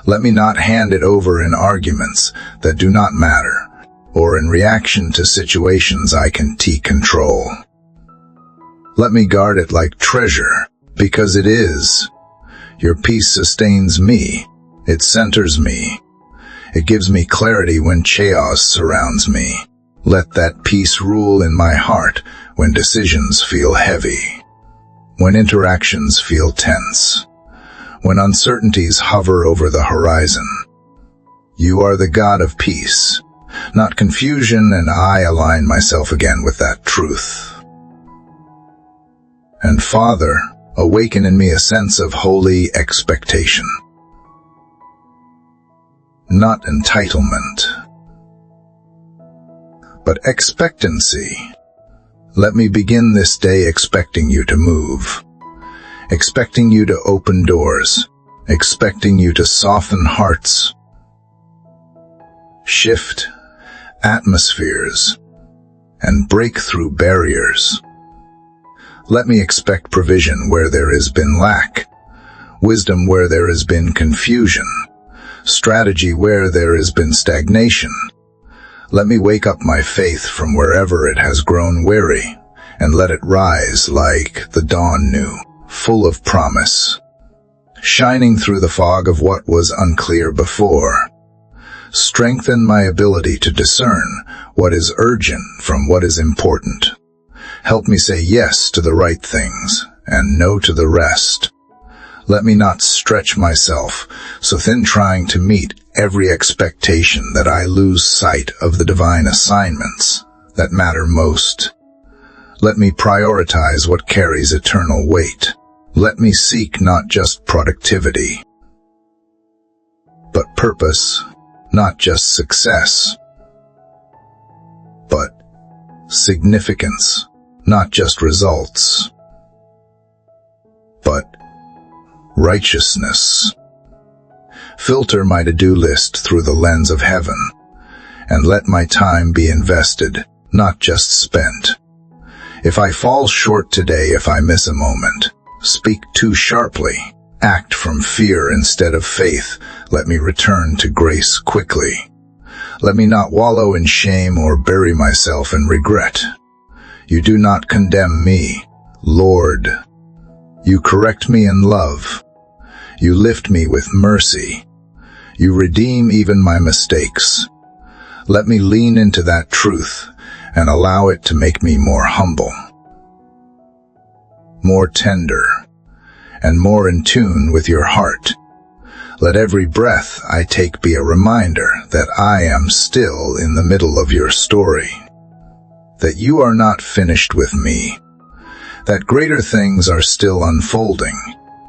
Let me not hand it over in arguments that do not matter, or in reaction to situations I can control. Let me guard it like treasure, because it is. Your peace sustains me. It centers me. It gives me clarity when chaos surrounds me. Let that peace rule in my heart when decisions feel heavy, when interactions feel tense, when uncertainties hover over the horizon. You are the God of peace, not confusion, and I align myself again with that truth. And Father, awaken in me a sense of holy expectation, not entitlement, but expectancy. Let me begin this day expecting you to move, expecting you to open doors, expecting you to soften hearts, shift atmospheres, and break through barriers. Let me expect provision where there has been lack, wisdom where there has been confusion, strategy where there has been stagnation. Let me wake up my faith from wherever it has grown weary, and let it rise like the dawn new, full of promise, shining through the fog of what was unclear before. Strengthen my ability to discern what is urgent from what is important. Help me say yes to the right things and no to the rest. Let me not stretch myself so thin trying to meet every expectation that I lose sight of the divine assignments that matter most. Let me prioritize what carries eternal weight. Let me seek not just productivity, but purpose, not just success, but significance, not just results, but righteousness. Filter my to-do list through the lens of heaven, and let my time be invested, not just spent. If I fall short today, if I miss a moment, speak too sharply, act from fear instead of faith, let me return to grace quickly. Let me not wallow in shame or bury myself in regret. You do not condemn me, Lord. You correct me in love. You lift me with mercy. You redeem even my mistakes. Let me lean into that truth and allow it to make me more humble, more tender, and more in tune with your heart. Let every breath I take be a reminder that I am still in the middle of your story, that you are not finished with me, that greater things are still unfolding.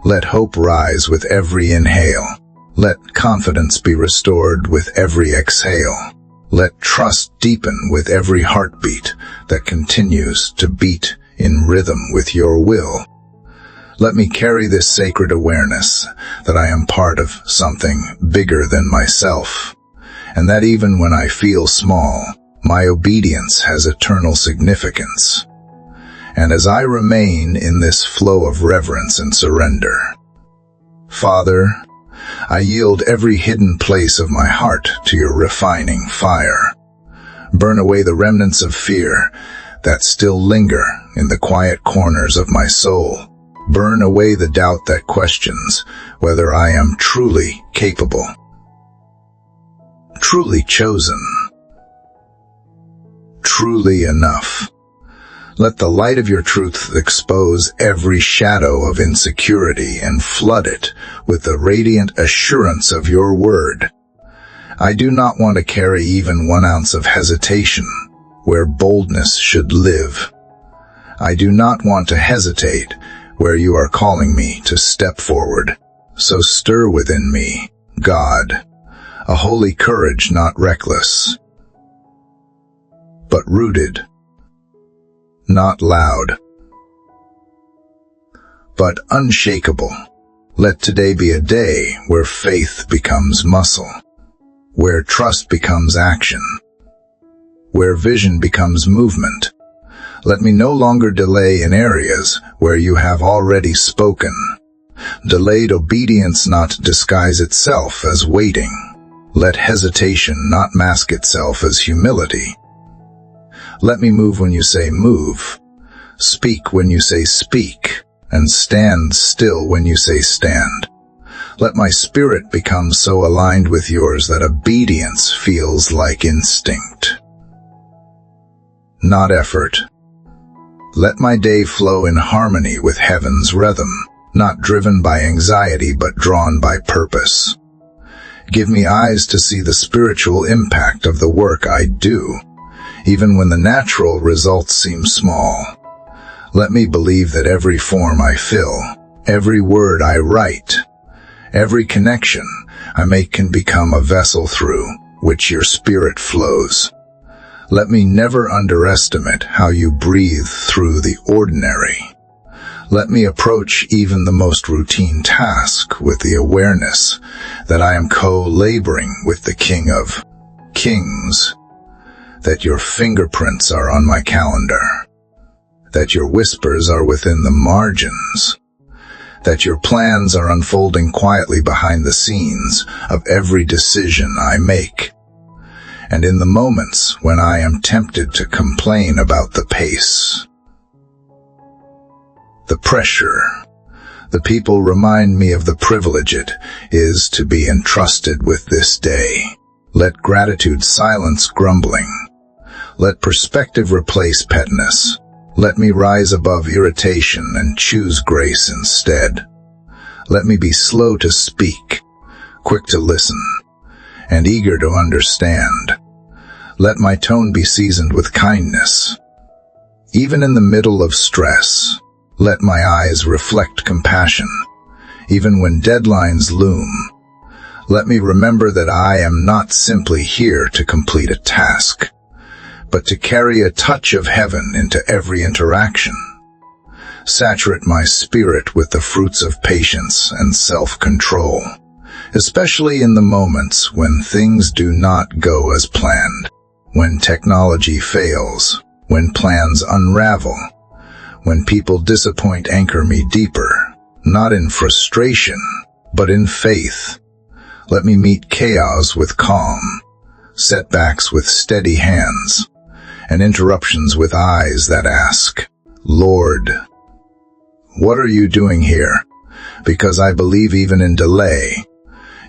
Let hope rise with every inhale. Let confidence be restored with every exhale. Let trust deepen with every heartbeat that continues to beat in rhythm with your will. Let me carry this sacred awareness that I am part of something bigger than myself, and that even when I feel small, my obedience has eternal significance. And as I remain in this flow of reverence and surrender, Father, I yield every hidden place of my heart to your refining fire. Burn away the remnants of fear that still linger in the quiet corners of my soul. Burn away the doubt that questions whether I am truly capable, truly chosen, truly enough. Let the light of your truth expose every shadow of insecurity and flood it with the radiant assurance of your word. I do not want to carry even 1 ounce of hesitation where boldness should live. I do not want to hesitate where you are calling me to step forward. So stir within me, God, a holy courage not reckless, but rooted, not loud, but unshakable. Let today be a day where faith becomes muscle, where trust becomes action, where vision becomes movement. Let me no longer delay in areas where you have already spoken. Delayed obedience not disguise itself as waiting. Let hesitation not mask itself as humility. Let me move when you say move, speak when you say speak, and stand still when you say stand. Let my spirit become so aligned with yours that obedience feels like instinct, not effort. Let my day flow in harmony with heaven's rhythm, not driven by anxiety but drawn by purpose. Give me eyes to see the spiritual impact of the work I do, even when the natural results seem small. Let me believe that every form I fill, every word I write, every connection I make can become a vessel through which your spirit flows. Let me never underestimate how you breathe through the ordinary. Let me approach even the most routine task with the awareness that I am co-laboring with the King of Kings, that your fingerprints are on my calendar, that your whispers are within the margins, that your plans are unfolding quietly behind the scenes of every decision I make. And in the moments when I am tempted to complain about the pace, the pressure, the people remind me of the privilege it is to be entrusted with this day. Let gratitude silence grumbling. Let perspective replace pettiness. Let me rise above irritation and choose grace instead. Let me be slow to speak, quick to listen, and eager to understand. Let my tone be seasoned with kindness. Even in the middle of stress, let my eyes reflect compassion. Even when deadlines loom, let me remember that I am not simply here to complete a task, but to carry a touch of heaven into every interaction. Saturate my spirit with the fruits of patience and self-control, especially in the moments when things do not go as planned, when technology fails, when plans unravel, when people disappoint. Anchor me deeper, not in frustration, but in faith. Let me meet chaos with calm, setbacks with steady hands, and interruptions with eyes that ask, Lord, what are you doing here? Because I believe even in delay,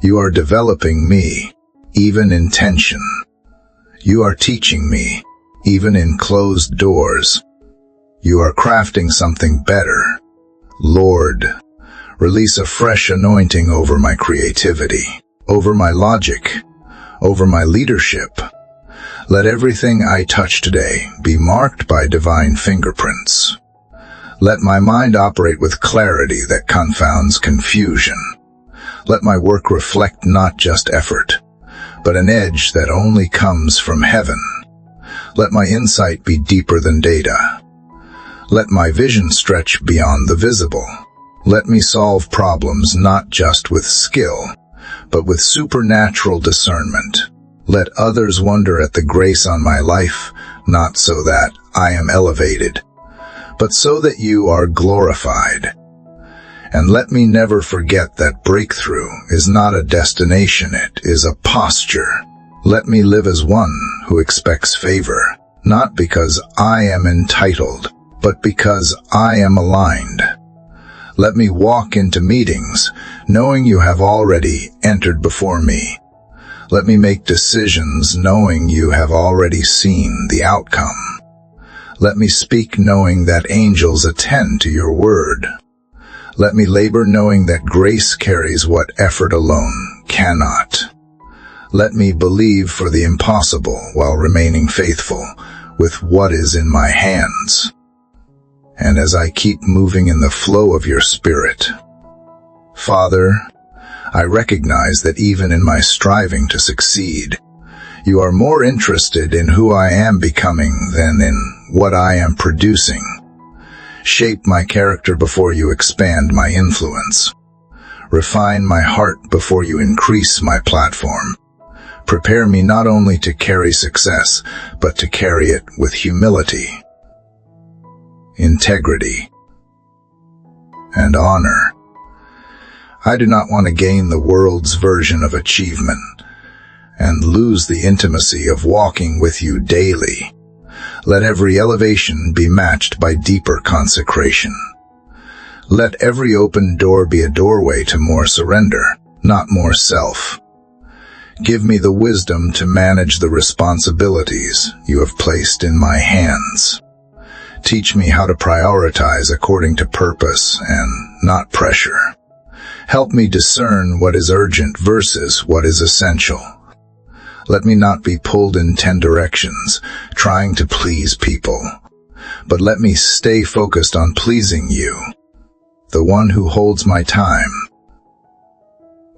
you are developing me, even in tension. You are teaching me, even in closed doors. You are crafting something better. Lord, release a fresh anointing over my creativity, over my logic, over my leadership. Let everything I touch today be marked by divine fingerprints. Let my mind operate with clarity that confounds confusion. Let my work reflect not just effort, but an edge that only comes from heaven. Let my insight be deeper than data. Let my vision stretch beyond the visible. Let me solve problems not just with skill, but with supernatural discernment. Let others wonder at the grace on my life, not so that I am elevated, but so that you are glorified. And let me never forget that breakthrough is not a destination, it is a posture. Let me live as one who expects favor, not because I am entitled, but because I am aligned. Let me walk into meetings knowing you have already entered before me. Let me make decisions knowing you have already seen the outcome. Let me speak knowing that angels attend to your word. Let me labor knowing that grace carries what effort alone cannot. Let me believe for the impossible while remaining faithful with what is in my hands. And as I keep moving in the flow of your Spirit, Father, I recognize that even in my striving to succeed, you are more interested in who I am becoming than in what I am producing. Shape my character before you expand my influence. Refine my heart before you increase my platform. Prepare me not only to carry success, but to carry it with humility, integrity, and honor. I do not want to gain the world's version of achievement and lose the intimacy of walking with you daily. Let every elevation be matched by deeper consecration. Let every open door be a doorway to more surrender, not more self. Give me the wisdom to manage the responsibilities you have placed in my hands. Teach me how to prioritize according to purpose and not pressure. Help me discern what is urgent versus what is essential. Let me not be pulled in 10 directions, trying to please people, but let me stay focused on pleasing you, the one who holds my time,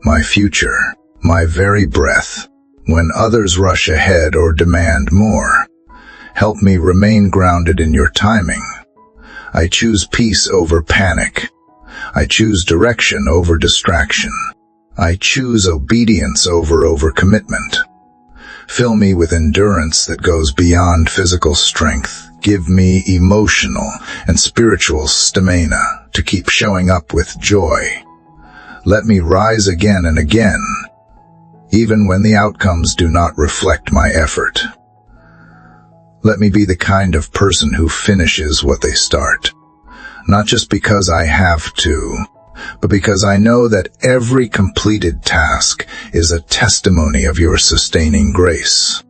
my future, my very breath. When others rush ahead or demand more, help me remain grounded in your timing. I choose peace over panic. I choose direction over distraction. I choose obedience over overcommitment. Fill me with endurance that goes beyond physical strength. Give me emotional and spiritual stamina to keep showing up with joy. Let me rise again and again, even when the outcomes do not reflect my effort. Let me be the kind of person who finishes what they start, not just because I have to, but because I know that every completed task is a testimony of your sustaining grace.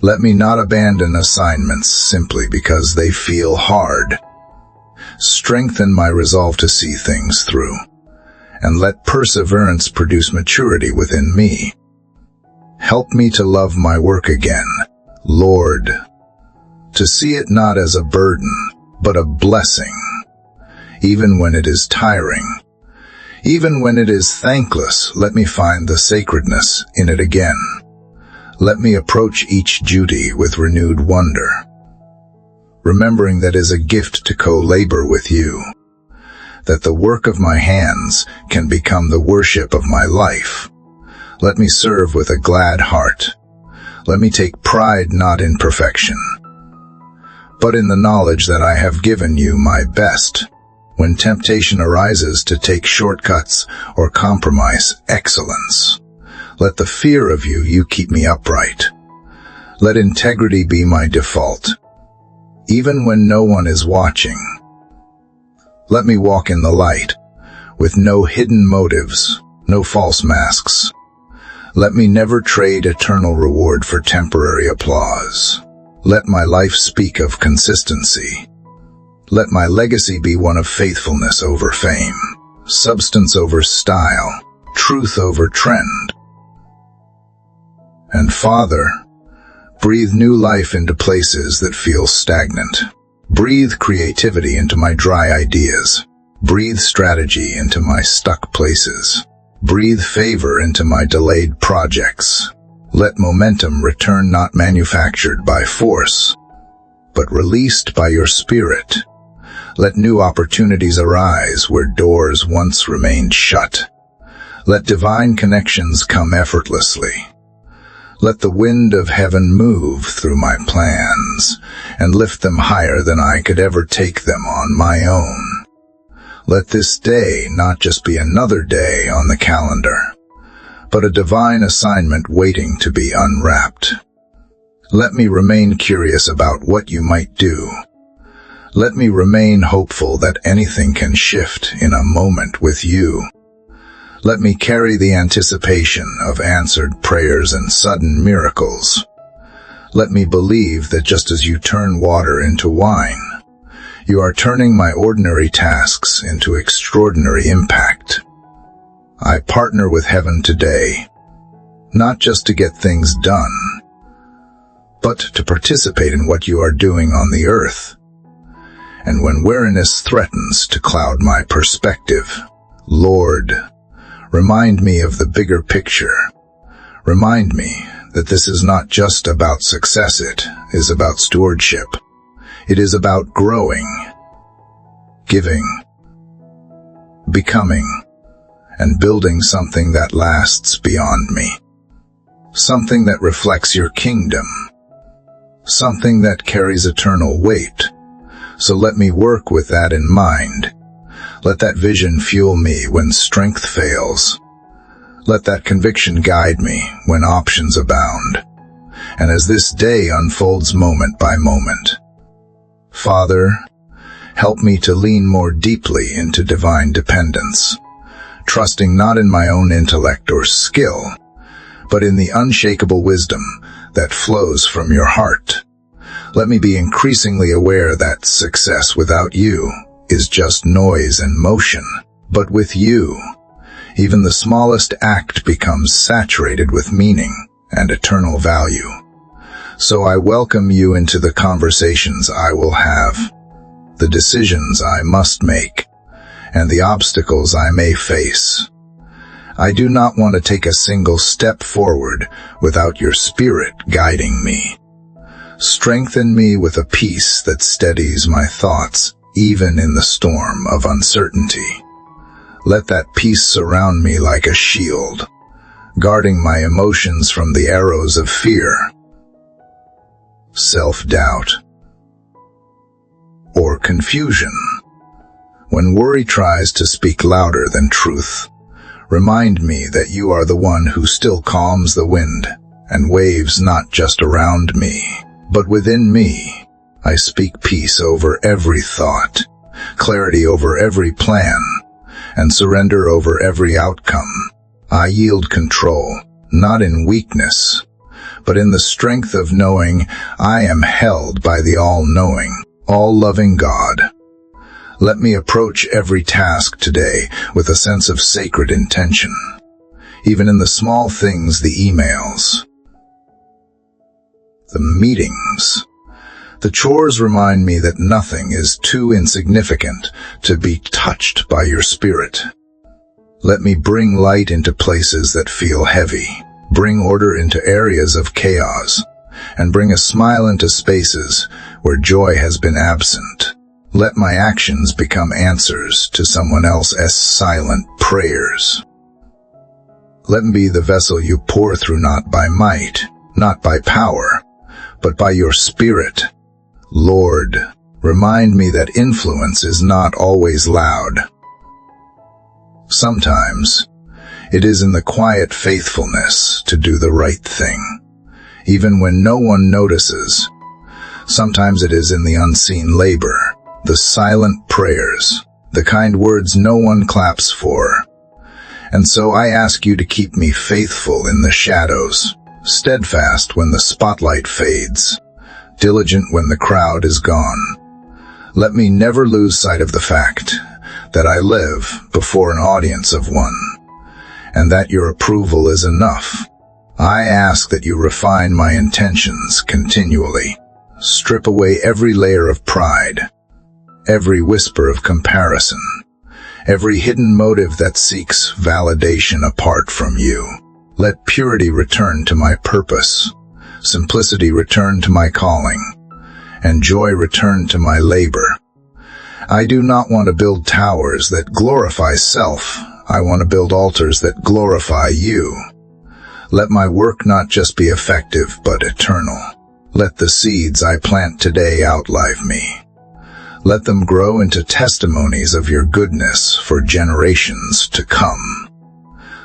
Let me not abandon assignments simply because they feel hard. Strengthen my resolve to see things through, and let perseverance produce maturity within me. Help me to love my work again, Lord, to see it not as a burden, but a blessing, even when it is tiring. Even when it is thankless, let me find the sacredness in it again. Let me approach each duty with renewed wonder, remembering that it is a gift to co-labor with you, that the work of my hands can become the worship of my life. Let me serve with a glad heart. Let me take pride not in perfection, but in the knowledge that I have given you my best. When temptation arises to take shortcuts or compromise excellence, let the fear of you keep me upright. Let integrity be my default, even when no one is watching. Let me walk in the light, with no hidden motives, no false masks. Let me never trade eternal reward for temporary applause. Let my life speak of consistency. Let my legacy be one of faithfulness over fame, substance over style, truth over trend. And Father, breathe new life into places that feel stagnant. Breathe creativity into my dry ideas. Breathe strategy into my stuck places. Breathe favor into my delayed projects. Let momentum return not manufactured by force, but released by your Spirit. Let new opportunities arise where doors once remained shut. Let divine connections come effortlessly. Let the wind of heaven move through my plans and lift them higher than I could ever take them on my own. Let this day not just be another day on the calendar, but a divine assignment waiting to be unwrapped. Let me remain curious about what you might do. Let me remain hopeful that anything can shift in a moment with you. Let me carry the anticipation of answered prayers and sudden miracles. Let me believe that just as you turn water into wine, you are turning my ordinary tasks into extraordinary impact. I partner with heaven today, not just to get things done, but to participate in what you are doing on the earth. And when weariness threatens to cloud my perspective, Lord, remind me of the bigger picture. Remind me that this is not just about success, it is about stewardship. It is about growing, giving, becoming, and building something that lasts beyond me. Something that reflects your kingdom. Something that carries eternal weight. So let me work with that in mind. Let that vision fuel me when strength fails. Let that conviction guide me when options abound. And as this day unfolds moment by moment, Father, Help me to lean more deeply into divine dependence, trusting not in my own intellect or skill, but in the unshakable wisdom that flows from your heart. Let me be increasingly aware that success without you is just noise and motion, but with you, even the smallest act becomes saturated with meaning and eternal value. So I welcome you into the conversations I will have, the decisions I must make, and the obstacles I may face. I do not want to take a single step forward without your Spirit guiding me. Strengthen me with a peace that steadies my thoughts, even in the storm of uncertainty. Let that peace surround me like a shield, guarding my emotions from the arrows of fear, self-doubt, or confusion. When worry tries to speak louder than truth, remind me that you are the one who still calms the wind and waves not just around me, but within me. I speak peace over every thought, clarity over every plan, and surrender over every outcome. I yield control, not in weakness, but in the strength of knowing I am held by the all-knowing, all-loving God. Let me approach every task today with a sense of sacred intention, even in the small things, the emails, the meetings. The chores remind me that nothing is too insignificant to be touched by your Spirit. Let me bring light into places that feel heavy, bring order into areas of chaos, and bring a smile into spaces where joy has been absent. Let my actions become answers to someone else's silent prayers. Let me be the vessel you pour through, not by might, not by power, but by your Spirit. Lord, remind me that influence is not always loud. Sometimes, it is in the quiet faithfulness to do the right thing, even when no one notices. Sometimes it is in the unseen labor, the silent prayers, the kind words no one claps for. And so I ask you to keep me faithful in the shadows, steadfast when the spotlight fades, diligent when the crowd is gone. Let me never lose sight of the fact that I live before an audience of one, and that your approval is enough. I ask that you refine my intentions continually, strip away every layer of pride, every whisper of comparison, every hidden motive that seeks validation apart from you. Let purity return to my purpose, simplicity return to my calling, and joy return to my labor. I do not want to build towers that glorify self. I want to build altars that glorify you. Let my work not just be effective, but eternal. Let the seeds I plant today outlive me. Let them grow into testimonies of your goodness for generations to come.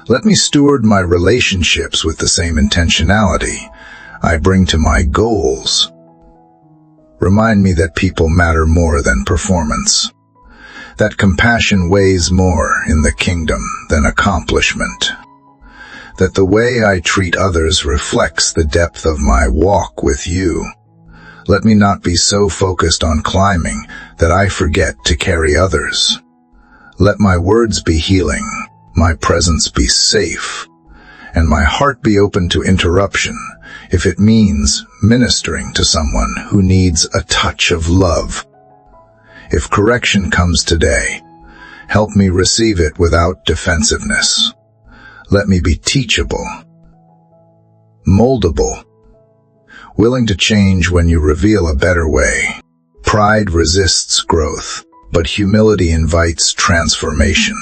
Let me steward my relationships with the same intentionality I bring to my goals. Remind me that people matter more than performance, that compassion weighs more in the kingdom than accomplishment, that the way I treat others reflects the depth of my walk with you. Let me not be so focused on climbing that I forget to carry others. Let my words be healing, my presence be safe, and my heart be open to interruption if it means ministering to someone who needs a touch of love. If correction comes today, help me receive it without defensiveness. Let me be teachable, moldable, willing to change when you reveal a better way. Pride resists growth, but humility invites transformation.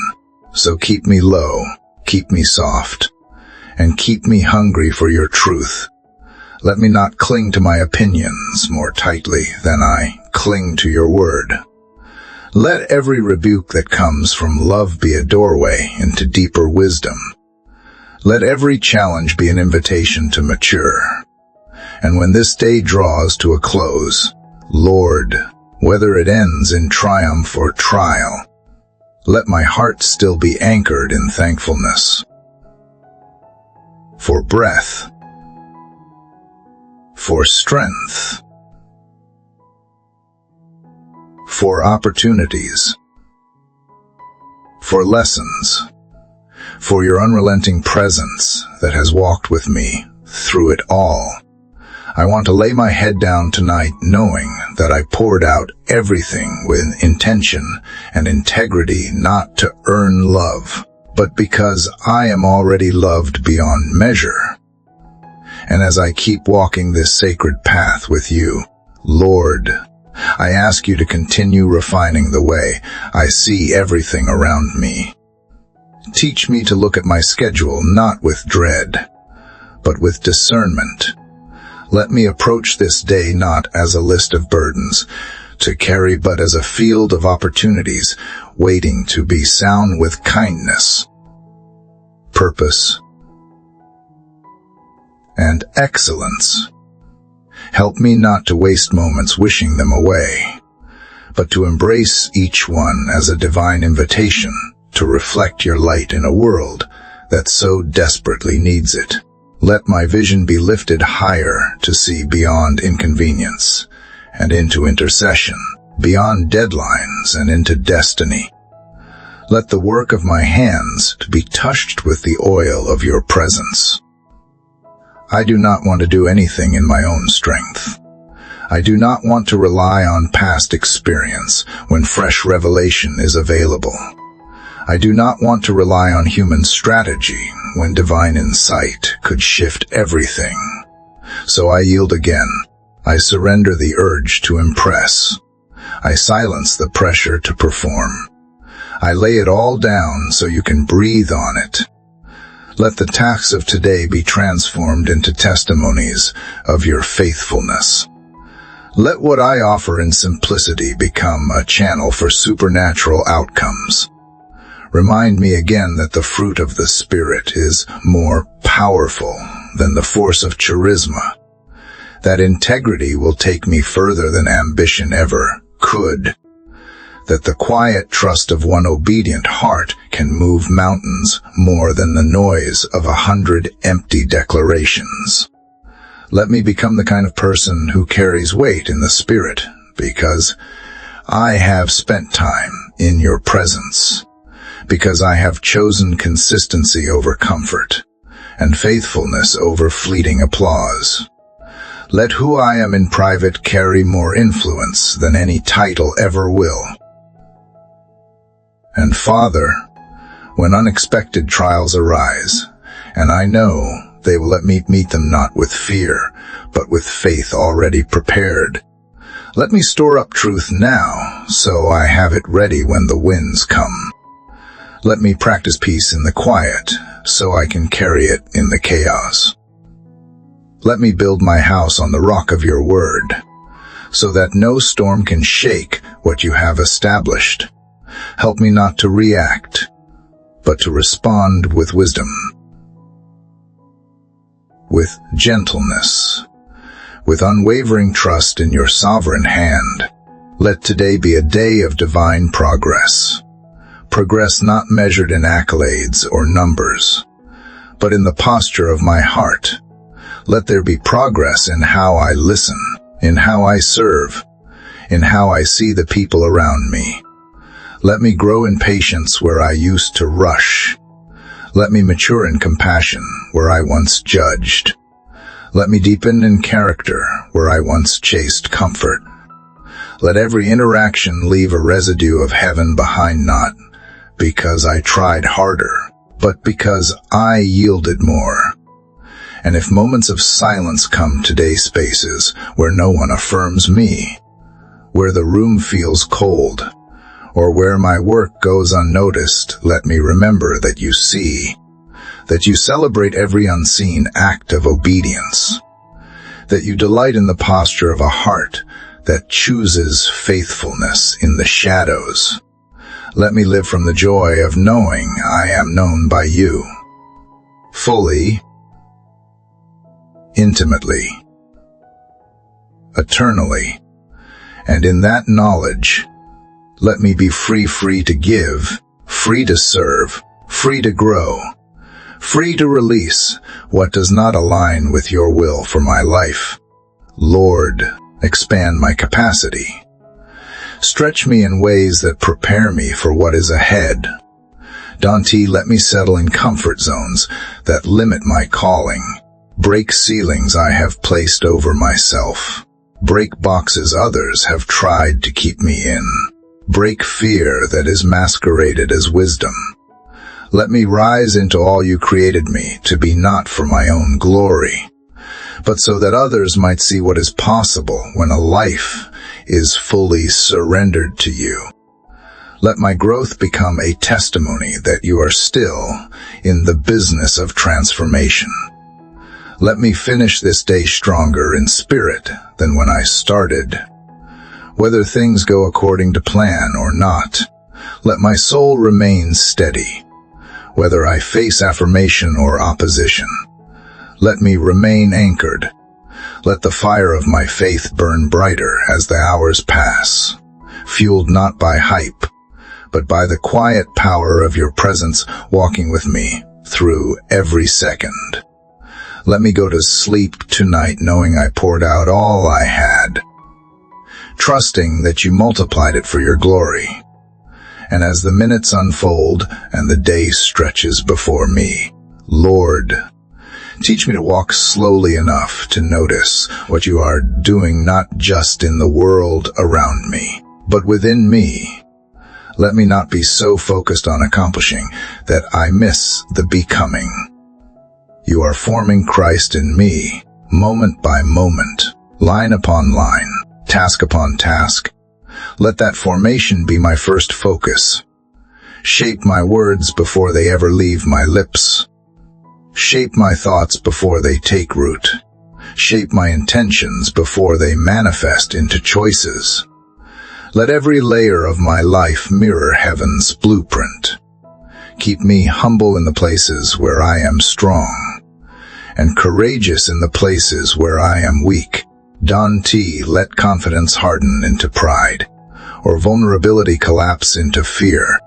So keep me low, keep me soft, and keep me hungry for your truth. Let me not cling to my opinions more tightly than I cling to your word. Let every rebuke that comes from love be a doorway into deeper wisdom. Let every challenge be an invitation to mature. And when this day draws to a close, Lord, Whether it ends in triumph or trial, let my heart still be anchored in thankfulness. For breath, for strength, for opportunities, for lessons, for your unrelenting presence that has walked with me through it all. I want to lay my head down tonight knowing that I poured out everything with intention and integrity, not to earn love, but because I am already loved beyond measure. And as I keep walking this sacred path with you, Lord, I ask you to continue refining the way I see everything around me. Teach me to look at my schedule not with dread, but with discernment. Let me approach this day not as a list of burdens to carry, but as a field of opportunities waiting to be sown with kindness, purpose, and excellence. Help me not to waste moments wishing them away, but to embrace each one as a divine invitation to reflect your light in a world that so desperately needs it. Let my vision be lifted higher to see beyond inconvenience and into intercession, beyond deadlines and into destiny. Let the work of my hands be touched with the oil of your presence. I do not want to do anything in my own strength. I do not want to rely on past experience when fresh revelation is available. I do not want to rely on human strategy when divine insight could shift everything. So I yield again. I surrender the urge to impress. I silence the pressure to perform. I lay it all down so you can breathe on it. Let the tasks of today be transformed into testimonies of your faithfulness. Let what I offer in simplicity become a channel for supernatural outcomes. Remind me again that the fruit of the Spirit is more powerful than the force of charisma, that integrity will take me further than ambition ever could, that the quiet trust of one obedient heart can move mountains more than the noise of 100 empty declarations. Let me become the kind of person who carries weight in the Spirit, because I have spent time in your presence, because I have chosen consistency over comfort, and faithfulness over fleeting applause. Let who I am in private carry more influence than any title ever will. And Father, when unexpected trials arise, and I know they will let me meet them not with fear, but with faith already prepared, let me store up truth now, so I have it ready when the winds come. Let me practice peace in the quiet, so I can carry it in the chaos. Let me build my house on the rock of your word, so that no storm can shake what you have established. Help me not to react, but to respond with wisdom, with gentleness, with unwavering trust in your sovereign hand. Let today be a day of divine progress. Progress not measured in accolades or numbers, but in the posture of my heart. Let there be progress in how I listen, in how I serve, in how I see the people around me. Let me grow in patience where I used to rush. Let me mature in compassion where I once judged. Let me deepen in character where I once chased comfort. Let every interaction leave a residue of heaven behind, not because I tried harder, but because I yielded more. And if moments of silence come today, spaces where no one affirms me, where the room feels cold, or where my work goes unnoticed, let me remember that you see, that you celebrate every unseen act of obedience, that you delight in the posture of a heart that chooses faithfulness in the shadows. Let me live from the joy of knowing I am known by you, fully, intimately, eternally, And in that knowledge, let me be free to give, free to serve, free to grow, free to release what does not align with your will for my life. Lord, expand my capacity. Stretch me in ways that prepare me for what is ahead. Dante, let me settle in comfort zones that limit my calling. Break ceilings I have placed over myself. Break boxes others have tried to keep me in. Break fear that is masqueraded as wisdom. Let me rise into all you created me to be, not for my own glory, but so that others might see what is possible when a life is fully surrendered to you. Let my growth become a testimony that you are still in the business of transformation. Let me finish this day stronger in spirit than when I started. Whether things go according to plan or not, let my soul remain steady. Whether I face affirmation or opposition, let me remain anchored. Let the fire of my faith burn brighter as the hours pass, fueled not by hype, but by the quiet power of your presence walking with me through every second. Let me go to sleep tonight knowing I poured out all I had, trusting that you multiplied it for your glory. And as the minutes unfold and the day stretches before me, Lord, teach me to walk slowly enough to notice what you are doing, not just in the world around me, but within me. Let me not be so focused on accomplishing that I miss the becoming. You are forming Christ in me, moment by moment, line upon line, task upon task. Let that formation be my first focus. Shape my words before they ever leave my lips. Shape my thoughts before they take root. Shape my intentions before they manifest into choices. Let every layer of my life mirror heaven's blueprint. Keep me humble in the places where I am strong, and courageous in the places where I am weak. Dante, let confidence harden into pride, or vulnerability collapse into fear.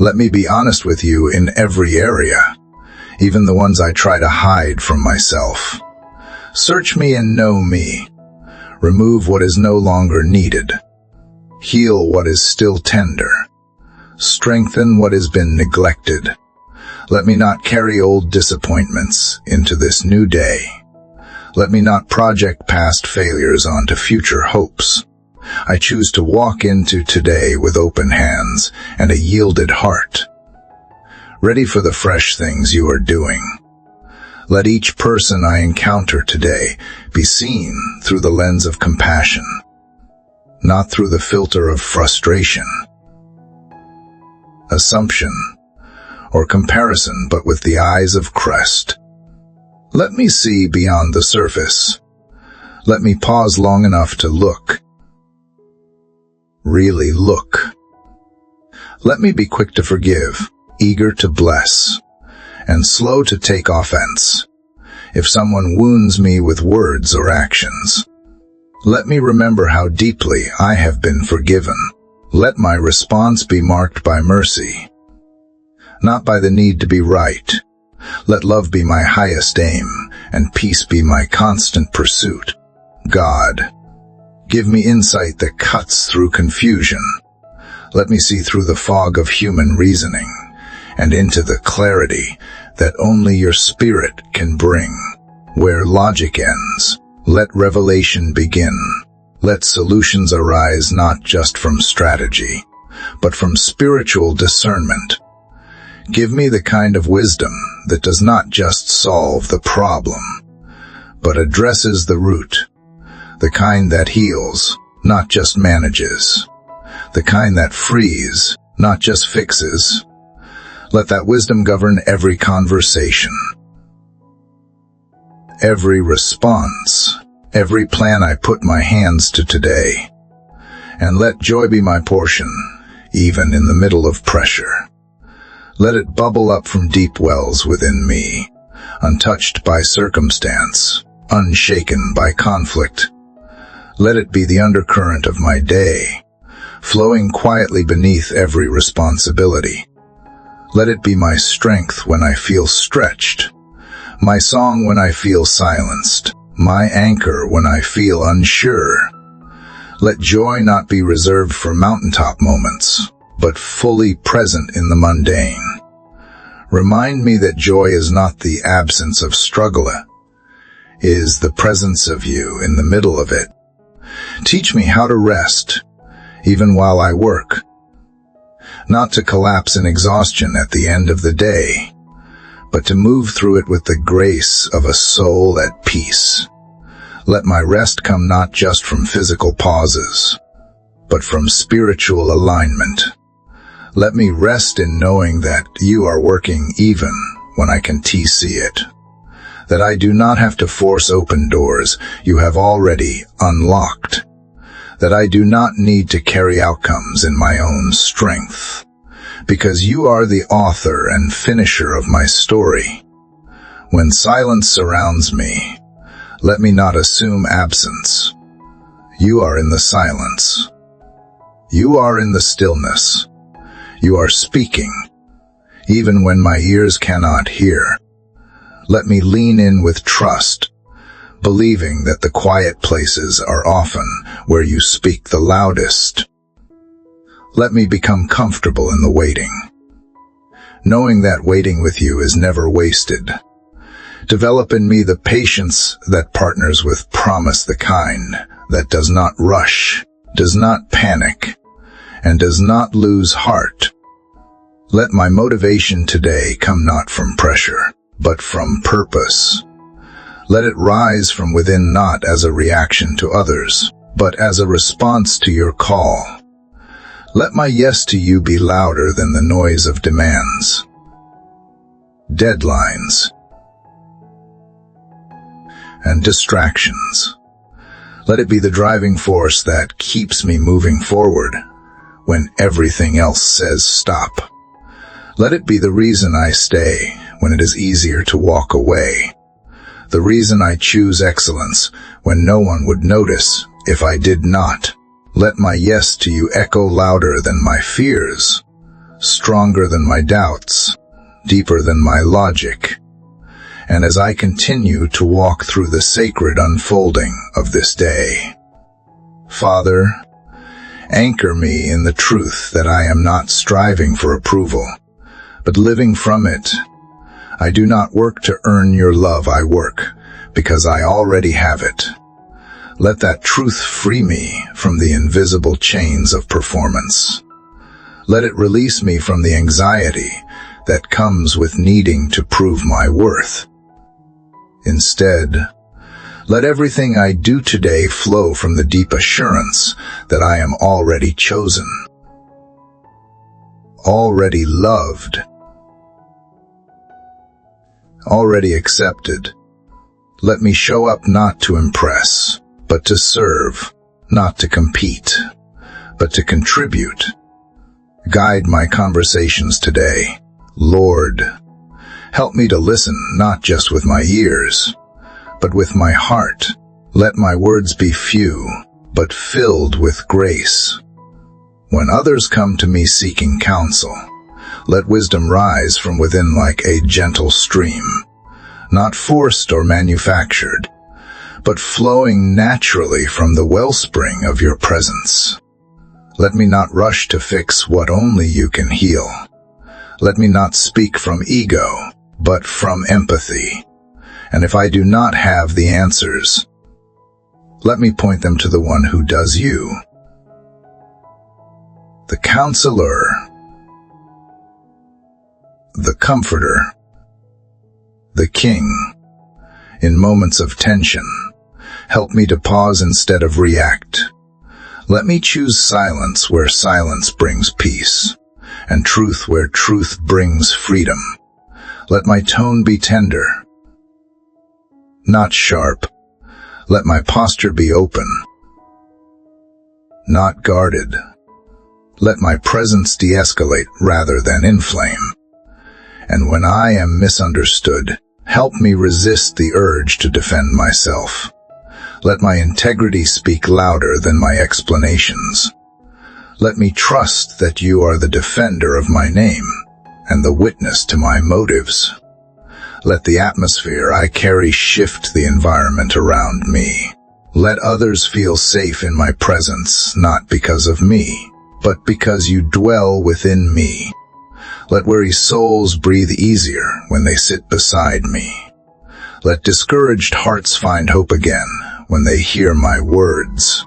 Let me be honest with you in every area, even the ones I try to hide from myself. Search me and know me. Remove what is no longer needed. Heal what is still tender. Strengthen what has been neglected. Let me not carry old disappointments into this new day. Let me not project past failures onto future hopes. I choose to walk into today with open hands and a yielded heart, ready for the fresh things you are doing. Let each person I encounter today be seen through the lens of compassion, not through the filter of frustration, assumption, or comparison, but with the eyes of Christ. Let me see beyond the surface. Let me pause long enough to look. Really look. Let me be quick to forgive, eager to bless, and slow to take offense. If someone wounds me with words or actions, let me remember how deeply I have been forgiven. Let my response be marked by mercy, not by the need to be right. Let love be my highest aim, and peace be my constant pursuit. God, give me insight that cuts through confusion. Let me see through the fog of human reasoning and into the clarity that only your Spirit can bring. Where logic ends, let revelation begin. Let solutions arise not just from strategy, but from spiritual discernment. Give me the kind of wisdom that does not just solve the problem, but addresses the root. The kind that heals, not just manages. The kind that frees, not just fixes. Let that wisdom govern every conversation, every response, every plan I put my hands to today. And let joy be my portion, even in the middle of pressure. Let it bubble up from deep wells within me, untouched by circumstance, unshaken by conflict. Let it be the undercurrent of my day, flowing quietly beneath every responsibility. Let it be my strength when I feel stretched, my song when I feel silenced, my anchor when I feel unsure. Let joy not be reserved for mountaintop moments, but fully present in the mundane. Remind me that joy is not the absence of struggle, is the presence of you in the middle of it. Teach me how to rest, even while I work, not to collapse in exhaustion at the end of the day, but to move through it with the grace of a soul at peace. Let my rest come not just from physical pauses, but from spiritual alignment. Let me rest in knowing that you are working even when I can see it. That I do not have to force open doors you have already unlocked. That I do not need to carry outcomes in my own strength, because you are the author and finisher of my story. When silence surrounds me, let me not assume absence. You are in the silence. You are in the stillness. You are speaking, even when my ears cannot hear. Let me lean in with trust, believing that the quiet places are often where you speak the loudest. Let me become comfortable in the waiting, knowing that waiting with you is never wasted. Develop in me the patience that partners with promise, the kind that does not rush, does not panic, and does not lose heart. Let my motivation today come not from pressure, but from purpose. Let it rise from within, not as a reaction to others, but as a response to your call. Let my yes to you be louder than the noise of demands, deadlines, and distractions. Let it be the driving force that keeps me moving forward when everything else says stop. Let it be the reason I stay when it is easier to walk away. The reason I choose excellence when no one would notice if I did not. Let my yes to you echo louder than my fears, stronger than my doubts, deeper than my logic. And as I continue to walk through the sacred unfolding of this day, Father, anchor me in the truth that I am not striving for approval, but living from it. I do not work to earn your love, I work because I already have it. Let that truth free me from the invisible chains of performance. Let it release me from the anxiety that comes with needing to prove my worth. Instead, let everything I do today flow from the deep assurance that I am already chosen, already loved, already accepted. Let me show up not to impress, but to serve, not to compete, but to contribute. Guide my conversations today, Lord. Help me to listen not just with my ears, but with my heart. Let my words be few, but filled with grace. When others come to me seeking counsel, let wisdom rise from within like a gentle stream, not forced or manufactured, but flowing naturally from the wellspring of your presence. Let me not rush to fix what only you can heal. Let me not speak from ego, but from empathy. And if I do not have the answers, let me point them to the one who does, you, the counselor, the comforter, the king. In moments of tension, help me to pause instead of react. Let me choose silence where silence brings peace, and truth where truth brings freedom. Let my tone be tender, not sharp. Let my posture be open, not guarded. Let my presence de-escalate rather than inflame. And when I am misunderstood, help me resist the urge to defend myself. Let my integrity speak louder than my explanations. Let me trust that you are the defender of my name and the witness to my motives. Let the atmosphere I carry shift the environment around me. Let others feel safe in my presence, not because of me, but because you dwell within me. Let weary souls breathe easier when they sit beside me. Let discouraged hearts find hope again when they hear my words.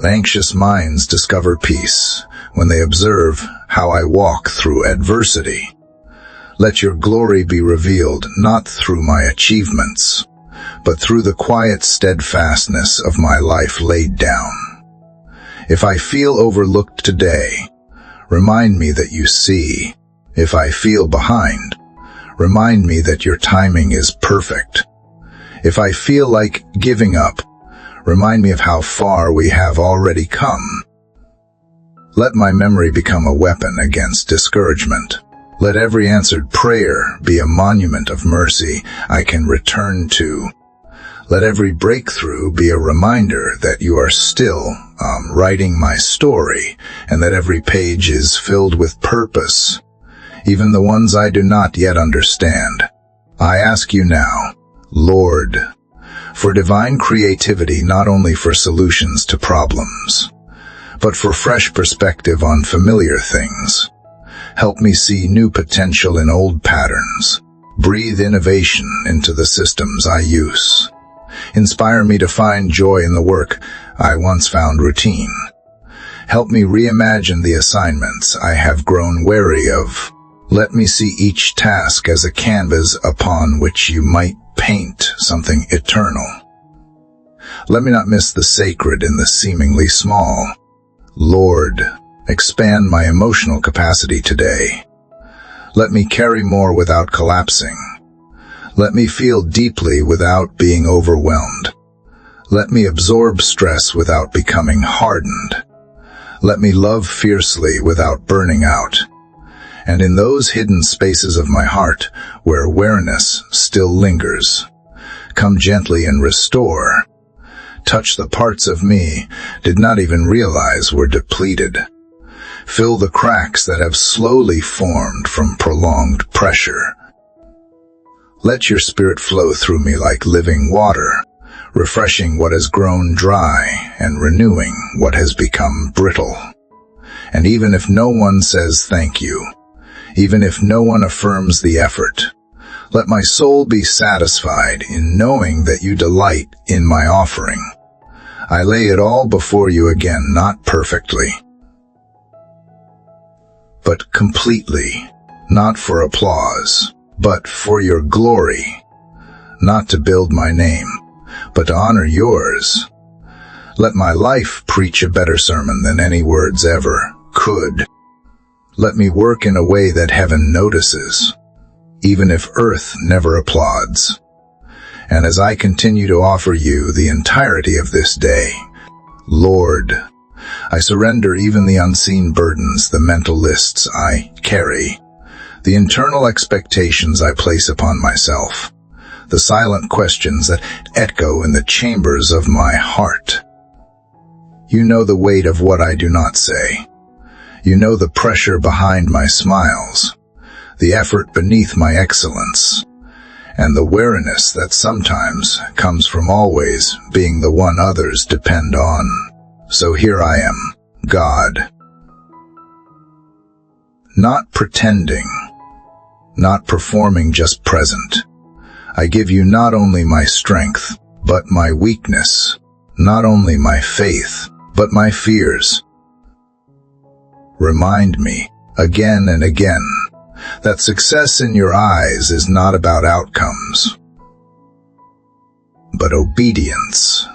Let anxious minds discover peace when they observe how I walk through adversity. Let your glory be revealed not through my achievements, but through the quiet steadfastness of my life laid down. If I feel overlooked today, remind me that you see. If I feel behind, remind me that your timing is perfect. If I feel like giving up, remind me of how far we have already come. Let my memory become a weapon against discouragement. Let every answered prayer be a monument of mercy I can return to. Let every breakthrough be a reminder that you are still writing my story, and that every page is filled with purpose, even the ones I do not yet understand. I ask you now, Lord, for divine creativity, not only for solutions to problems, but for fresh perspective on familiar things. Help me see new potential in old patterns. Breathe innovation into the systems I use. Inspire me to find joy in the work I once found routine. Help me reimagine the assignments I have grown weary of. Let me see each task as a canvas upon which you might paint something eternal. Let me not miss the sacred in the seemingly small. Lord, expand my emotional capacity today. Let me carry more without collapsing. Let me feel deeply without being overwhelmed. Let me absorb stress without becoming hardened. Let me love fiercely without burning out. And in those hidden spaces of my heart where awareness still lingers, come gently and restore. Touch the parts of me did not even realize were depleted. Fill the cracks that have slowly formed from prolonged pressure. Let your spirit flow through me like living water, refreshing what has grown dry and renewing what has become brittle. And even if no one says thank you, even if no one affirms the effort, let my soul be satisfied in knowing that you delight in my offering. I lay it all before you again, not perfectly, but completely, not for applause, but for your glory, not to build my name, but to honor yours. Let my life preach a better sermon than any words ever could. Let me work in a way that heaven notices, even if earth never applauds. And as I continue to offer you the entirety of this day, Lord, I surrender even the unseen burdens, the mental lists I carry, the internal expectations I place upon myself, the silent questions that echo in the chambers of my heart. You know the weight of what I do not say. You know the pressure behind my smiles, the effort beneath my excellence, and the weariness that sometimes comes from always being the one others depend on. So here I am, God. Not pretending, not performing, just present. I give you not only my strength, but my weakness, not only my faith, but my fears. Remind me, again and again, that success in your eyes is not about outcomes, but obedience.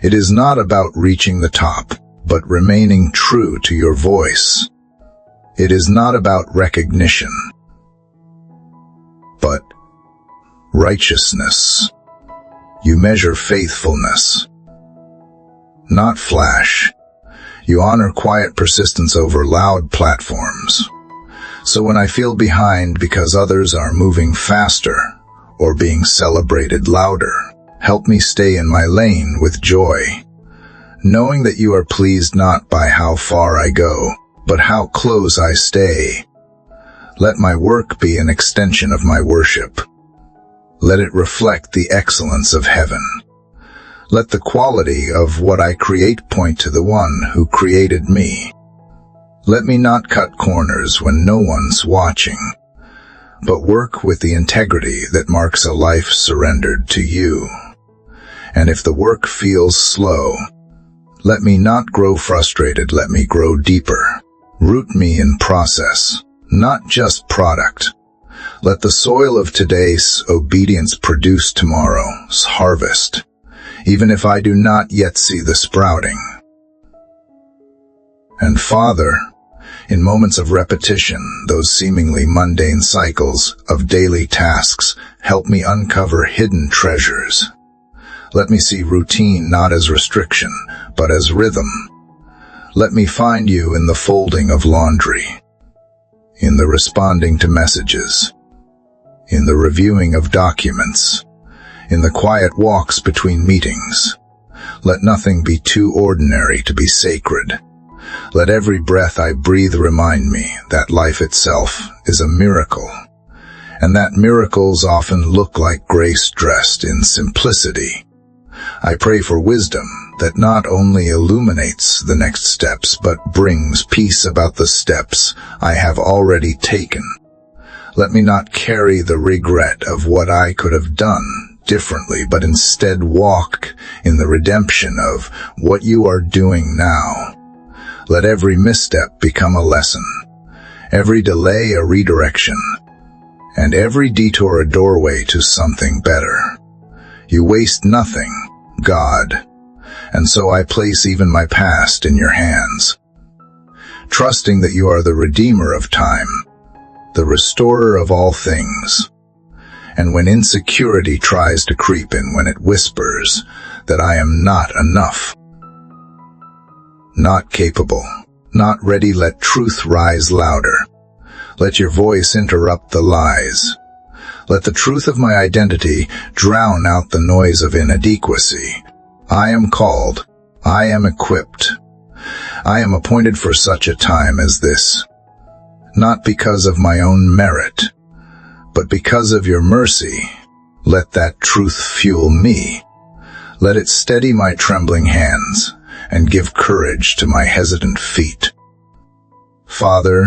It is not about reaching the top, but remaining true to your voice. It is not about recognition, but righteousness. You measure faithfulness, not flash. You honor quiet persistence over loud platforms. So when I feel behind because others are moving faster or being celebrated louder, Help me stay in my lane with joy, knowing that you are pleased not by how far I go, but how close I stay. Let my work be an extension of my worship. Let it reflect the excellence of heaven. Let the quality of what I create point to the one who created me. Let me not cut corners when no one's watching, but work with the integrity that marks a life surrendered to you. And if the work feels slow, let me not grow frustrated, let me grow deeper. Root me in process, not just product. Let the soil of today's obedience produce tomorrow's harvest, even if I do not yet see the sprouting. And Father, in moments of repetition, those seemingly mundane cycles of daily tasks, help me uncover hidden treasures. Let me see routine not as restriction, but as rhythm. Let me find you in the folding of laundry, in the responding to messages, in the reviewing of documents, in the quiet walks between meetings. Let nothing be too ordinary to be sacred. Let every breath I breathe remind me that life itself is a miracle, and that miracles often look like grace dressed in simplicity. I pray for wisdom that not only illuminates the next steps, but brings peace about the steps I have already taken. Let me not carry the regret of what I could have done differently, but instead walk in the redemption of what you are doing now. Let every misstep become a lesson, every delay a redirection, and every detour a doorway to something better. You waste nothing, God, and so I place even my past in your hands, trusting that you are the Redeemer of time, the restorer of all things. And when insecurity tries to creep in, when it whispers that I am not enough, not capable, not ready, let truth rise louder. Let your voice interrupt the lies. Let the truth of my identity drown out the noise of inadequacy. I am called. I am equipped. I am appointed for such a time as this, not because of my own merit, but because of your mercy. Let that truth fuel me. Let it steady my trembling hands and give courage to my hesitant feet. Father,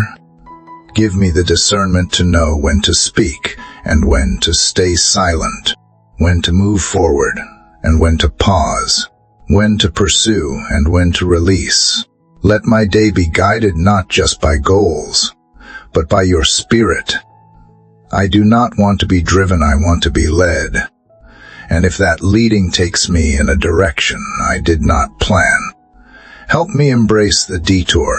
give me the discernment to know when to speak and when to stay silent, when to move forward and when to pause, when to pursue and when to release. Let my day be guided not just by goals, but by your Spirit. I do not want to be driven, I want to be led. And if that leading takes me in a direction I did not plan, help me embrace the detour,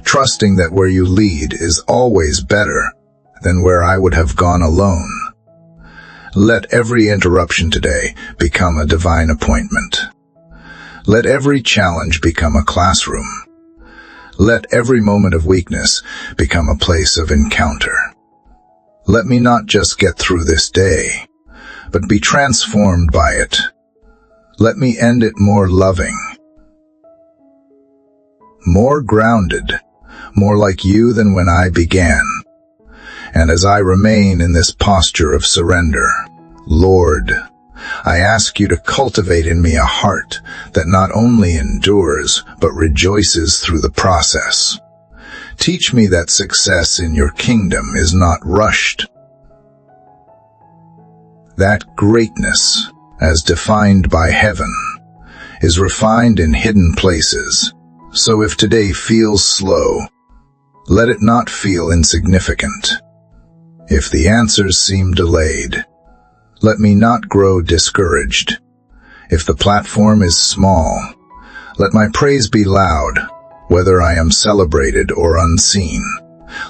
trusting that where you lead is always better than where I would have gone alone. Let every interruption today become a divine appointment. Let every challenge become a classroom. Let every moment of weakness become a place of encounter. Let me not just get through this day, but be transformed by it. Let me end it more loving, more grounded, more like you than when I began. And as I remain in this posture of surrender, Lord, I ask you to cultivate in me a heart that not only endures, but rejoices through the process. Teach me that success in your kingdom is not rushed, that greatness, as defined by heaven, is refined in hidden places. So if today feels slow, let it not feel insignificant. If the answers seem delayed, let me not grow discouraged. If the platform is small, let my praise be loud, whether I am celebrated or unseen.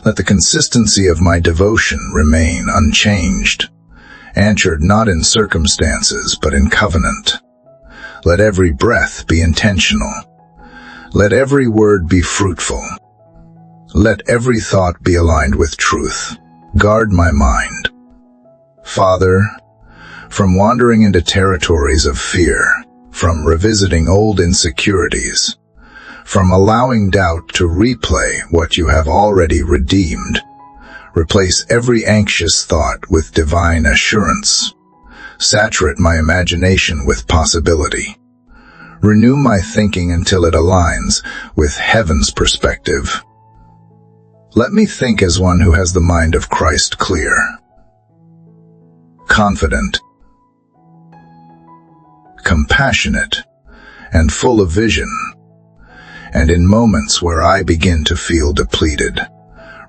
Let the consistency of my devotion remain unchanged, anchored not in circumstances but in covenant. Let every breath be intentional. Let every word be fruitful. Let every thought be aligned with truth. Guard my mind. Father, from wandering into territories of fear, from revisiting old insecurities, from allowing doubt to replay what you have already redeemed. Replace every anxious thought with divine assurance. Saturate my imagination with possibility. Renew my thinking until it aligns with heaven's perspective. Let me think as one who has the mind of Christ clear, confident, compassionate, and full of vision. And in moments where I begin to feel depleted,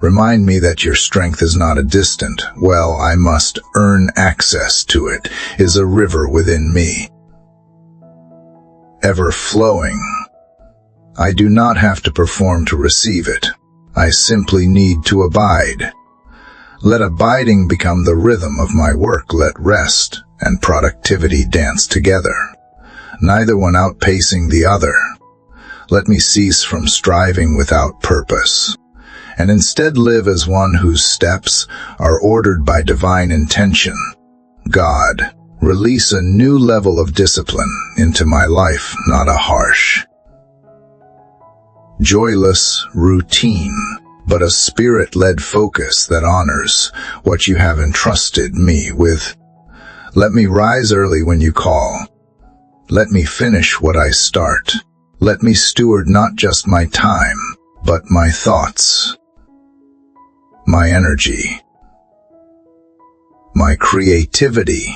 remind me that your strength is not a distant, well, I must earn access to it, is a river within me, ever flowing. I do not have to perform to receive it. I simply need to abide. Let abiding become the rhythm of my work. Let rest and productivity dance together, neither one outpacing the other. Let me cease from striving without purpose, and instead live as one whose steps are ordered by divine intention. God, release a new level of discipline into my life, not a harsh, joyless routine, but a spirit-led focus that honors what you have entrusted me with. Let me rise early when you call. Let me finish what I start. Let me steward not just my time, but my thoughts, my energy, my creativity.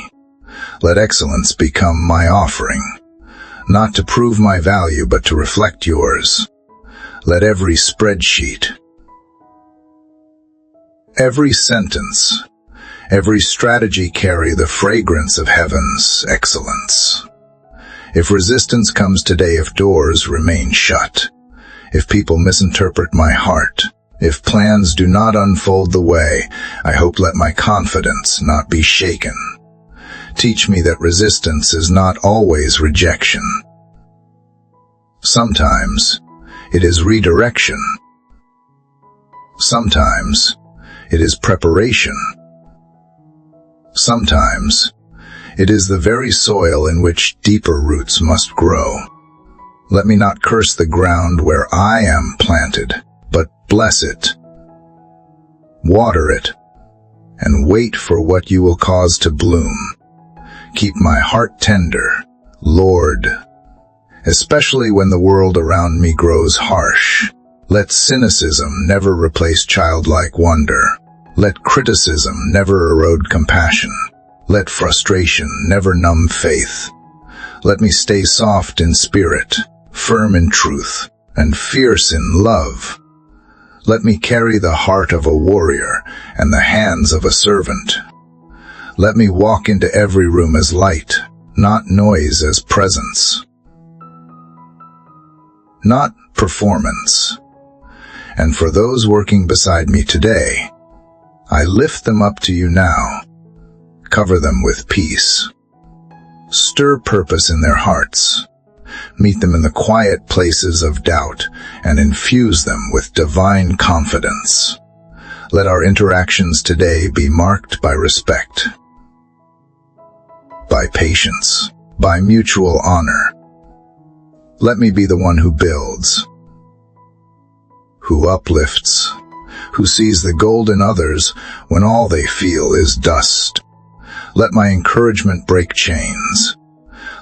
Let excellence become my offering, not to prove my value, but to reflect yours. Let every spreadsheet, every sentence, every strategy carry the fragrance of heaven's excellence. If resistance comes today, if doors remain shut, if people misinterpret my heart, if plans do not unfold the way I hope, let my confidence not be shaken. Teach me that resistance is not always rejection. Sometimes it is redirection. Sometimes it is preparation. Sometimes it is the very soil in which deeper roots must grow. Let me not curse the ground where I am planted, but bless it, water it, and wait for what you will cause to bloom. Keep my heart tender, Lord, especially when the world around me grows harsh. Let cynicism never replace childlike wonder. Let criticism never erode compassion. Let frustration never numb faith. Let me stay soft in spirit, firm in truth, and fierce in love. Let me carry the heart of a warrior and the hands of a servant. Let me walk into every room as light, not noise, as presence, not performance. And for those working beside me today, I lift them up to you now. Cover them with peace. Stir purpose in their hearts. Meet them in the quiet places of doubt and infuse them with divine confidence. Let our interactions today be marked by respect, by patience, by mutual honor. Let me be the one who builds, who uplifts, who sees the gold in others when all they feel is dust. Let my encouragement break chains.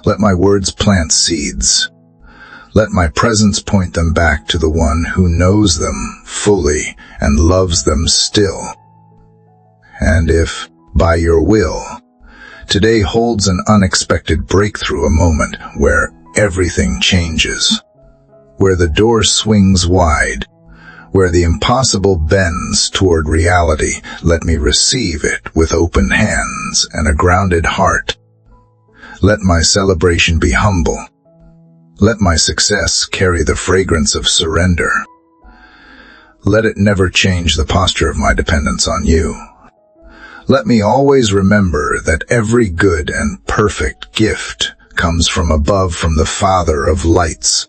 Let my words plant seeds. Let my presence point them back to the one who knows them fully and loves them still. And if, by your will, today holds an unexpected breakthrough, a moment where everything changes, where the door swings wide, where the impossible bends toward reality, let me receive it with open hands and a grounded heart. Let my celebration be humble. Let my success carry the fragrance of surrender. Let it never change the posture of my dependence on you. Let me always remember that every good and perfect gift comes from above, from the Father of lights,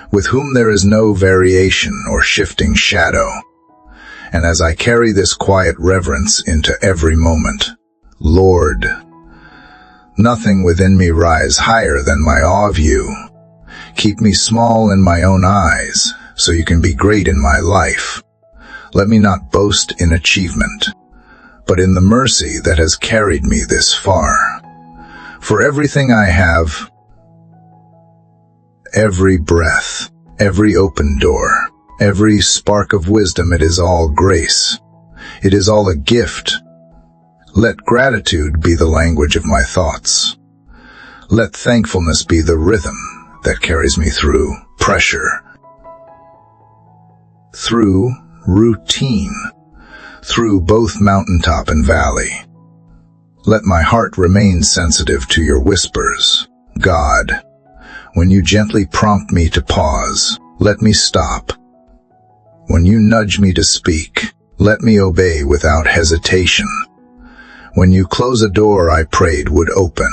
with whom there is no variation or shifting shadow. And as I carry this quiet reverence into every moment, Lord, Nothing within me rise higher than my awe of you. Keep me small in my own eyes, so you can be great in my life. Let me not boast in achievement, but in the mercy that has carried me this far. For everything I have, every breath, every open door, every spark of wisdom, it is all grace. It is all a gift. Let gratitude be the language of my thoughts. Let thankfulness be the rhythm that carries me through pressure, through routine, through both mountaintop and valley. Let my heart remain sensitive to your whispers. God, when you gently prompt me to pause, let me stop. When you nudge me to speak, let me obey without hesitation. When you close a door I prayed would open,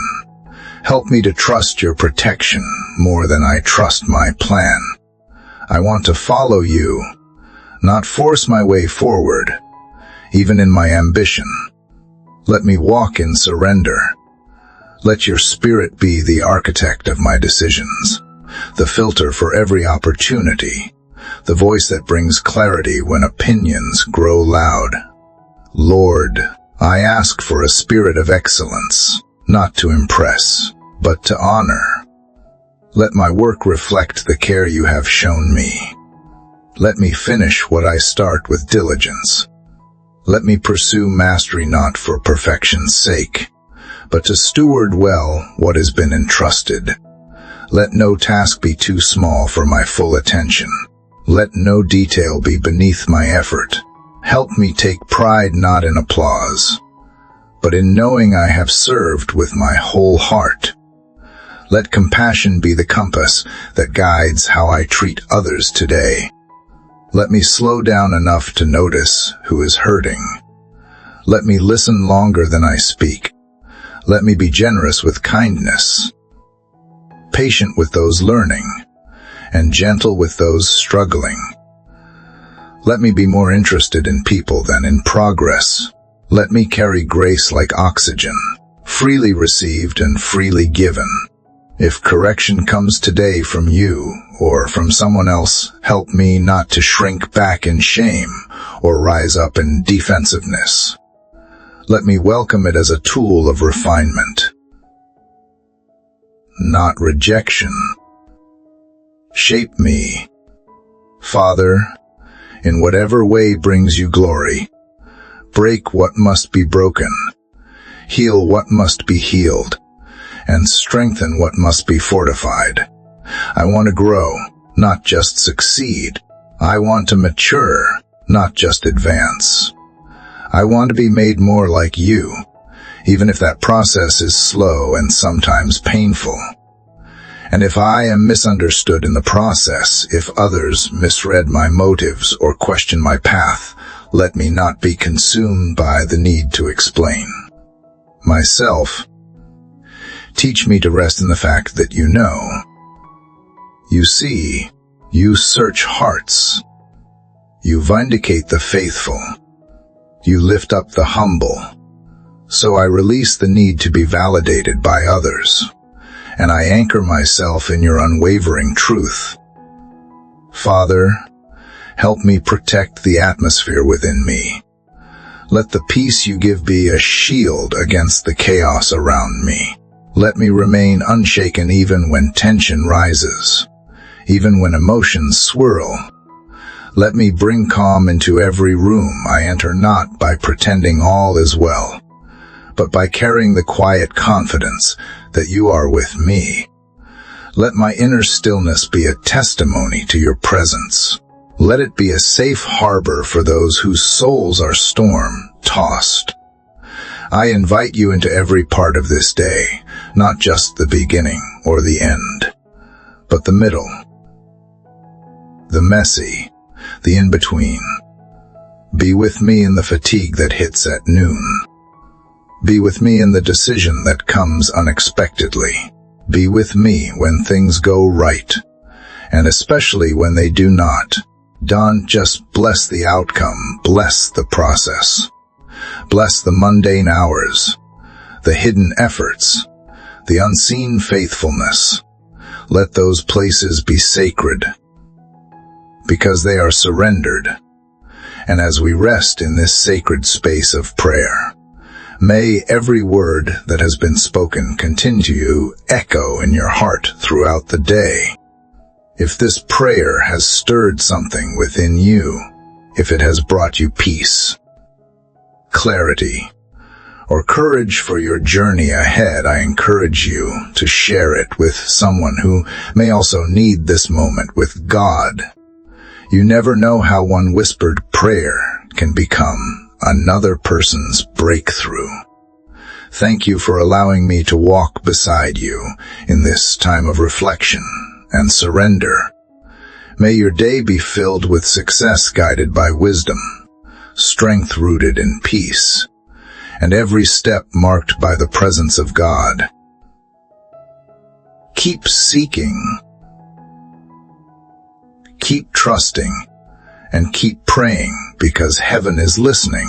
help me to trust your protection more than I trust my plan. I want to follow you, not force my way forward, even in my ambition. Let me walk in surrender. Let your spirit be the architect of my decisions, the filter for every opportunity, the voice that brings clarity when opinions grow loud. Lord, I ask for a spirit of excellence, not to impress, but to honor. Let my work reflect the care you have shown me. Let me finish what I start with diligence. Let me pursue mastery not for perfection's sake, but to steward well what has been entrusted. Let no task be too small for my full attention. Let no detail be beneath my effort. Help me take pride not in applause, but in knowing I have served with my whole heart. Let compassion be the compass that guides how I treat others today. Let me slow down enough to notice who is hurting. Let me listen longer than I speak. Let me be generous with kindness, patient with those learning, and gentle with those struggling. Let me be more interested in people than in progress. Let me carry grace like oxygen, freely received and freely given. If correction comes today from you or from someone else, help me not to shrink back in shame or rise up in defensiveness. Let me welcome it as a tool of refinement, not rejection. Shape me, Father, in whatever way brings you glory. Break what must be broken, heal what must be healed, and strengthen what must be fortified. I want to grow, not just succeed. I want to mature, not just advance. I want to be made more like you, even if that process is slow and sometimes painful. And if I am misunderstood in the process, if others misread my motives or question my path, let me not be consumed by the need to explain myself. Teach me to rest in the fact that you know, you see, you search hearts, you vindicate the faithful, you lift up the humble. So I release the need to be validated by others, and I anchor myself in your unwavering truth. Father, help me protect the atmosphere within me. Let the peace you give be a shield against the chaos around me. Let me remain unshaken even when tension rises, even when emotions swirl. Let me bring calm into every room I enter, not by pretending all is well, but by carrying the quiet confidence that you are with me. Let my inner stillness be a testimony to your presence. Let it be a safe harbor for those whose souls are storm-tossed. I invite you into every part of this day, not just the beginning or the end, but the middle, the messy, the in-between. Be with me in the fatigue that hits at noon. Be with me in the decision that comes unexpectedly. Be with me when things go right, and especially when they do not. Don't just bless the outcome, bless the process. Bless the mundane hours, the hidden efforts, the unseen faithfulness. Let those places be sacred, because they are surrendered. And as we rest in this sacred space of prayer, may every word that has been spoken continue to echo in your heart throughout the day. If this prayer has stirred something within you, if it has brought you peace, clarity, or courage for your journey ahead, I encourage you to share it with someone who may also need this moment with God. You never know how one whispered prayer can become another person's breakthrough. Thank you for allowing me to walk beside you in this time of reflection and surrender. May your day be filled with success guided by wisdom, strength rooted in peace, and every step marked by the presence of God. Keep seeking, keep trusting, and keep praying, because heaven is listening.